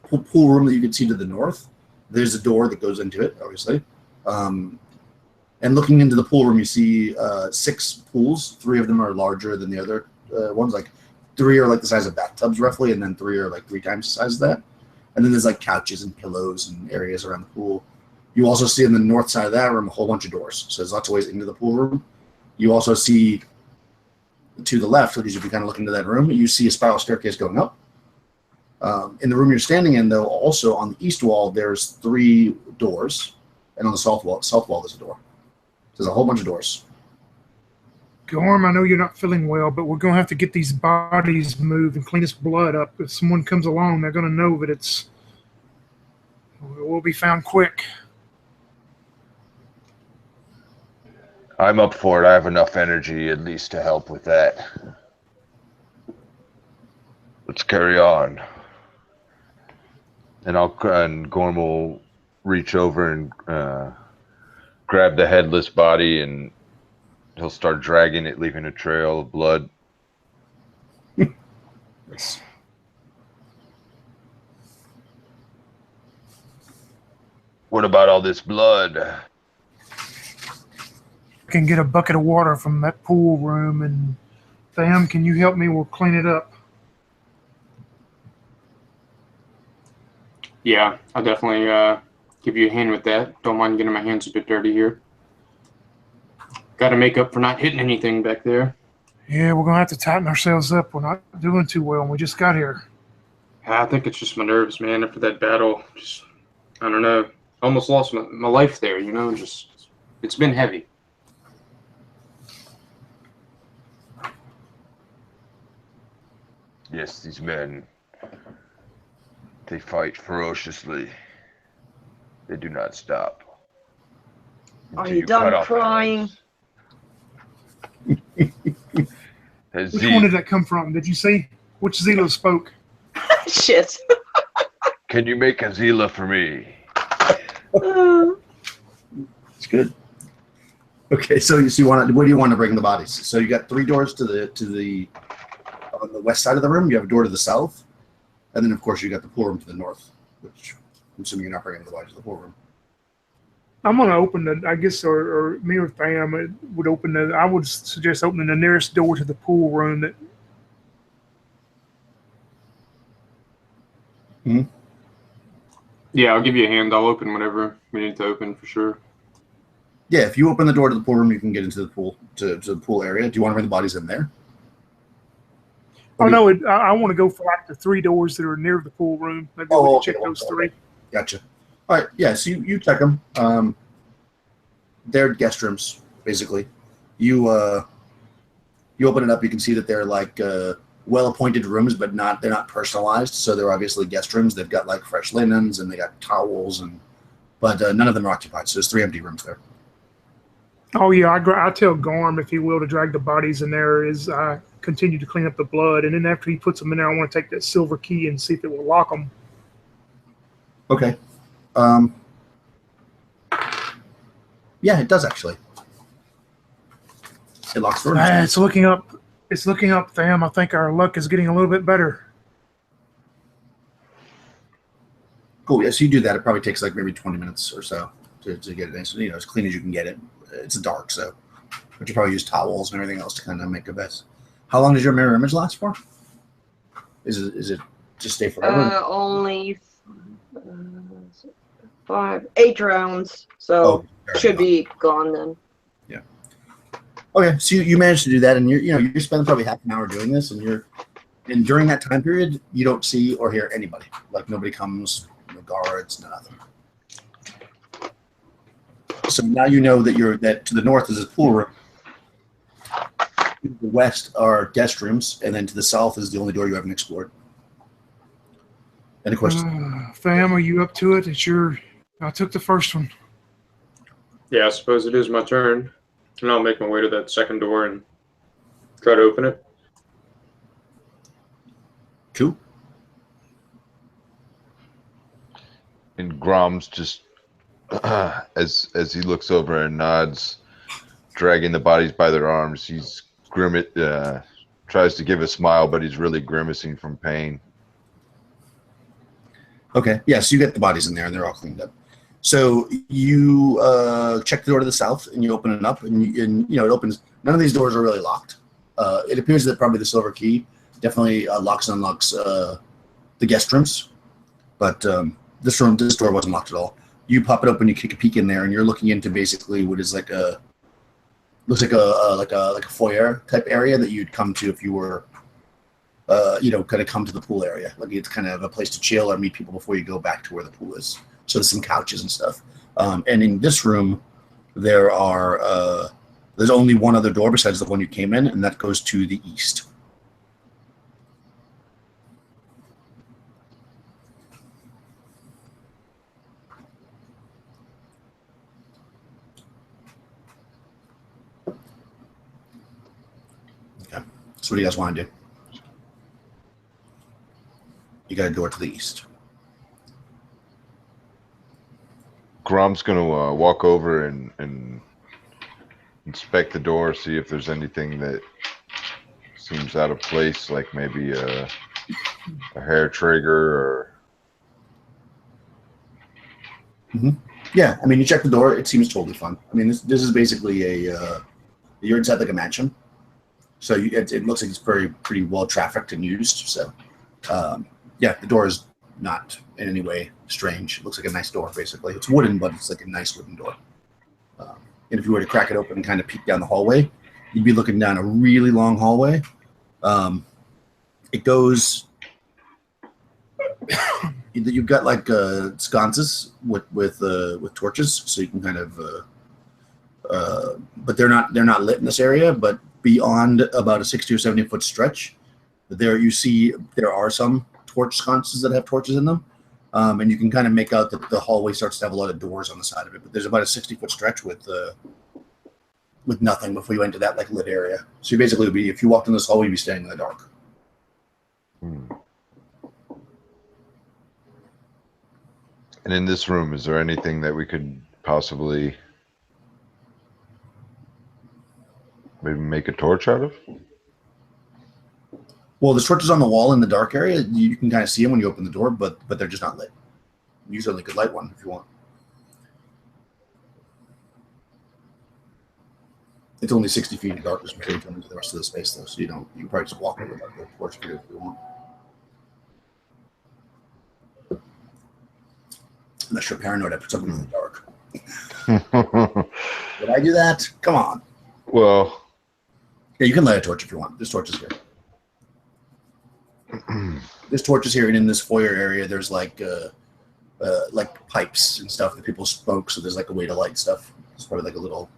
pool room that you can see to the north. There's a door that goes into it, obviously. And looking into the pool room, you see 6 pools. 3 of them are larger than the other ones. Like 3 are like the size of bathtubs, roughly, and then 3 are like 3 times the size of that. And then there's like couches and pillows and areas around the pool. You also see on the north side of that room a whole bunch of doors. So there's lots of ways into the pool room. You also see to the left, as you kind of look into that room, you see a spiral staircase going up. In the room you're standing in, though, also on the east wall, there's 3 doors. And on the south wall there's a door. There's a whole bunch of doors. Gorm, I know you're not feeling well, but we're going to have to get these bodies moved and clean this blood up. If someone comes along, they're going to know that it will be found quick. I'm up for it. I have enough energy at least to help with that. Let's carry on. And Gorm will reach over and grab the headless body, and he'll start dragging it, leaving a trail of blood. What about all this blood? I can get a bucket of water from that pool room, and Tham, can you help me? We'll clean it up. Yeah, I'll definitely give you a hand with that. Don't mind getting my hands a bit dirty here. Got to make up for not hitting anything back there. Yeah, we're going to have to tighten ourselves up. We're not doing too well, and we just got here. I think it's just my nerves, man. After that battle, just, I don't know. Almost lost my life there, you know? Just, it's been heavy. Yes, these men, they fight ferociously. They do not stop. Are until you cut done off their crying? heads. Which one did that come from? Did you see? Which Zelo spoke? Shit. Can you make a Zila for me? It's good. Okay, so you want to, where do you want to bring the bodies? So you got 3 doors to the on the west side of the room. You have a door to the south, and then of course you got the pool room to the north, which I'm assuming you're not bringing the bodies to the pool room. I'm going to open the, I guess, or me or Tham would open the, I would suggest opening the nearest door to the pool room. That. Yeah, I'll give you a hand. I'll open whatever we need to open for sure. Yeah, if you open the door to the pool room, you can get into the pool to the pool area. Do you want to bring the bodies in there? Oh no, I want to go for like the 3 doors that are near the pool room. Maybe we can check those 3. Gotcha. All right, yeah. So you check them. They're guest rooms, basically. You open it up, you can see that they're like well-appointed rooms, but they're not personalized. So they're obviously guest rooms. They've got like fresh linens and they got towels, but none of them are occupied. So there's 3 empty rooms there. Oh yeah, I tell Gorm, if he will, to drag the bodies in there as I continue to clean up the blood, and then after he puts them in there, I want to take that silver key and see if it will lock them. Okay. Yeah, it does actually. It locks doors. It's looking up. It's looking up, Tham. I think our luck is getting a little bit better. Cool. Yeah, so you do that. It probably takes like maybe 20 minutes or so to get it in. So, as clean as you can get it. It's dark, so. But you probably use towels and everything else to kind of make a mess. How long does your mirror image last for? Is it just stay forever? Only 8 rounds, so should be gone then. Yeah. Okay, so you managed to do that, and you're spending probably half an hour doing this, and during that time period, you don't see or hear anybody. Like nobody comes, no guards, nothing. So now you know that to the north is a pool room. To the west are guest rooms, and then to the south is the only door you haven't explored. Any questions? Tham, are you up to it? I took the first one. Yeah, I suppose it is my turn. And I'll make my way to that second door and try to open it. Cool. And Grom's just as he looks over and nods, dragging the bodies by their arms. He's tries to give a smile, but he's really grimacing from pain. Okay. Yeah, so you get the bodies in there, and they're all cleaned up. So you check the door to the south, and you open it up, and it opens. None of these doors are really locked. It appears that probably the silver key definitely locks and unlocks the guest rooms. But this door wasn't locked at all. You pop it open, you kick a peek in there, and you're looking into basically what is like a looks like a foyer type area that you'd come to if you were kind of come to the pool area. Like it's kind of a place to chill or meet people before you go back to where the pool is. So there's some couches and stuff. And in this room, there's only one other door besides the one you came in, and that goes to the east. Okay. So what do you guys want to do? You got a door to the east. Grom's gonna walk over and inspect the door, see if there's anything that seems out of place, like maybe a hair trigger or. Yeah, I mean, you check the door; it seems totally fun. I mean, this is basically you're inside like a mansion, so it looks like it's pretty well trafficked and used. So, yeah, the door is not in any way strange. It looks like a nice door, basically. It's wooden, but it's like a nice wooden door. And if you were to crack it open and kind of peek down the hallway, you'd be looking down a really long hallway. It goes. You've got like sconces with torches, so you can kind of. But they're not lit in this area. But beyond about a 60 or 70 foot stretch, there are some torch sconces that have torches in them. And you can kind of make out that the hallway starts to have a lot of doors on the side of it. But there's about a 60-foot stretch with nothing before you enter that like lit area. So you basically would be, if you walked in this hallway, you'd be staying in the dark. And in this room, is there anything that we could possibly maybe make a torch out of? Well, the torches on the wall in the dark area, you can kind of see them when you open the door, but they're just not lit. You certainly could light one if you want. It's only 60 feet in darkness before you come into the rest of the space, though, so you can probably just walk over without the torch if you want. Unless you're paranoid, I put something in the dark. Did I do that? Come on. Well, yeah, you can light a torch if you want. This torch is here. This torch is here, and in this foyer area, there's like pipes and stuff that people smoke. So there's like a way to light stuff. It's probably like a little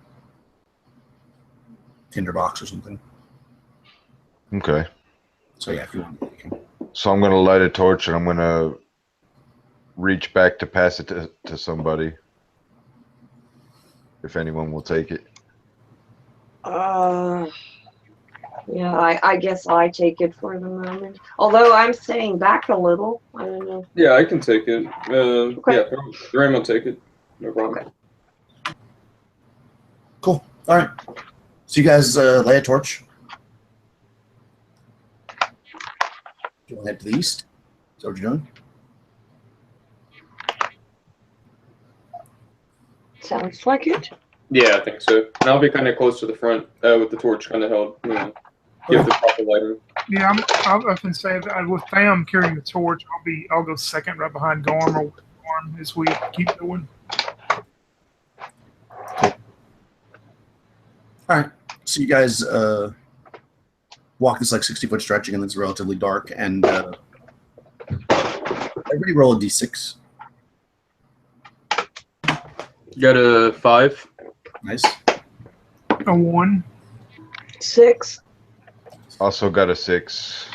tinderbox or something. Okay. So yeah, if you want, you can. So I'm gonna light a torch, and I'm gonna reach back to pass it to somebody, if anyone will take it. Yeah, I guess I take it for the moment. Although I'm staying back a little. I don't know. Yeah, I can take it. Okay. Yeah, Graham will take it. No problem. Okay. Cool. All right. So you guys lay a torch. Do you want to head to the east? Is that what you're doing? Sounds like it. Yeah, I think so. And I'll be kind of close to the front with the torch kind of held. Give the proper lighting. Yeah, I can say that with Tham carrying the torch, I'll go second right behind Gorm or Gorm as we keep going. Cool. All right. So you guys walk this like 60-foot stretch, and it's relatively dark. And everybody roll a d6. You got a 5. Nice. A 1. 6. Also got a 6.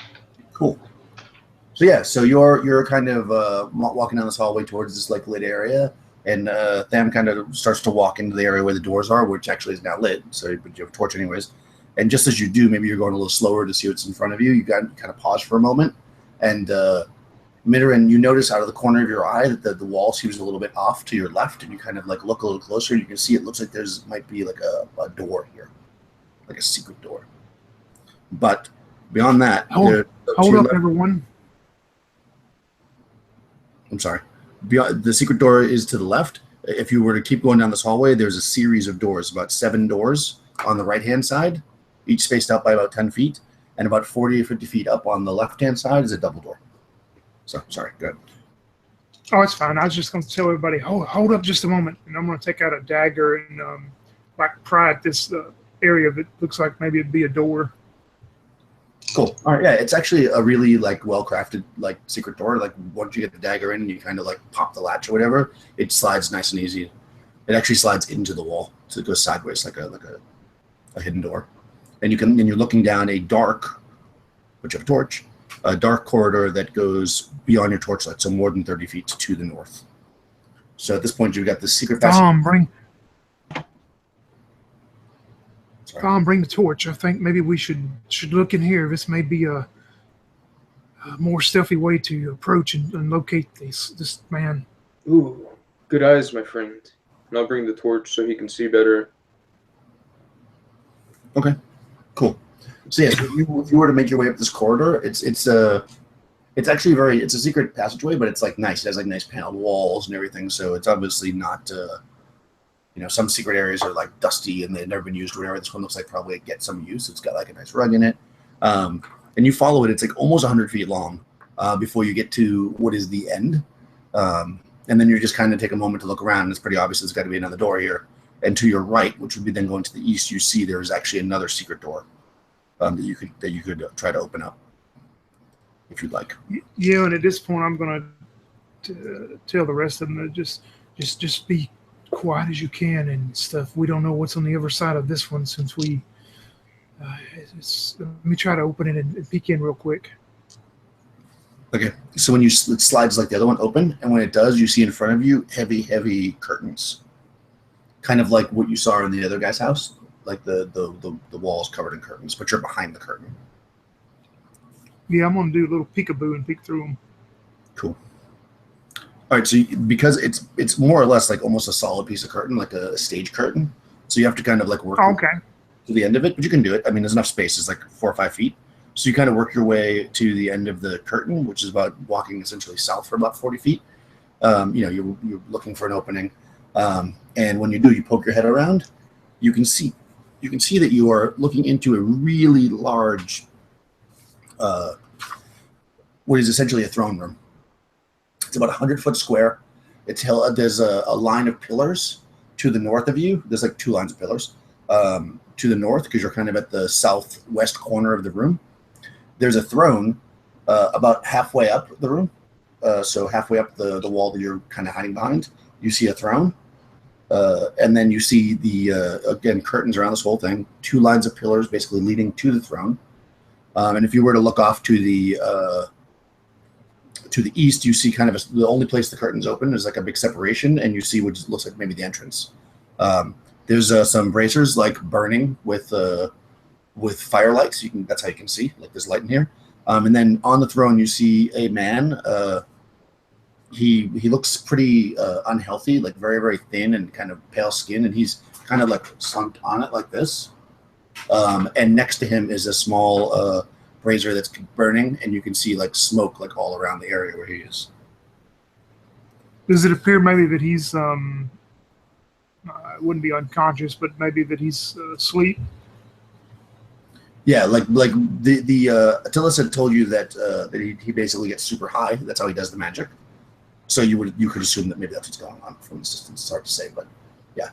Cool. So yeah, so you're kind of walking down this hallway towards this like lit area, and Tham kind of starts to walk into the area where the doors are, which actually is now lit. So but you have a torch anyways. And just as you do, maybe you're going a little slower to see what's in front of you. You got kind of pause for a moment, and Midorin, you notice out of the corner of your eye that the wall seems a little bit off to your left, and you kind of like look a little closer. And you can see it looks like might be like a door here, like a secret door. But beyond that, hold up, everyone. I'm sorry. Beyond, the secret door is to the left. If you were to keep going down this hallway, there's a series of doors, about 7 doors on the right-hand side, each spaced out by about 10 feet, and about 40 or 50 feet up on the left-hand side is a double door. So, sorry, go ahead. Oh, it's fine. I was just going to tell everybody, hold up just a moment, and I'm going to take out a dagger and like pry at this area that looks like maybe it'd be a door. Cool. All right. Yeah, it's actually a really like well-crafted like secret door. Like once you get the dagger in and you kind of like pop the latch or whatever, it slides nice and easy. It actually slides into the wall, so it goes sideways like a hidden door. And you're looking down a dark, which you have a torch, a dark corridor that goes beyond your torchlight, so more than 30 feet to the north. So at this point, you've got this secret passage. Bring the torch. I think maybe we should look in here. This may be a more stealthy way to approach and locate this man. Ooh, good eyes, my friend. And I'll bring the torch so he can see better. Okay, cool. So yes, if you were to make your way up this corridor, it's actually it's a secret passageway, but it's like nice. It has like nice paneled walls and everything. So it's obviously not. Some secret areas are like dusty and they've never been used or whatever. This one looks like probably it gets some use. It's got like a nice rug in it. And you follow it. It's like almost 100 feet long before you get to what is the end. And then you just kind of take a moment to look around. And it's pretty obvious there's got to be another door here. And to your right, which would be then going to the east, you see there's actually another secret door that you could try to open up if you'd like. Yeah, and at this point, I'm going to tell the rest of them to just be quiet as you can and stuff. We don't know what's on the other side of this one since we let me try to open it and peek in real quick. Okay, so when it slides like the other one open, and when it does, you see in front of you heavy curtains, kind of like what you saw in the other guy's house, like the walls covered in curtains, but you're behind the curtain. Yeah, I'm gonna do a little peekaboo and peek through them. Cool. All right, so because it's more or less like almost a solid piece of curtain, like a stage curtain, so you have to kind of like work to the end of it, but you can do it. I mean, there's enough space. It's like 4 or 5 feet, so you kind of work your way to the end of the curtain, which is about walking essentially south for about 40 feet. You're looking for an opening, and when you do, you poke your head around. You can see that you are looking into a really large, what is essentially a throne room. It's about 100-foot square. There's a line of pillars to the north of you. There's like 2 lines of pillars to the north because you're kind of at the southwest corner of the room. There's a throne about halfway up the room. So halfway up the wall that you're kind of hiding behind, you see a throne. And then you see again, curtains around this whole thing. 2 lines of pillars basically leading to the throne. And if you were to look off to the east, you see kind of the only place the curtains open is like a big separation, and you see what looks like maybe the entrance. There's some bracers like burning with firelight, so that's how you can see. Like there's light in here. And then on the throne, you see a man. He looks pretty unhealthy, like very, very thin and kind of pale skin, and he's kind of like sunk on it like this. And next to him is a small brazier that's burning, and you can see like smoke like all around the area where he is. Does it appear maybe that he's wouldn't be unconscious, but maybe that he's asleep? Yeah, like the Atalis had told you that he basically gets super high. That's how he does the magic. So you could assume that maybe that's what's going on from the distance. It's hard to say, but yeah.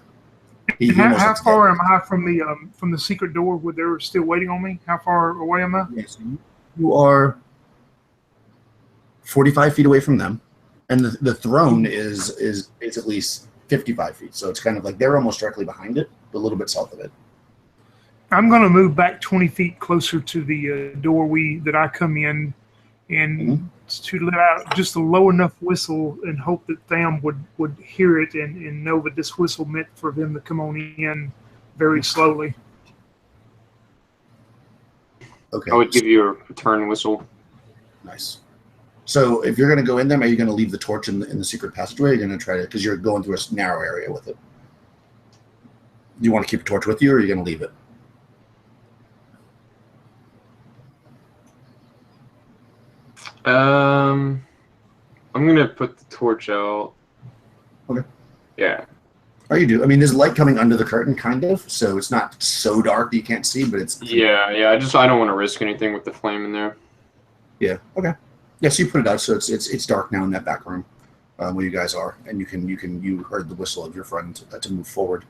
How far am I from the secret door where they're still waiting on me? How far away am I? Yes, you are 45 feet away from them, and the throne is at least 55 feet. So it's kind of like they're almost directly behind it, but a little bit south of it. I'm going to move back 20 feet closer to the doorway that I come in, and to let out just a low enough whistle and hope that Tham would hear it and know that this whistle meant for them to come on in very slowly. Okay. I would give you a return whistle. Nice. So if you're going to go in there, are you going to leave the torch in the secret passageway? Or are you going to try to, because you're going through a narrow area with it. Do you want to keep a torch with you, or are you going to leave it? I'm gonna put the torch out. Okay. Yeah. Oh, you do. I mean, there's light coming under the curtain, kind of, so it's not so dark that you can't see, but it's. Yeah. I don't want to risk anything with the flame in there. Yeah. Okay. Yeah. So you put it out, so it's dark now in that back room. where you guys are, and you heard the whistle of your friend to move forward.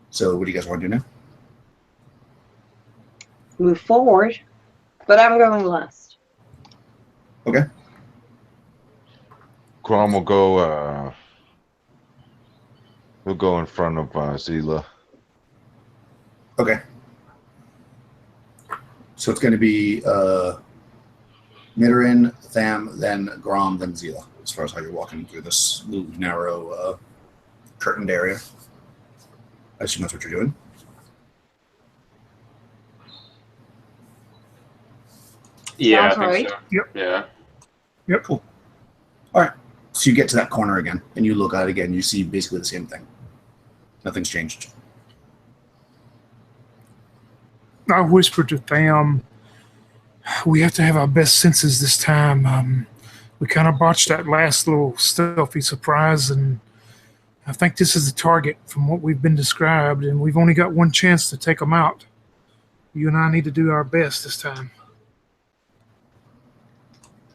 So what do you guys want to do now? Move forward, but I'm going last. Okay. Crom will go. We'll go in front of Zila. Okay. So it's going to be Midarin, Tham, then Grom, then Zila, as far as how you're walking through this little narrow curtained area. I assume that's what you're doing. Yeah, Sounds I think right. so. Yep. Yeah. Yep. Cool. All right. So you get to that corner again, and you look at it again. You see basically the same thing. Nothing's changed. I whispered to Tham, we have to have our best senses this time. We kind of botched that last little stealthy surprise, and I think this is the target from what we've been described, and we've only got one chance to take them out. You and I need to do our best this time.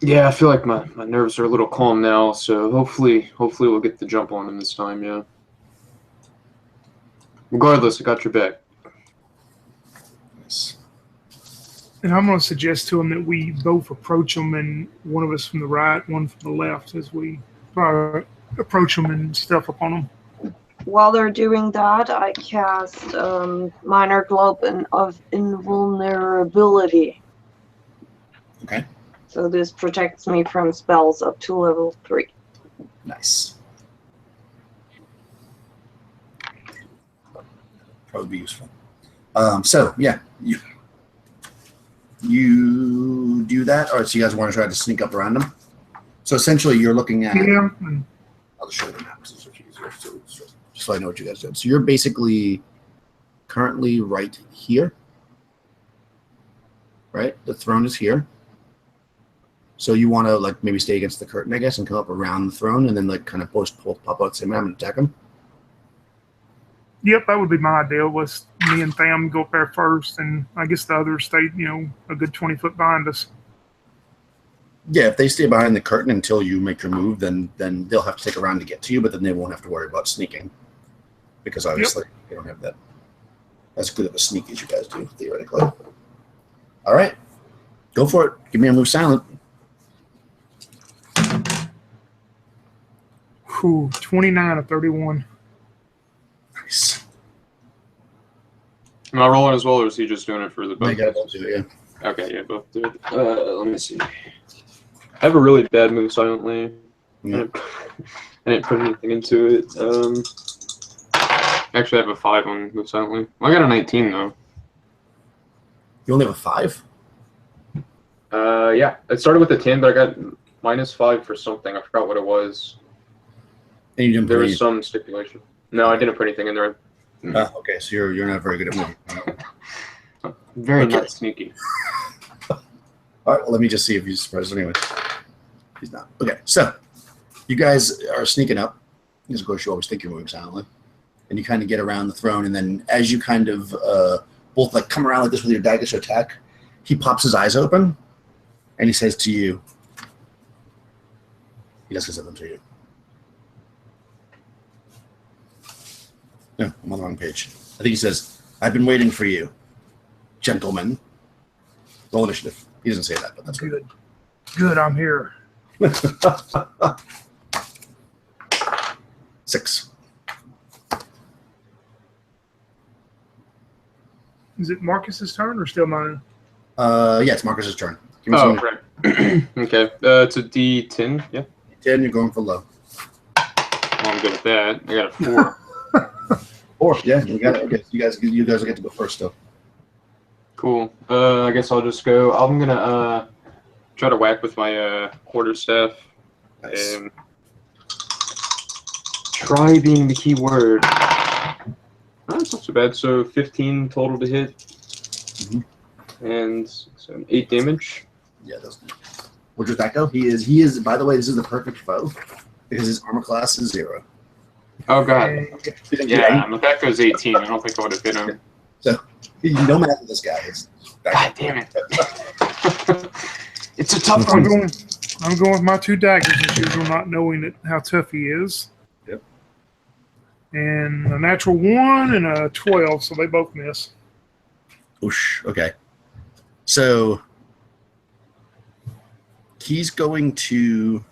Yeah, I feel like my nerves are a little calm now, so hopefully we'll get the jump on him this time, yeah. Regardless, I got your back. Nice. And I'm going to suggest to him that we both approach him, and one of us from the right, one from the left, as we approach him and stuff upon him. While they're doing that, I cast Minor Globe of Invulnerability. Okay. So this protects me from spells up to level 3. Nice. Probably be useful. So yeah, you do that. All right. So you guys want to try to sneak up around them. So essentially, you're looking at. Yeah. I'll just show you the map. This is easier. Just so I know what you guys did. So you're basically currently right here. Right. The throne is here. So you want to like maybe stay against the curtain, I guess, and come up around the throne, and then like kind of pop out, say, "Man, I'm gonna attack him." Yep, that would be my idea. Was me and Tham go up there first, and I guess the others stay, a good 20 foot behind us. Yeah, if they stay behind the curtain until you make your move, then they'll have to take a round to get to you, but then they won't have to worry about sneaking, because obviously they don't have that as good of a sneak as you guys do theoretically. All right, go for it. Give me a move silent. Ooh, 29 of 31. Nice. Am I rolling as well, or is he just doing it for the both? You gotta both do it, yeah. Okay, yeah, both do it. Let me see. I have a really bad move silently. Yeah. I didn't put anything into it. Actually, I have a 5 on move silently. Well, I got a 19 though. You only have a 5? Yeah. It started with a 10, but I got -5 for something. I forgot what it was. And you didn't There put was any- some stipulation. No, I didn't put anything in there. Okay, so you're not very good at moving. Very Okay. not sneaky. All right, well, let me just see if he's surprised. Anyway, he's not. Okay, so you guys are sneaking up, because of course you always think you're moving silently, and you kind of get around the throne, and then as you kind of both like come around like this with your daggers to attack, he pops his eyes open, and he says to you, he doesn't say them to you. No, I'm on the wrong page. I think he says, "I've been waiting for you, gentlemen." Roll initiative. He doesn't say that, but that's Good. Good, I'm here. 6. Is it Marcus's turn or still mine? Yeah, it's Marcus's turn. Give me Oh, some. right. Okay. It's a D10. Yeah. 10, you're going for low. Well, I'm good at that. I got a 4. 4, yeah, you got it. Okay, you guys will get to go first, though. Cool. I guess I'll just go. I'm gonna try to whack with my quarterstaff. Nice. And try being the key word. That's not so bad. So 15 total to hit, and so 8 damage. Yeah, it doesn't. Where'd your attack go? He is. By the way, this is the perfect foe because his armor class is 0. Oh god. Yeah, my attack goes 18. I don't think I would have hit him. So no matter this guy is. God damn it! It's a tough one. I'm going with my 2 daggers as usual, not knowing how tough he is. Yep. And a natural 1 and a 12, so they both miss. Oosh. Okay. So he's going to,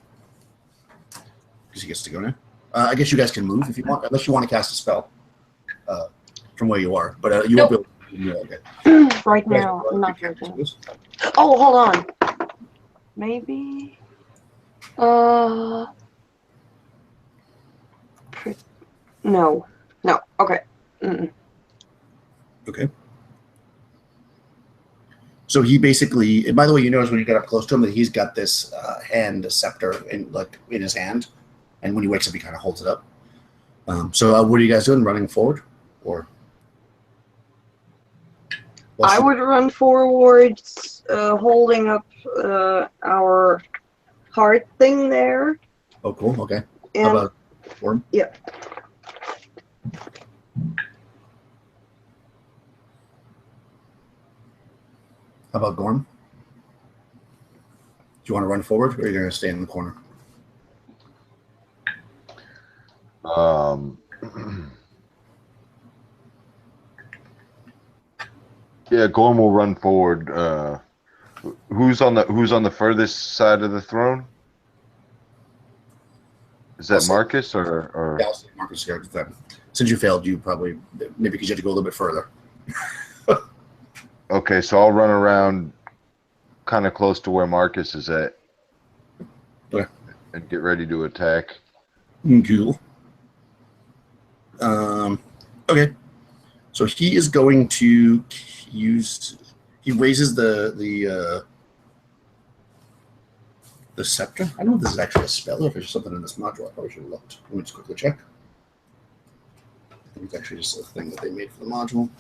because he gets to go now. I guess you guys can move if you want, unless you want to cast a spell from where you are. But you won't be able to. Okay. Right now, I'm not sure. Oh, hold on. Maybe. No. Okay. Okay. So he basically, and by the way, you notice when you get up close to him that he's got this hand scepter in his hand, and when he wakes up, he kind of holds it up. So what are you guys doing? Running forward, or? I would run forwards, holding up our heart thing there. Oh, cool. Okay. And, how about Gorm? Yeah. How about Gorm? Do you want to run forward, or are you going to stay in the corner? Yeah, Gorm will run forward. Who's on the furthest side of the throne? Is that Marcus or? Yeah, I'll say Marcus here. Since you failed, you probably maybe because you had to go a little bit further. Okay, so I'll run around kind of close to where Marcus is at. Okay. And get ready to attack. Cool. Okay. So he is going to use. He raises the scepter. I don't know if this is actually a spell or if there's something in this module. I probably should have looked. Let me just quickly check. I think it's actually just a thing that they made for the module.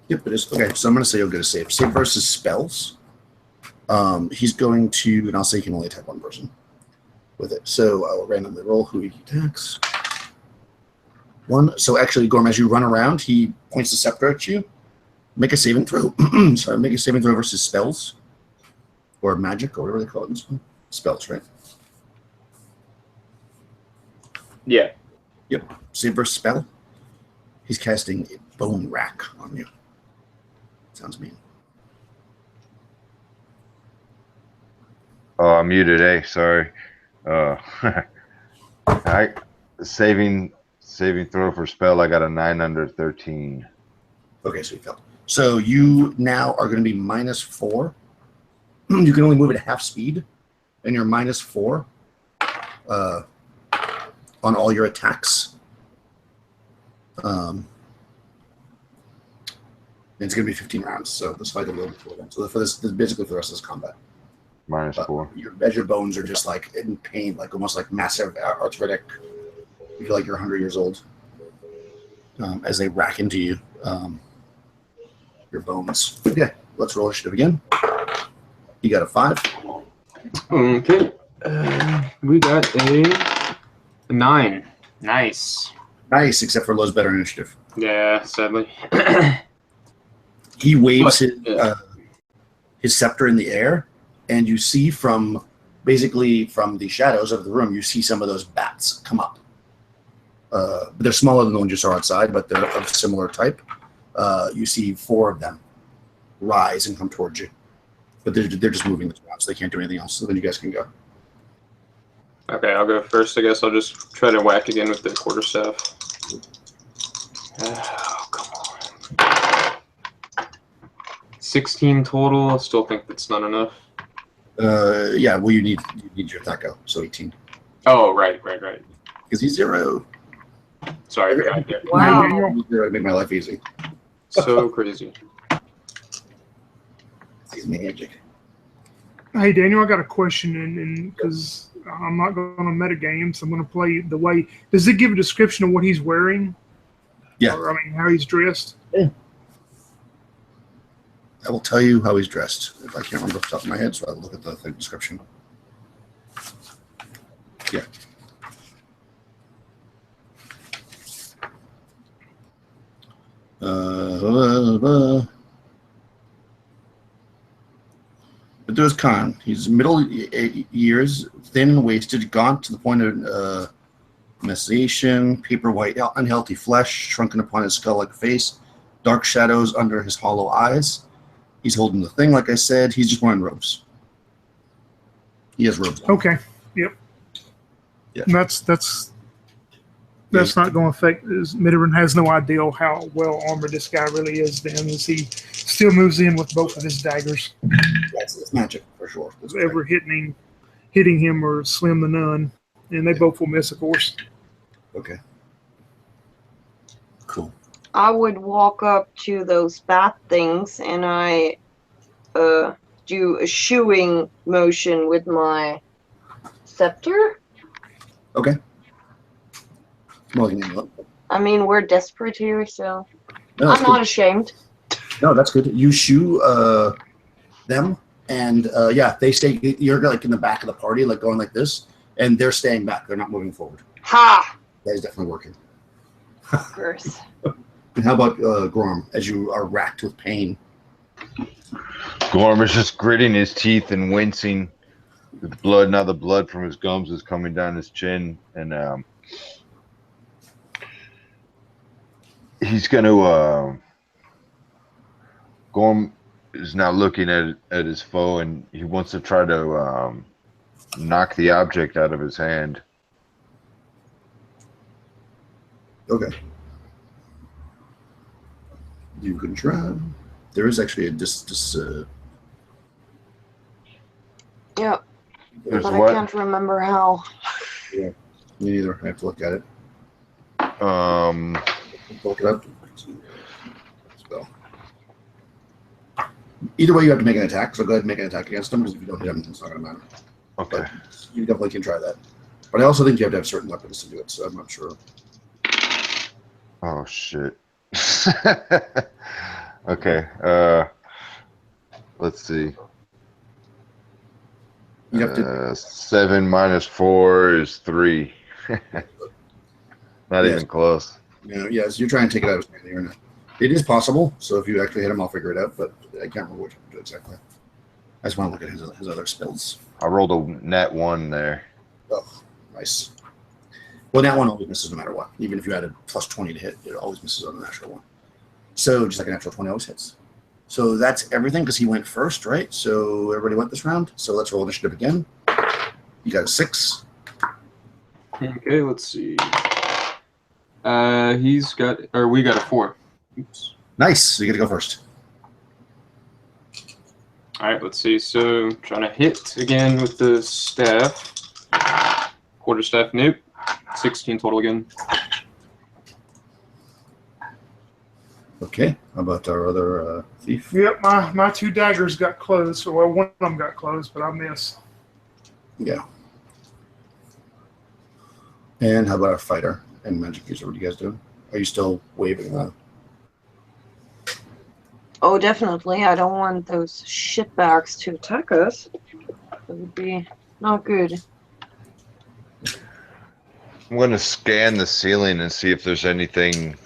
Yep, it is. Okay, so I'm going to say he'll get a save. Save versus spells. He's going to, and I'll say he can only attack one person with it. So I will randomly roll who he attacks. 1. So actually, Gorm, as you run around, he points the scepter at you. Make a saving throw. Sorry, make a saving throw versus spells. Or magic, or whatever they call it in this one. Spells, right? Yeah. Yep. Save versus spell. He's casting a bone rack on you. Sounds mean. Oh, I'm muted. Hey, sorry. Saving throw for spell. I got a 9 under 13. Okay, so you failed. So you now are going to be -4. You can only move at half speed, and you're -4 on all your attacks. It's going to be 15 rounds, so this fight will be before then. So for this basically for the rest of this combat. -4. Your bones are just like in pain, like almost like massive arthritic. You feel like you're 100 years old as they rack into you. Your bones. Okay, let's roll initiative again. You got a 5. Okay. We got a 9. Nice. Nice, except for Lowe's better initiative. Yeah, sadly. He waves his scepter in the air, and you see from the shadows of the room, you see some of those bats come up. But they're smaller than the ones you saw outside, but they're of similar type. You see 4 of them rise and come towards you. But they're just moving this around, so they can't do anything else. So then you guys can go. Okay, I'll go first. I guess I'll just try to whack again with the quarterstaff. Oh, come on. 16 total. I still think that's not enough. Yeah, well, you need your attack go, so 18. Oh, right. Because he's 0. Sorry, I forgot. Wow. Make my life easy. So crazy. He's magic. Hey, Daniel, I got a question, and because I'm not going to metagame, so I'm going to play the way. Does it give a description of what he's wearing? Yeah. Or, how he's dressed? Yeah. I will tell you how he's dressed. If I can't remember off the top of my head, so I'll look at the thing description. Yeah. But there was Khan. He's middle years, thin and wasted, gaunt to the point of emaciation, paper white, unhealthy flesh, shrunken upon his skull-like face, dark shadows under his hollow eyes. He's holding the thing, like I said. He's just wearing robes. He has robes on. Okay. Yep. Yeah. And that's not going to affect. Midoran has no idea how well armored this guy really is. Then, as he still moves in with both of his daggers. It's magic for sure. That's Ever hitting him or slim to none, and they both will miss, of course. Okay. Cool. I would walk up to those bat things and I do a shooing motion with my scepter. Okay. Well, you know, I mean, we're desperate here, so no, I'm not ashamed. No, that's good. You shoo them, and yeah, they stay. You're like in the back of the party, like going like this, and they're staying back. They're not moving forward. Ha! That is definitely working. Gross. And how about Gorm, as you are racked with pain? Gorm is just gritting his teeth and wincing. The blood, now the blood from his gums is coming down his chin, and he's going to. Gorm is now looking at his foe, and he wants to try to knock the object out of his hand. Okay. You can try. There is actually a Yep. There's But what? I can't remember how. Yeah. Me neither. I have to look at it. Look it up. So. Either way, you have to make an attack. So go ahead and make an attack against him, because if you don't hit him, it's not going to matter. Okay. But you definitely can try that. But I also think you have to have certain weapons to do it, so I'm not sure. Oh shit. Okay. Let's see. You have to. 7 minus 4 is 3. Not Yes. even close. Yes, you're trying to take it out of his hand. You're not. It is possible. So if you actually hit him, I'll figure it out. But I can't remember what you do exactly. I just want to look at his other spells. I rolled a nat 1 there. Oh, nice. Well, that one always misses no matter what. Even if you had a plus 20 to hit, it always misses on the natural one. So just like a natural 20 always hits. So that's everything because he went first, right? So everybody went this round. So let's roll initiative again. You got a 6. Okay, let's see. We got a 4. Oops. Nice. So you get to go first. All right, let's see. So trying to hit again with the staff. Quarterstaff, nope. 16 total again. Okay. How about our other thief? Yep, my 2 daggers got closed. So well, one of them got closed, but I missed. Yeah. And how about our fighter and magic user? What are you guys doing? Are you still waving that? Oh, definitely. I don't want those shitbags to attack us. That would be not good. I'm going to scan the ceiling and see if there's anything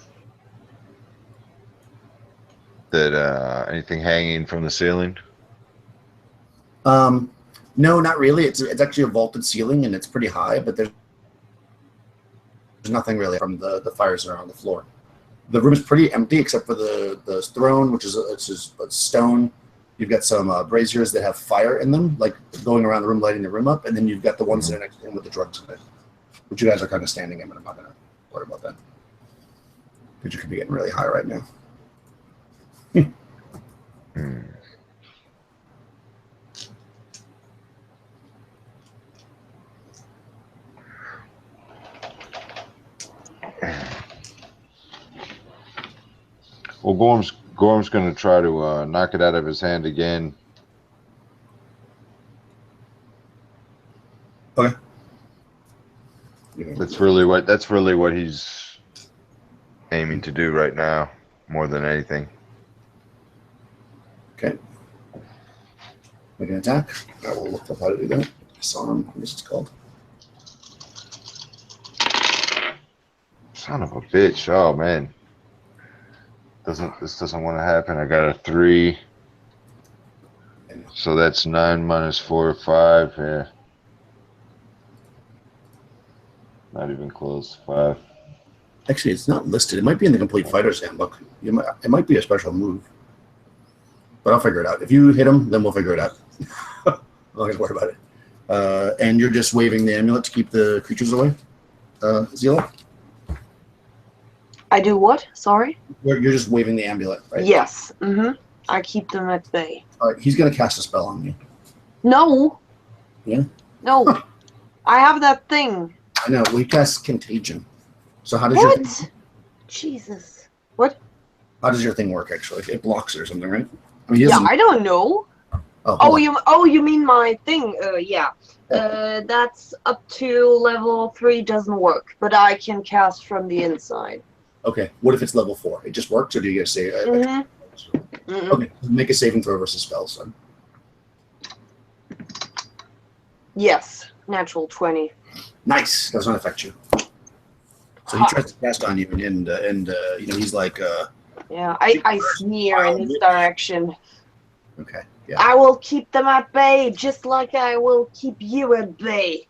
anything hanging from the ceiling. No, not really. It's actually a vaulted ceiling and it's pretty high, but there's nothing really from the fires that are on the floor. The room is pretty empty except for the throne, which is a stone. You've got some braziers that have fire in them, like going around the room, lighting the room up, and then you've got the ones that are next to him with the drugs in it, which you guys are kind of standing in, but I'm not going to worry about that. Because you could be getting really high right now. Well, Gorm's going to try to knock it out of his hand again. Okay. That's really what he's aiming to do right now, more than anything. Okay. Make an attack. I will look up how to do that. Disarm, what is it called? Son of a bitch. Oh, man. This doesn't want to happen. I got a 3. So So that's 9 minus 4, 5. Yeah. Not even close. 5. Actually, it's not listed. It might be in the Complete Fighter's Handbook. It might be a special move. But I'll figure it out. If you hit him, then we'll figure it out. I'm not going to worry about it. And you're just waving the amulet to keep the creatures away, Zila? I do what? Sorry? You're just waving the amulet, right? Yes. Mm-hmm. I keep them at bay. All right, he's going to cast a spell on you. No. Yeah? No. I have that thing. I know. We cast Contagion. So how does your What? Jesus. What? how does your thing work, actually? It blocks it or something, right? I mean, he Yeah, doesn't... I don't know. hold on. You mean my thing? Yeah. That's up to level 3 doesn't work, but I can cast from the inside. Okay. What if it's level 4? It just works, or do you get to say... Okay. Make a saving throw versus spells, son. Yes. Natural 20. Nice. Doesn't affect you. So he tries to cast on you, and you know, he's like... Yeah, I sneer in his direction. Okay. Yeah. I will keep them at bay, just like I will keep you at bay.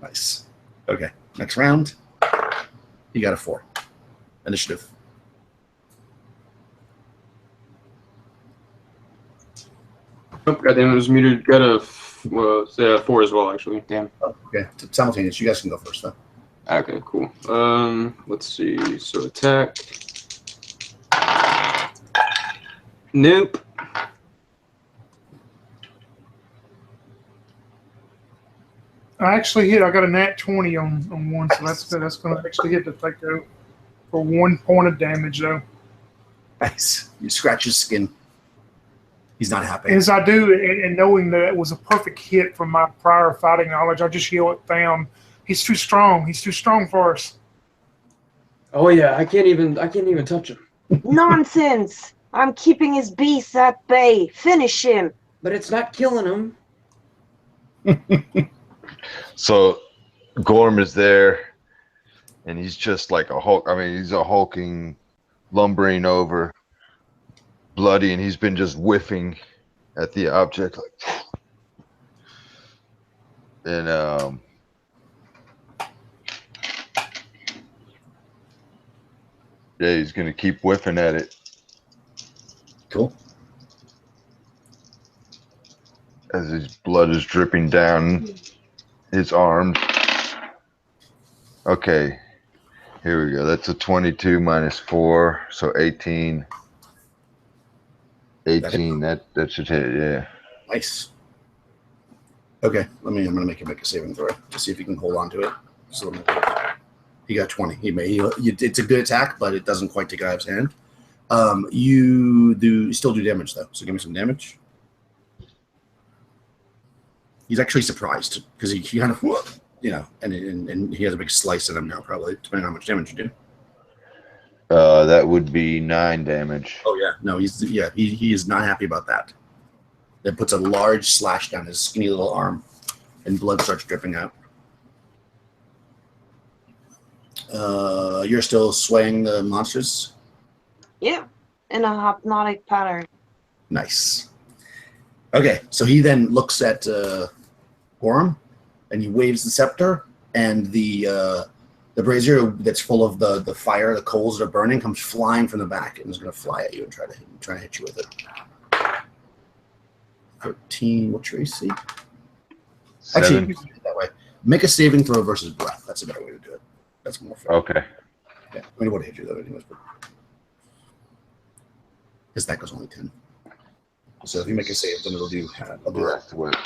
Nice. Okay. Next round. You got a 4. Initiative. Oh, goddamn, it was muted. Got a 4 as well, actually. Damn. Oh, okay. Simultaneous. You guys can go first, though. Okay, cool. Let's see. So attack. Nope. I actually hit. I got a nat 20 on one, so that's going to actually hit to take out for 1 point of damage, though. Nice. You scratch his skin. He's not happy. As I do, and knowing that it was a perfect hit from my prior fighting knowledge, I just yell it down. He's too strong. He's too strong for us. Oh yeah, I can't even touch him. Nonsense! I'm keeping his beasts at bay. Finish him. But it's not killing him. So Gorm is there, and he's just like a hulk. I mean, he's a hulking, lumbering over, bloody, and he's been just whiffing at the object, like, and yeah, he's gonna keep whiffing at it. Cool. As his blood is dripping down his arms. Okay, here we go. That's a 22 minus 4, so 18. 18. That should hit. Yeah. Nice. Okay. I'm gonna make him make a saving throw to see if he can hold on to it. So he got 20. It's a good attack, but it doesn't quite take it out of his hand. You still do damage though. So give me some damage. He's actually surprised because he kind of, you know, and he has a big slice in him now, probably, depending on how much damage you do. That would be 9 damage. Oh yeah, no, he is not happy about that. That puts a large slash down his skinny little arm, and blood starts dripping out. You're still swaying the monsters? Yeah, in a hypnotic pattern. Nice. Okay, so he then looks at Gorm, and he waves the scepter, and the brazier that's full of the fire, the coals that are burning, comes flying from the back, and is going to fly at you and try to hit you with it. 13. What's your AC? 7. Actually, you can do it that way. Make a saving throw versus breath. That's a better way to do it. That's more fair. Okay. Yeah, I mean, it would hit you though, anyways, but because that goes only 10. So if you make a save, then it'll do. Breath work.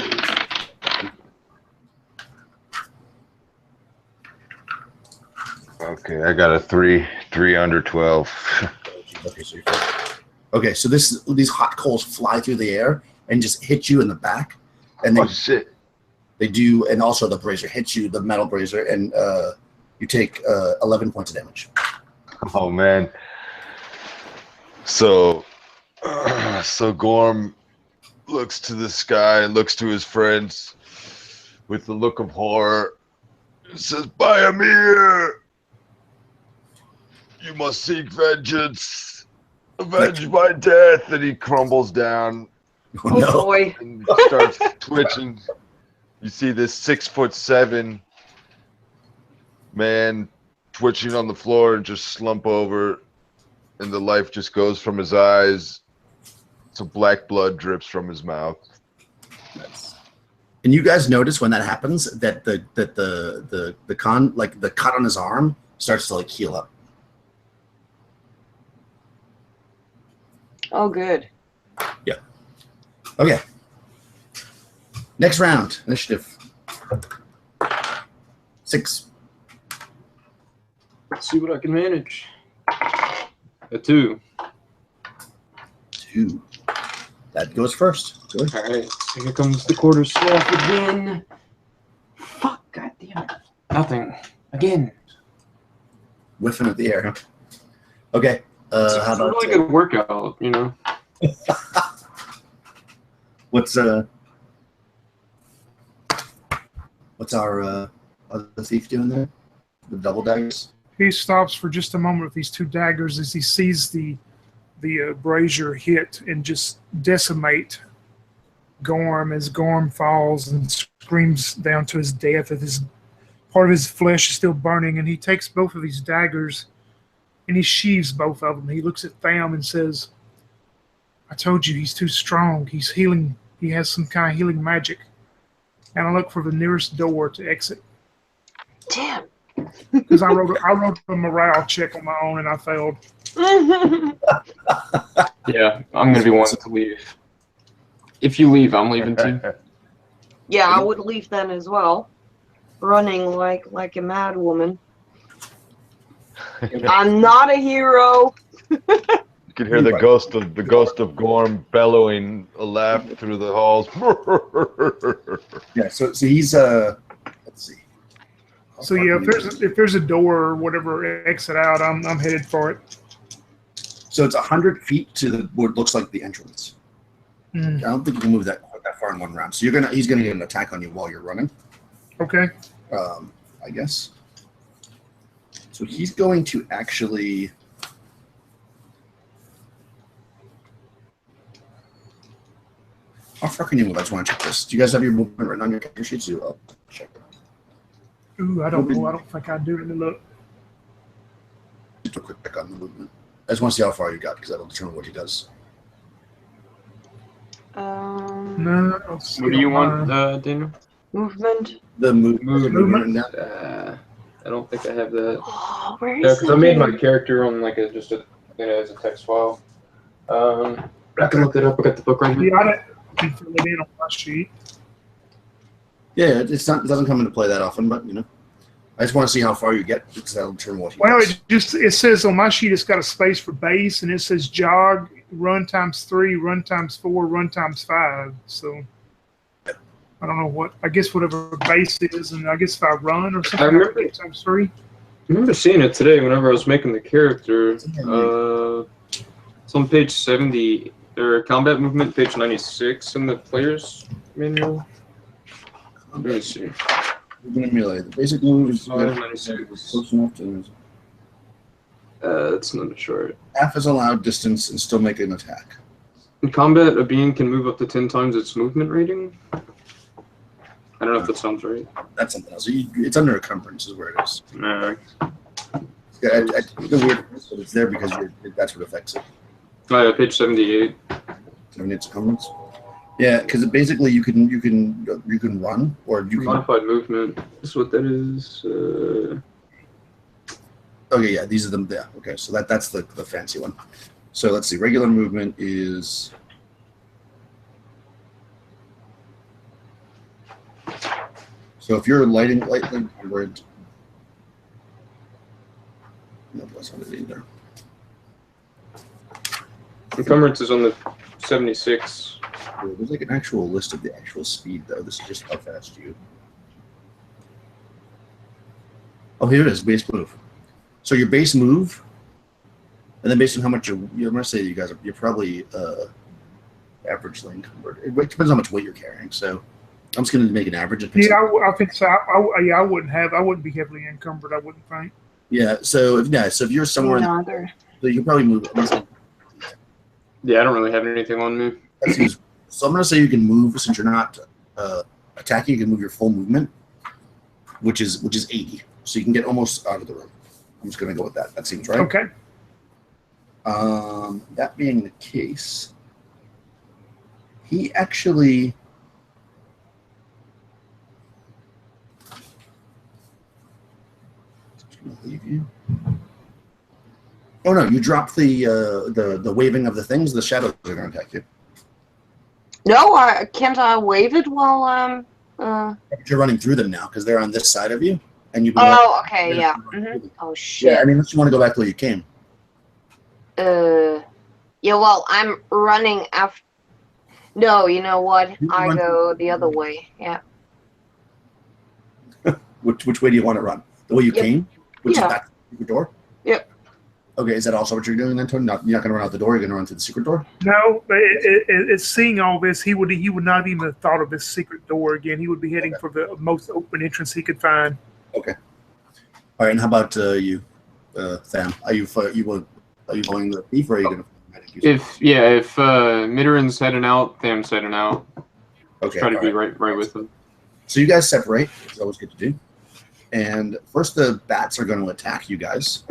Okay, I got a 3 under 12. Okay, so okay, so these hot coals fly through the air and just hit you in the back, and Oh shit! they do, and also the brazier hits you, the metal brazier, and you take 11 points of damage. Oh man. So Gorm looks to the sky and looks to his friends with the look of horror. He says, "Biomir, you must seek vengeance. Avenge my death." And he crumbles down Oh, Oh no. boy. and starts twitching. You see this 6'7" man twitching on the floor and just slump over, and the life just goes from his eyes. So black blood drips from his mouth. And you guys notice when that happens that the cut on his arm starts to like heal up. Oh, good. Okay. Next round, initiative. 6. Let's see what I can manage. A 2. 2. That goes first. Good. All right, so here comes the quarter staff again. Fuck, goddamn it. Nothing. Again. Whiffing at the air. Huh? Okay. It's How a about really good workout, you know. what's our other thief doing there? The double daggers. He stops for just a moment with these 2 daggers as he sees the brazier hit and just decimate Gorm as Gorm falls and screams down to his death. As his part of his flesh is still burning, and he takes both of these daggers and he sheaves both of them. He looks at Tham and says, "I told you he's too strong. He's healing. He has some kind of healing magic." And I look for the nearest door to exit Damn. because I wrote a morale check on my own and I failed. Yeah, I'm gonna be wanting to leave. If you leave, I'm leaving too. Yeah, I would leave then as well. Running like a mad woman. I'm not a hero. You can hear the ghost of Gorm bellowing a laugh through the halls. Yeah. So he's let's see. So yeah, if there's a door or whatever exit out, I'm headed for it. So it's 100 feet to what looks like the entrance. I don't think you can move that far in one round. So he's gonna get an attack on you while you're running. Okay. I guess. So he's going to actually. How far can you move? I just want to check this. Do you guys have your movement written on your character sheets? I'll check it. Ooh, I don't know. I don't think I do. Let me look. Just a quick check on the movement. I just want to see how far you got because that'll determine what he does. No. What do you want, Daniel? Movement. The movement. Now. I don't think I have that. Oh, where is Yeah, because it? I made my character on like as a text file. I can look that up. I got the book right here. Yeah, I didn't fill it in on my sheet. Yeah, it doesn't come into play that often, but I just want to see how far you get because that'll determine what he Well, does. it says on my sheet it's got a space for base, and it says jog, run times 3, run times 4, run times 5. So I don't know what. I guess whatever base is, and I guess if I run or something, I remember- get times 3. I remember seeing it today whenever I was making the character. It's on page 70, or combat movement, page 96 in the player's manual. Let me see. The basic move is 96. close enough to It's not a short. half is allowed distance and still make an attack. In combat, a being can move up to 10 times its movement rating. I don't know if that sounds right. That's something else. It's under encumbrance is where it is. No. The weird, but it's there because that's what affects it. Oh, yeah, page 78. I mean, it's encumbrance. Yeah, because basically you can run or you can. Modified movement. This is what that is. Okay, yeah, these are them. Yeah, okay, so that's the fancy one. So let's see. Regular movement is. So if you're lightly encumbered. No, that's not it either. Encumbrance is on the 76. There's like an actual list of the actual speed, though. This is just how fast you. Oh, here it is. Base move. So your base move, and then based on how much you're going to say you guys you're probably averagely encumbered. It depends on how much weight you're carrying. So I'm just going to make an average. Yeah, I think so. I wouldn't be heavily encumbered. I wouldn't think. Yeah. So if you're somewhere, so you can probably move. Yeah, I don't really have anything on me. Let's use So I'm going to say you can move, since you're not attacking, you can move your full movement, which is 80. So you can get almost out of the room. I'm just going to go with that. That seems right. Okay. That being the case, he actually... Just going to leave you. Oh no! You drop the waving of the things. The shadows are going to attack you. No, can't I wave it while You're running through them now because they're on this side of you, and you. Oh, okay, yeah. Oh shit. Yeah, I mean, unless you want to go back to where you came. Yeah. Well, I'm running after. No, you know what? I go the other way. Yeah. Which way do you want to run? The way you came, which is back to the door. Yep. Okay, is that also what you're doing then, Tony? You're not going to run out the door. You're going to run through the secret door. No, but it's seeing all this. He would not even have thought of this secret door again. He would be heading for the most open entrance he could find. Okay. All right, and how about you, Tham? Are you going the thief, or are you going to? If Midoran's heading out, Tham's heading out. Okay. Try to be right with them. So you guys separate. It's always good to do. And first, the bats are going to attack you guys.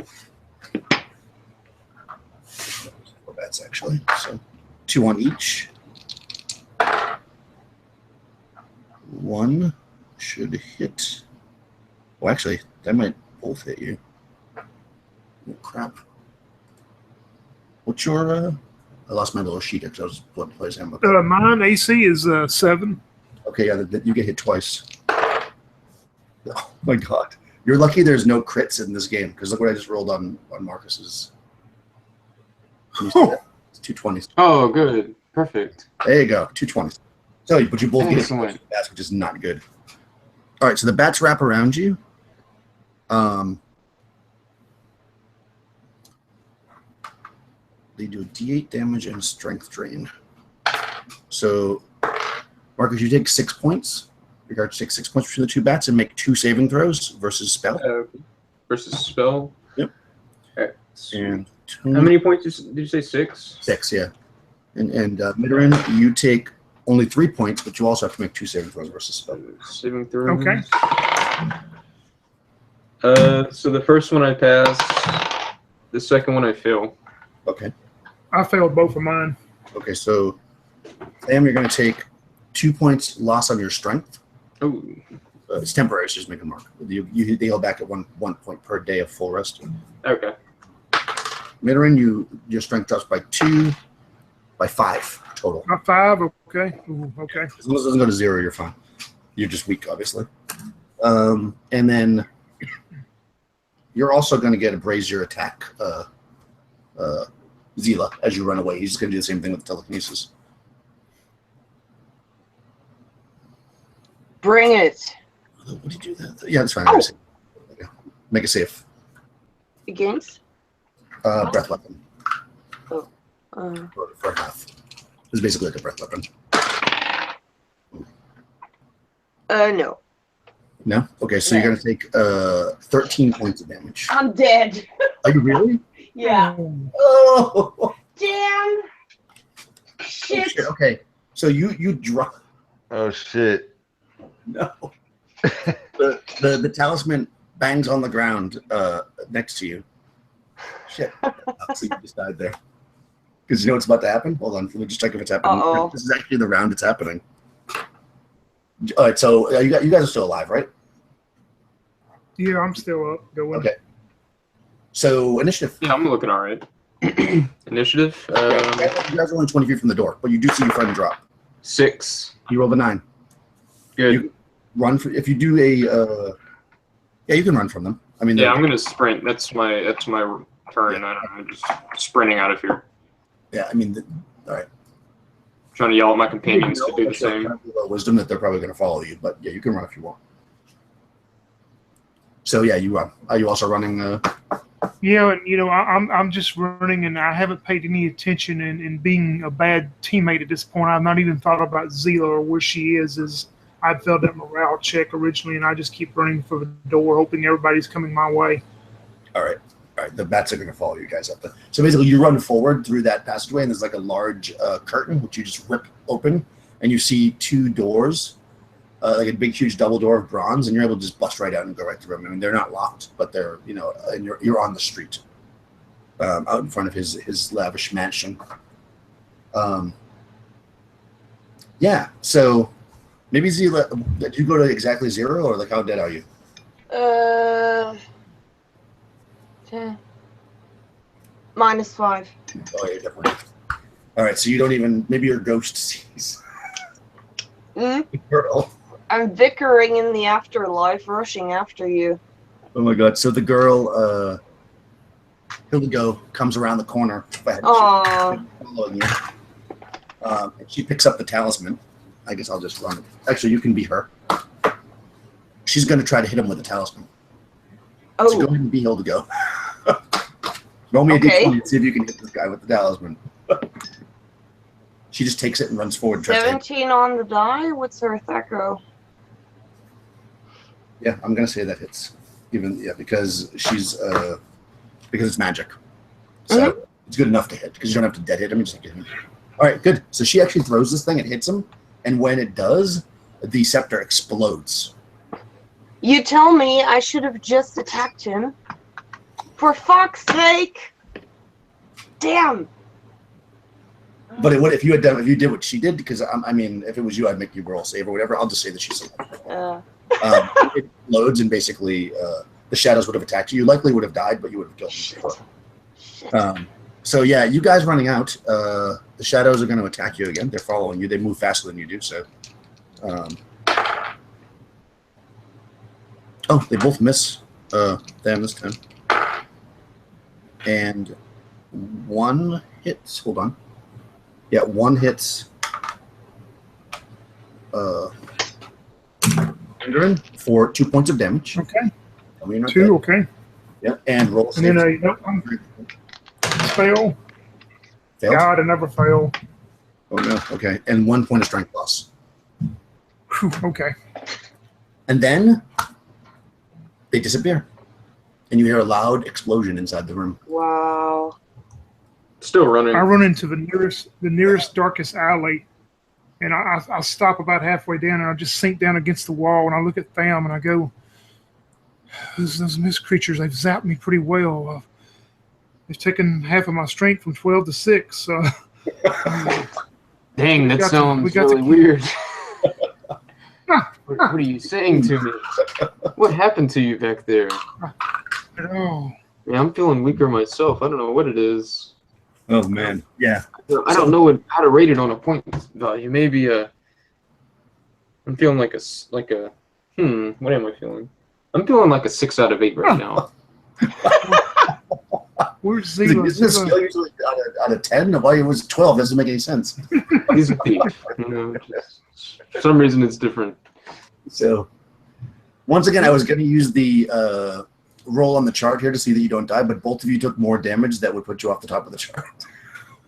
4 bats actually. So 2 on each. 1 should hit. Well, actually, that might both hit you. Oh, crap. What's your? I lost my little sheet because I was putting place handbook. Mine AC is 7. Okay, yeah, you get hit twice. Oh my god. You're lucky there's no crits in this game, because look what I just rolled on Marcus's. It's 220s. Oh, good. Perfect. There you go, 220s. So, but you both get hit Excellent. with the bats, which is not good. All right, so the bats wrap around you. They do a D8 damage and strength drain. So, Marcus, you take 6 points. You're going to take 6 points between the 2 bats and make 2 saving throws versus spell. Versus spell? Yep. Okay. And how many points did you say? 6? 6, yeah. And Midoran, you take only 3 points, but you also have to make 2 saving throws versus spell. Saving throws. Okay. So the first one I pass. The second one I fail. Okay. I failed both of mine. Okay, so Sam, you're going to take 2 points loss on your strength. Oh. It's temporary. It's just make a mark. You heal back at one point per day of full rest. Okay. Midoran, your strength drops by 2, by 5 total. By 5. Okay. Ooh, okay. As long as it doesn't go to 0, you're fine. You're just weak, obviously. And then you're also going to get a brazier attack, Zila, as you run away. He's just going to do the same thing with telekinesis. bring it. What did you do that? Yeah, that's fine. Oh. Make it safe. Against? Breath weapon. Oh. For half. It's basically like a breath weapon. No. No? Okay, so you're going to take 13 points of damage. I'm dead. Are you really? Yeah. Oh! Damn. Oh, Shit. shit. Okay, so you drop. Oh shit! No. the talisman bangs on the ground next to you. Shit. Obviously, you just died there. Because you know what's about to happen? Hold on, let me just check if it's happening. Uh-oh. This is actually the round it's happening. All right, so you guys are still alive, right? Yeah, I'm still up. Going. Okay. So initiative. Yeah, I'm looking all right. Initiative. You guys are only 20 feet from the door, but you do see your friend drop. 6. You rolled a 9. Good. You run for if you do a. Yeah, you can run from them. I mean. Yeah, I'm gonna sprint. That's my turn. Yeah. I'm just sprinting out of here. Yeah, I mean. All right. Trying to yell at my companions to do the same. Wisdom that they're probably going to follow you, but yeah, you can run if you want. So yeah, you run. Are you also running? Yeah, and I'm just running, and I haven't paid any attention in being a bad teammate at this point. I've not even thought about Zila or where she is. As I failed that morale check originally, and I just keep running for the door, hoping everybody's coming my way. All right. The bats are going to follow you guys up there. So basically, you run forward through that passageway, and there's like a large curtain which you just rip open, and you see two doors, like a big, huge double door of bronze, and you're able to just bust right out and go right through them. I mean, they're not locked, but they're, and you're on the street, out in front of his lavish mansion. Yeah, so maybe Zila, did you go to exactly 0, or like how dead are you? 10. -5. Oh, yeah, definitely. All right, so you don't even, maybe your ghost sees the girl. I'm vickering in the afterlife, rushing after you. Oh my god, so the girl, Hildico, comes around the corner. Aww. Following you. And she picks up the talisman. I guess I'll just run it. Actually, you can be her. She's going to try to hit him with the talisman. Oh. So go ahead and be Hildico. Roll me a d20 and see if you can hit this guy with the talisman. She just takes it and runs forward. 17 on the die? What's her Thacko? Yeah, I'm going to say that hits. Because she's, because it's magic. So it's good enough to hit, because you don't have to dead hit him. You just have to hit him. All right, good. So she actually throws this thing and hits him, and when it does, the scepter explodes. You tell me I should have just attacked him. For fuck's sake! Damn. But it would if you did what she did, because I mean, if it was you, I'd make you roll save or whatever. I'll just say that she saved. It explodes, and basically the shadows would have attacked you. You likely would have died, but you would have killed them. So yeah, you guys running out. The shadows are going to attack you again. They're following you. They move faster than you do. So, they both miss. Them this time, and one hits. Hold on. Yeah, one hits. Turan for 2 points of damage. Okay. Tell me you're not 2. dead. Okay. Yeah, and roll. And then fail. Failed? God, I never fail. Oh no. Okay, and 1 point of strength loss. Whew, okay. And then they disappear, and you hear a loud explosion inside the room. Wow. Still running. I run into the nearest darkest alley, and I stop about halfway down, and I just sink down against the wall, and I look at Tham, and I go, those mist creatures, they've zapped me pretty well. They've taken half of my strength from 12 to 6. Dang, that sounds really weird. What are you saying to me? What happened to you back there? Oh. Yeah, I'm feeling weaker myself. I don't know what it is. Oh man, yeah. I don't know how to rate it on a point value. Maybe I'm feeling like a what am I feeling? I'm feeling like a 6 out of 8 right now. Where's Isn't Zila? this skill usually out of 10? Why it was 12 doesn't make any sense. He's a thief. For some reason it's different. So, once again, I was going to use the roll on the chart here to see that you don't die, but both of you took more damage that would put you off the top of the chart.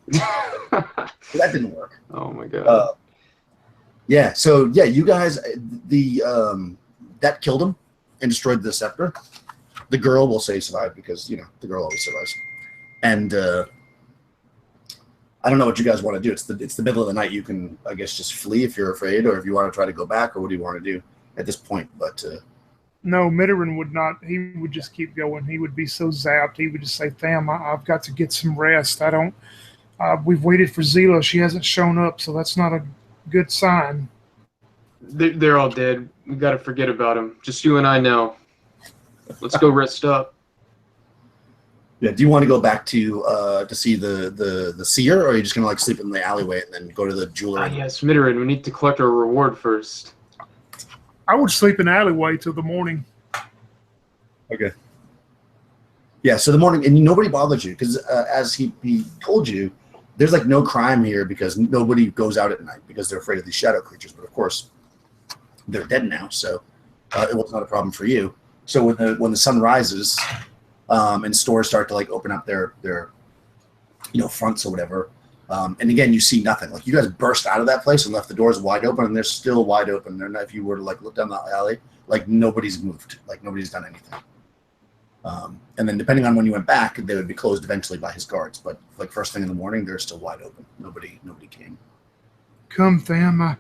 That didn't work. Oh my god. Yeah, so yeah, you guys, that killed him and destroyed the scepter. The girl will say survived because, the girl always survives. And I don't know what you guys want to do. It's the middle of the night. You can, I guess, just flee if you're afraid, or if you want to try to go back, or what do you want to do at this point? But No, Mitterin would not. He would just keep going. He would be so zapped. He would just say, Tham, I've got to get some rest. We've waited for Zila. She hasn't shown up, so that's not a good sign. They're all dead. We got to forget about them. Just you and I now. Let's go rest up. Yeah. Do you want to go back to see the seer, or are you just gonna sleep in the alleyway and then go to the jeweler? Yes, Mitterin. We need to collect our reward first. I would sleep in the alleyway till the morning. Okay. Yeah. So the morning, and nobody bothers you because as he told you, there's no crime here because nobody goes out at night because they're afraid of these shadow creatures. But of course, they're dead now, so it was not a problem for you. So when the sun rises, and stores start to open up their fronts or whatever, and again you see nothing. You guys burst out of that place and left the doors wide open, and they're still wide open. They're not, if you were to look down the alley, nobody's moved, nobody's done anything. And then depending on when you went back, they would be closed eventually by his guards. But first thing in the morning, they're still wide open. Nobody came. Come, Tham.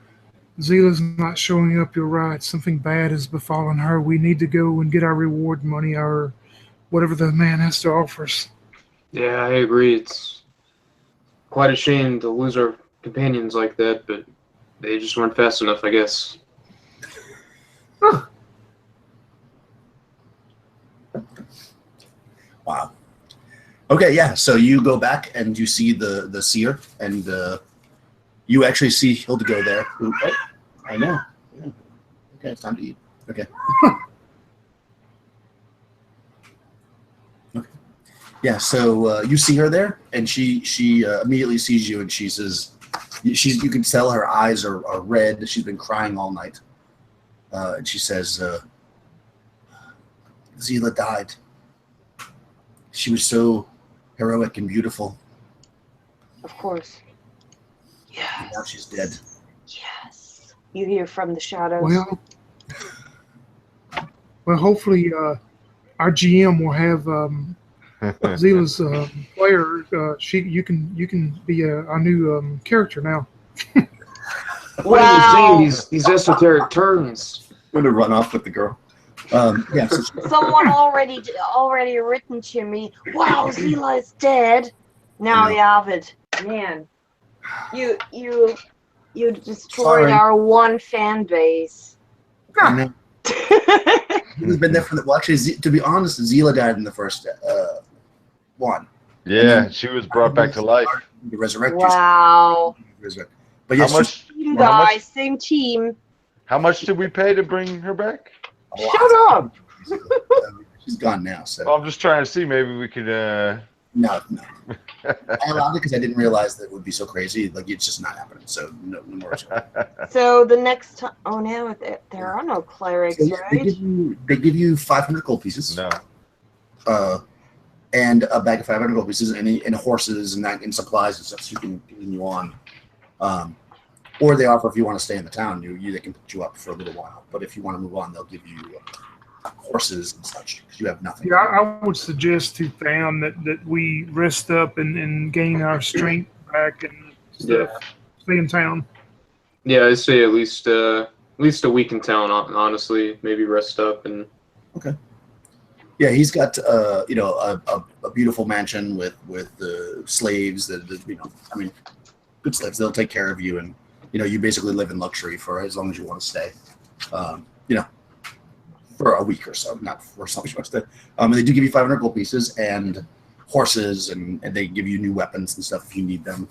Zila's not showing up, you're right. Something bad has befallen her. We need to go and get our reward money, or whatever the man has to offer us. Yeah, I agree. It's quite a shame to lose our companions like that, but they just weren't fast enough, I guess. Wow. Okay, yeah. So you go back and you see the seer, and you actually see Hildico there. Who, oh, I know. Yeah. Okay, it's time to eat. Okay. Okay. Yeah. So you see her there, and she immediately sees you, and she says, you can tell her eyes are red. She's been crying all night, and she says, "Zila died. She was so heroic and beautiful. Of course. And now she's dead." Yes. You hear from the shadows. Well, hopefully our GM will have Zila's player. You can be our new character now. What are you saying? These esoteric terms. I'm gonna run off with the girl. Yeah. So Someone already written to me. Wow, Zila is dead. Now you have it. Man, you destroyed Sorry. our one fan base. He's been there for well, actually, to be honest, Zila died in the first one. Yeah, she was brought back to life. To resurrect you. Wow. But yes, How much? Team Well, how guys, much- same team. How much did we pay to bring her back? Shut up! She's gone now. So Well, I'm just trying to see. Maybe we could. no. I allowed it because I didn't realize that it would be so crazy. Like it's just not happening. So no more. So the next time, oh no, there are no clerics, So, yeah, right? they give you 500 gold pieces. No. And a bag of 500 gold pieces, and horses and supplies and stuff, so you can continue on. Or they offer if you want to stay in the town, they can put you up for a little while. But if you want to move on, they'll give you horses and such because you have nothing. Yeah, I would suggest to Tham that we rest up and gain our strength back and stuff. Stay in town. Yeah, I say at least a week in town. Honestly, maybe rest up and. Okay. Yeah, he's got a beautiful mansion with the slaves that good slaves. They'll take care of you, and you basically live in luxury for as long as you want to stay. For a week or so, not for as long as you want to stay. And they do give you 500 gold pieces and horses, and they give you new weapons and stuff if you need them.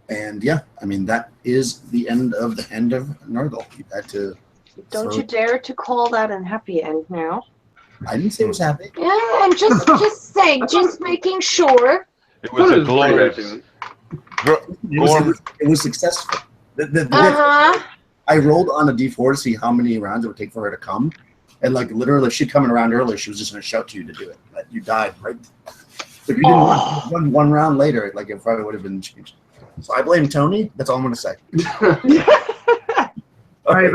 And yeah, that is the end of Nergal. You had to. Don't you dare to call that a happy end now. I didn't say it was happy. Yeah, I'm just saying, just making sure. It was a glorious. It was successful. I rolled on a d4 to see how many rounds it would take for her to come, and literally, if she'd coming around earlier, she was just going to shout to you to do it. But you died right. If you didn't one round later, it probably would have been changed. So I blame Tony. That's all I'm going to say. Hey,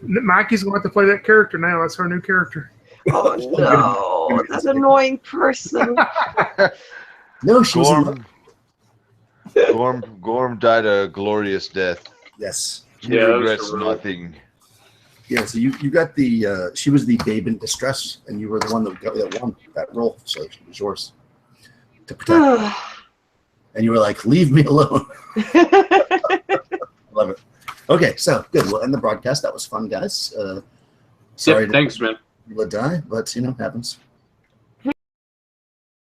Mikey's going to have to play that character now. That's her new character. Oh no, that annoying person. No, she was. Gorm died a glorious death. Yes. He regrets nothing. Yeah, so you got the she was the babe in distress, and you were the one that won that role, so it was yours to protect. And you were like, "Leave me alone." Love it. Okay, so good. We'll end the broadcast. That was fun, guys. Sorry, thanks, man. People die, but happens.